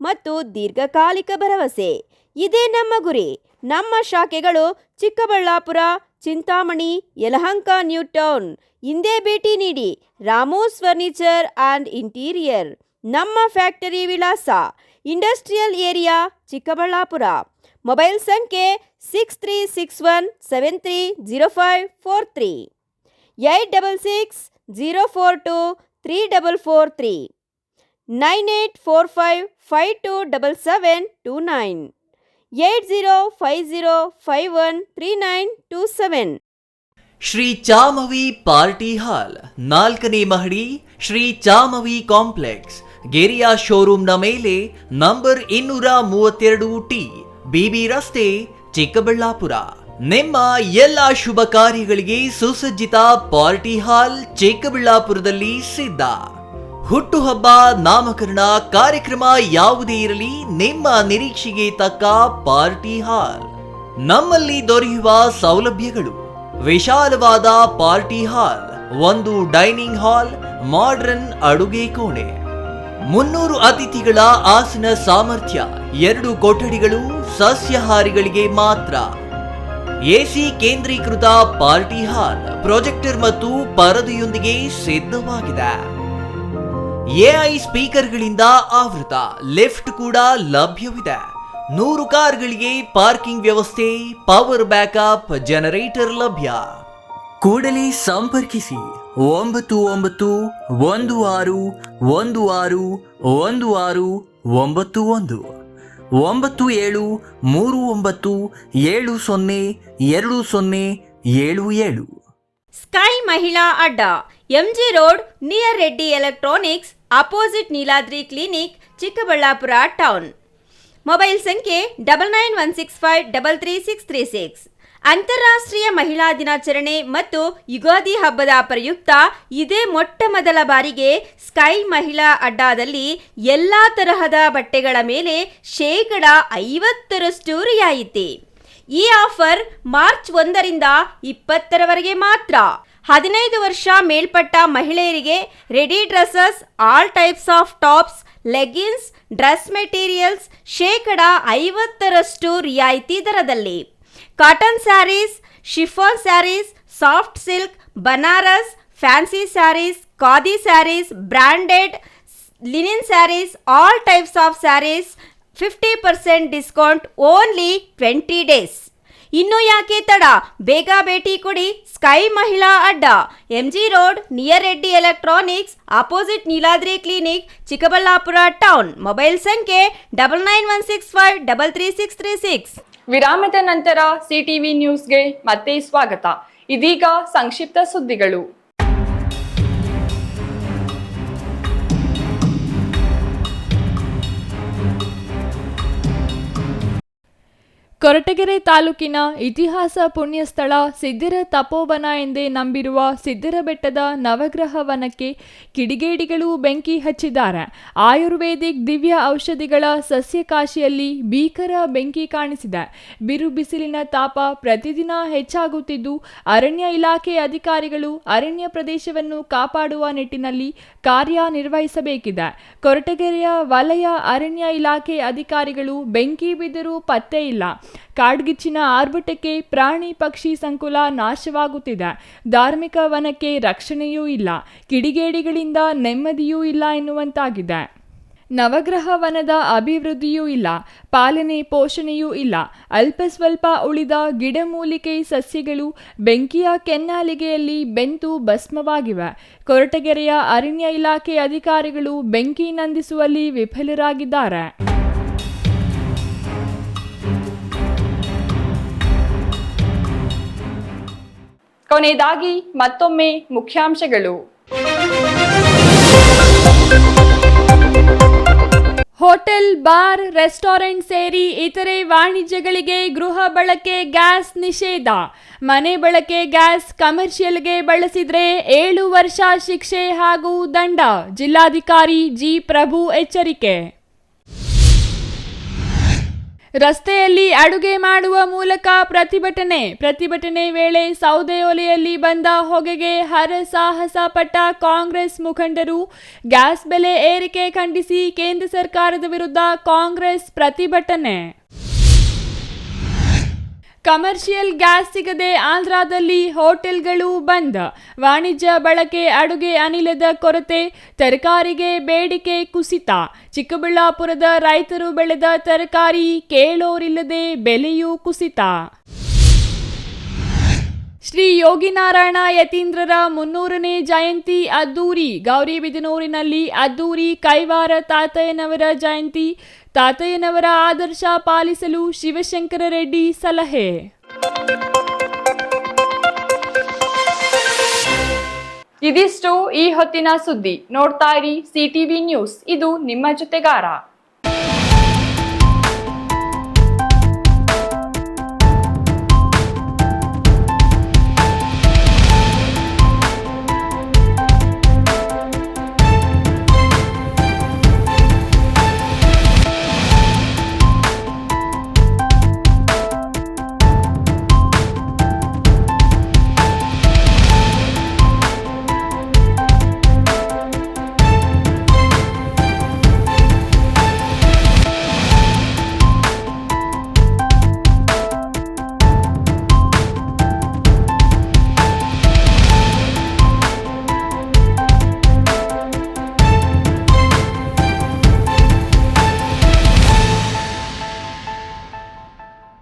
ಮತ್ತು ದೀರ್ಘಕಾಲಿಕ ಭರವಸೆ, ಇದೇ ನಮ್ಮ ಗುರಿ. ನಮ್ಮ ಶಾಖೆಗಳು ಚಿಕ್ಕಬಳ್ಳಾಪುರ, ಚಿಂತಾಮಣಿ, ಯಲಹಂಕ, ನ್ಯೂ ಟೌನ್. ಹಿಂದೆ ಭೇಟಿ ನೀಡಿ. ರಾಮೋಸ್ ಫರ್ನಿಚರ್ ಆ್ಯಂಡ್ ಇಂಟೀರಿಯರ್. ನಮ್ಮ ಫ್ಯಾಕ್ಟರಿ ವಿಳಾಸ: ಇಂಡಸ್ಟ್ರಿಯಲ್ ಏರಿಯಾ, ಚಿಕ್ಕಬಳ್ಳಾಪುರ. ಮೊಬೈಲ್ ಸಂಖ್ಯೆ 6361730543, 8660423443, 9845527729, 8050513927. ಶ್ರೀ ಚಾಮವಿ ಪಾರ್ಟಿ ಹಾಲ್ 4ನೇ ಮಹಡಿ, ಶ್ರೀ ಚಾಮವಿ ಕಾಂಪ್ಲೆಕ್ಸ್, ಗೆರಿಯಾ ಶೋರೂಮ್ನ ಮೇಲೆ, ನಂಬರ್ 232T, ಬಿಬಿ ರಸ್ತೆ, ಚಿಕ್ಕಬಳ್ಳಾಪುರ. ನಿಮ್ಮ ಎಲ್ಲ ಶುಭ ಕಾರ್ಯಗಳಿಗೆ ಸುಸಜ್ಜಿತ ಪಾರ್ಟಿ ಹಾಲ್ ಚಿಕ್ಕಬಳ್ಳಾಪುರದಲ್ಲಿ ಸಿದ್ಧ. ಹುಟ್ಟುಹಬ್ಬ, ನಾಮಕರಣ, ಕಾರ್ಯಕ್ರಮ ಯಾವುದೇ ಇರಲಿ, ನಿಮ್ಮ ನಿರೀಕ್ಷೆಗೆ ತಕ್ಕ ಪಾರ್ಟಿ ಹಾಲ್. ನಮ್ಮಲ್ಲಿ ದೊರೆಯುವ ಸೌಲಭ್ಯಗಳು: ವಿಶಾಲವಾದ party hall, 1 dining hall, modern ಅಡುಗೆ ಕೋಣೆ, 300 ಅತಿಥಿಗಳ ಆಸನ ಸಾಮರ್ಥ್ಯ, 2 ಕೊಠಡಿಗಳು ಸಸ್ಯಾಹಾರಿಗಳಿಗೆ ಮಾತ್ರ. ಎಸಿ ಕೇಂದ್ರೀಕೃತ ಪಾರ್ಟಿ ಹಾಲ್, ಪ್ರೊಜೆಕ್ಟರ್ ಮತ್ತು ಪರದೆಯೊಂದಿಗೆ ಸಿದ್ಧವಾಗಿದೆ. ಎಐ ಸ್ಪೀಕರ್ಗಳಿಂದ ಆವೃತ, ಲಿಫ್ಟ್ ಕೂಡ ಲಭ್ಯವಿದೆ. 100 ಕಾರ್ಗಳಿಗೆ ಪಾರ್ಕಿಂಗ್ ವ್ಯವಸ್ಥೆ, ಪವರ್ ಬ್ಯಾಕಪ್ ಜನರೇಟರ್ ಲಭ್ಯ. ಕೂಡಲೇ ಸಂಪರ್ಕಿಸಿ 9916161691 9739702077. Sky Mahila Adda, MG road, near Reddy electronics, opposite Neeladri clinic, Chikkaballapur town. Mobile ಸಂಖ್ಯೆ 9916533636. ಅಂತಾರಾಷ್ಟ್ರೀಯ ಮಹಿಳಾ ದಿನಾಚರಣೆ ಮತ್ತು ಯುಗಾದಿ ಹಬ್ಬದ ಪ್ರಯುಕ್ತ ಇದೇ ಮೊಟ್ಟ ಮೊದಲ ಬಾರಿಗೆ ಸ್ಕೈ ಮಹಿಳಾ ಅಡ್ಡಾದಲ್ಲಿ ಎಲ್ಲ ತರಹದ ಬಟ್ಟೆಗಳ ಮೇಲೆ 50% ರಿಯಾಯಿತಿ. ಈ ಆಫರ್ ಮಾರ್ಚ್ 1ರಿಂದ 20ರವರೆಗೆ ಮಾತ್ರ. 15 ವರ್ಷ ಮೇಲ್ಪಟ್ಟ ಮಹಿಳೆಯರಿಗೆ ready dresses, all types of tops, leggings, dress materials 50% ರಿಯಾಯಿತಿ ದರದಲ್ಲಿ. Cotton sarees, chiffon sarees, soft silk, Banaras, fancy sarees, khadi sarees, branded linen sarees, all types of sarees 50% discount only 20 days. ಇನ್ನು ಯಾಕೆ ತಡ, ಬೇಗ ಭೇಟಿ ಕೊಡಿ. Sky Mahila Adda, MG road, near Reddy electronics, opposite Neeladri clinic, Chikkaballapur town. Mobile ಸಂಖ್ಯೆ 9916533636. ವಿರಾಮದ ನಂತರ ಸಿಟಿವಿ ನ್ಯೂಸ್ಗೆ ಮತ್ತೆ ಸ್ವಾಗತ. ಇದೀಗ ಸಂಕ್ಷಿಪ್ತ ಸುದ್ದಿಗಳು. ಕೊರಟಗೆರೆ ತಾಲೂಕಿನ ಇತಿಹಾಸ ಪುಣ್ಯಸ್ಥಳ ಸಿದ್ದಿರ ತಪೋವನ ಎಂದೇ ನಂಬಿರುವ ಸಿದ್ದಿರ ಬೆಟ್ಟದ ನವಗ್ರಹ ವನಕ್ಕೆ ಕಿಡಿಗೇಡಿಗಳು ಬೆಂಕಿ ಹಚ್ಚಿದ್ದಾರೆ. ಆಯುರ್ವೇದಿಕ್ ದಿವ್ಯ ಔಷಧಿಗಳ ಸಸ್ಯಕಾಶಿಯಲ್ಲಿ ಭೀಕರ ಬೆಂಕಿ ಕಾಣಿಸಿದೆ. ಬಿರು ಬಿಸಿಲಿನ ತಾಪ ಪ್ರತಿದಿನ ಹೆಚ್ಚಾಗುತ್ತಿದ್ದು, ಅರಣ್ಯ ಇಲಾಖೆ ಅಧಿಕಾರಿಗಳು ಅರಣ್ಯ ಪ್ರದೇಶವನ್ನು ಕಾಪಾಡುವ ನಿಟ್ಟಿನಲ್ಲಿ ಕಾರ್ಯನಿರ್ವಹಿಸಬೇಕಿದೆ. ಕೊರಟಗೆರೆಯ ವಲಯ ಅರಣ್ಯ ಇಲಾಖೆ ಅಧಿಕಾರಿಗಳು ಬೆಂಕಿ ಬಿದ್ದರೂ ಪತ್ತೆ ಇಲ್ಲ. ಕಾಡ್ಗಿಚ್ಚಿನ ಆರ್ಭಟಕ್ಕೆ ಪ್ರಾಣಿ ಪಕ್ಷಿ ಸಂಕುಲ ನಾಶವಾಗುತ್ತಿದೆ. ಧಾರ್ಮಿಕ ವನಕ್ಕೆ ರಕ್ಷಣೆಯೂ ಇಲ್ಲ, ಕಿಡಿಗೇಡಿಗಳಿಂದ ನೆಮ್ಮದಿಯೂ ಇಲ್ಲ ಎನ್ನುವಂತಾಗಿದೆ. ನವಗ್ರಹ ವನದ ಅಭಿವೃದ್ಧಿಯೂ ಇಲ್ಲ, ಪಾಲನೆ ಪೋಷಣೆಯೂ ಇಲ್ಲ. ಅಲ್ಪ ಸ್ವಲ್ಪ ಉಳಿದ ಗಿಡಮೂಲಿಕೆ ಸಸ್ಯಗಳು ಬೆಂಕಿಯ ಕೆನ್ನಾಲಿಗೆಯಲ್ಲಿ ಬೆಂತು ಭಸ್ಮವಾಗಿವೆ. ಕೊರಟಗೆರೆಯ ಅರಣ್ಯ ಇಲಾಖೆ ಅಧಿಕಾರಿಗಳು ಬೆಂಕಿ ನಂದಿಸುವಲ್ಲಿ ವಿಫಲರಾಗಿದ್ದಾರೆ. ಕೊನೆಯದಾಗಿ ಮತ್ತೊಮ್ಮೆ ಮುಖ್ಯಾಂಶಗಳು. ಹೋಟೆಲ್, ಬಾರ್, ರೆಸ್ಟೋರೆಂಟ್ ಸೇರಿ ಇತರೆ ವಾಣಿಜ್ಯಗಳಿಗೆ ಗೃಹ ಬಳಕೆ ಗ್ಯಾಸ್ ನಿಷೇಧ. ಮನೆ ಬಳಕೆ ಗ್ಯಾಸ್ ಕಮರ್ಷಿಯಲ್ಗೆ ಬಳಸಿದ್ರೆ 7 ವರ್ಷ ಶಿಕ್ಷೆ ಹಾಗೂ ದಂಡ. ಜಿಲ್ಲಾಧಿಕಾರಿ ಜಿ ಪ್ರಭು ಎಚ್ಚರಿಕೆ. ರಸ್ತೆಯಲ್ಲಿ ಅಡುಗೆ ಮಾಡುವ ಮೂಲಕ ಪ್ರತಿಭಟನೆ ವೇಳೆ ಸೌದೆ ಒಲೆಯಲ್ಲಿ ಬಂದ ಹೊಗೆಗೆ ಹರಸಾಹಸ ಪಟ್ಟ ಕಾಂಗ್ರೆಸ್ ಮುಖಂಡರು. ಗ್ಯಾಸ್ ಬೆಲೆ ಏರಿಕೆ ಖಂಡಿಸಿ ಕೇಂದ್ರ ಸರ್ಕಾರದ ವಿರುದ್ಧ ಕಾಂಗ್ರೆಸ್ ಪ್ರತಿಭಟನೆ. ಕಮರ್ಷಿಯಲ್ ಗ್ಯಾಸ್ ಸಿಗದೆ ಆಂಧ್ರದಲ್ಲಿ ಹೋಟೆಲ್ಗಳು ಬಂದ್. ವಾಣಿಜ್ಯ ಬಳಕೆ ಅಡುಗೆ ಅನಿಲದ ಕೊರತೆ, ತರಕಾರಿಗೆ ಬೇಡಿಕೆ ಕುಸಿತ. ಚಿಕ್ಕಬಳ್ಳಾಪುರದ ರೈತರು ಬೆಳೆದ ತರಕಾರಿ ಕೇಳೋರಿಲ್ಲದೆ ಬೆಲೆಯೂ ಕುಸಿತ. ಶ್ರೀ ಯೋಗಿನಾರಾಯಣ ಯತೀಂದ್ರರ 300ನೇ ಜಯಂತಿ ಅದ್ದೂರಿ. ಗೌರಿಬಿದನೂರಿನಲ್ಲಿ ಅದ್ದೂರಿ ಕೈವಾರ ತಾತಯ್ಯನವರ ಜಯಂತಿ. ತಾತಯ್ಯನವರ ಆದರ್ಶ ಪಾಲಿಸಲು ಶಿವಶಂಕರ ರೆಡ್ಡಿ ಸಲಹೆ. ಇದಿಷ್ಟು ಈ ಹೊತ್ತಿನ ಸುದ್ದಿ. ನೋಡ್ತಾ ಇರಿ CTV ನ್ಯೂಸ್, ಇದು ನಿಮ್ಮ ಜೊತೆಗಾರ.